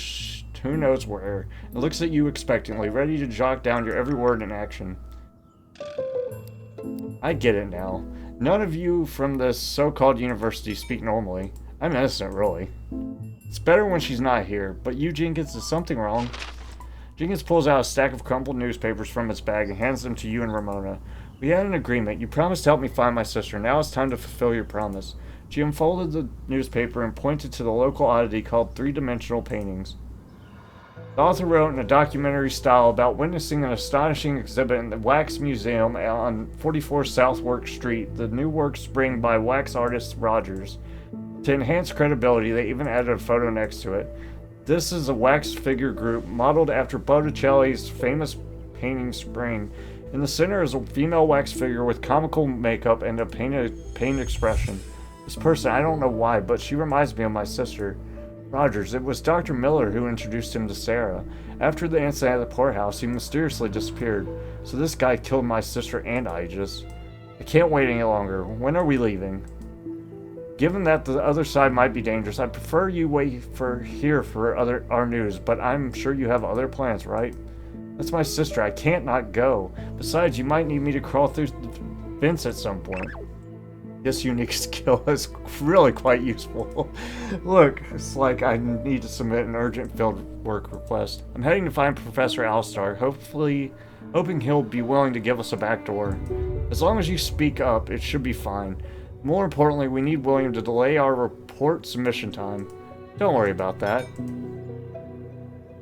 knows where, and looks at you expectantly, ready to jot down your every word in action. I get it now. None of you from this so-called university speak normally. I'm innocent, really. It's better when she's not here, but you, Jenkins, is something wrong? Jenkins pulls out a stack of crumpled newspapers from its bag and hands them to you and Ramona. We had an agreement. You promised to help me find my sister. Now it's time to fulfill your promise. She unfolded the newspaper and pointed to the local oddity called three-dimensional paintings. The author wrote in a documentary style about witnessing an astonishing exhibit in the Wax Museum on 44 Southwark Street. The new works bring by wax artist Rogers. To enhance credibility, they even added a photo next to it. This is a wax figure group modeled after Botticelli's famous painting Spring. In the center is a female wax figure with comical makeup and a pained expression. This person, I don't know why, but she reminds me of my sister. Rogers, it was Dr. Miller who introduced him to Sarah. After the incident at the poorhouse, he mysteriously disappeared. So this guy killed my sister and Aigis. I can't wait any longer. When are we leaving? Given that the other side might be dangerous, I prefer you wait here for our news, but I'm sure you have other plans, right? That's my sister. I can't not go. Besides, you might need me to crawl through the fence at some point. This unique skill is really quite useful. Look, it's like I need to submit an urgent field work request. I'm heading to find Professor Alstar, hoping he'll be willing to give us a backdoor. As long as you speak up, it should be fine. More importantly, we need William to delay our report submission time. Don't worry about that.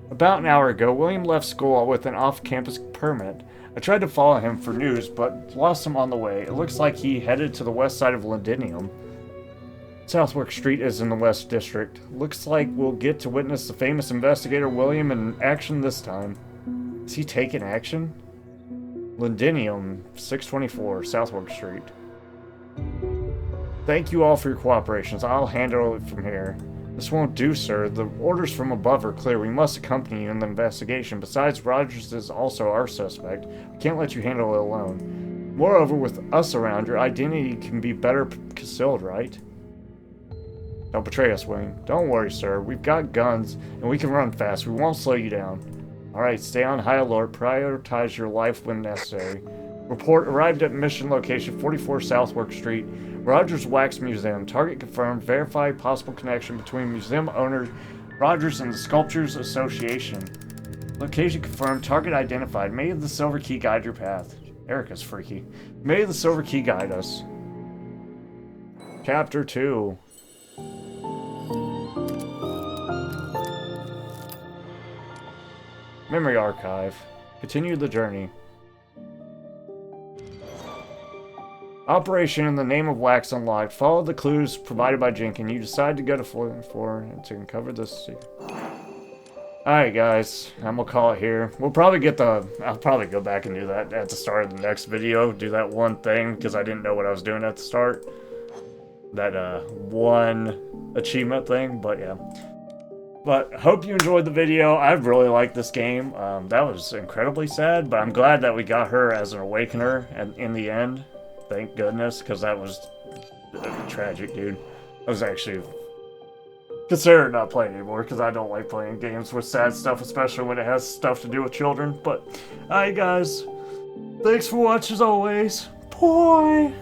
About an hour ago, William left school with an off-campus permit. I tried to follow him for news, but lost him on the way. It looks like he headed to the west side of Ludinium. Southwark Street is in the West District. Looks like we'll get to witness the famous investigator William in action this time. Is he taking action? Ludinium, 624, Southwark Street. Thank you all for your cooperations. I'll handle it from here. This won't do, sir. The orders from above are clear. We must accompany you in the investigation. Besides, Rogers is also our suspect. We can't let you handle it alone. Moreover, with us around, your identity can be better concealed, right? Don't betray us, Wayne. Don't worry, sir. We've got guns, and we can run fast. We won't slow you down. Alright, stay on high alert. Prioritize your life when necessary. Report arrived at mission location 44 Southwark Street, Rogers Wax Museum. Target confirmed. Verify possible connection between museum owner Rogers and the Sculptors Association. Location confirmed. Target identified. May the Silver Key guide your path. Erica's freaky. May the Silver Key guide us. Chapter 2. Memory Archive. Continue the journey. Operation in the Name of Wax unlocked. Follow the clues provided by Jenkins. You decide to go to floor 4 to uncover this. Alright guys, I'm gonna call it here. We'll probably get I'll probably go back and do that at the start of the next video. Do that one thing, because I didn't know what I was doing at the start. That one achievement thing, but yeah. But hope you enjoyed the video. I really liked this game. That was incredibly sad, but I'm glad that we got her as an awakener and in the end. Thank goodness, because that was tragic, dude. I was actually considering not playing anymore, because I don't like playing games with sad stuff, especially when it has stuff to do with children. But, alright guys, thanks for watching as always. Bye!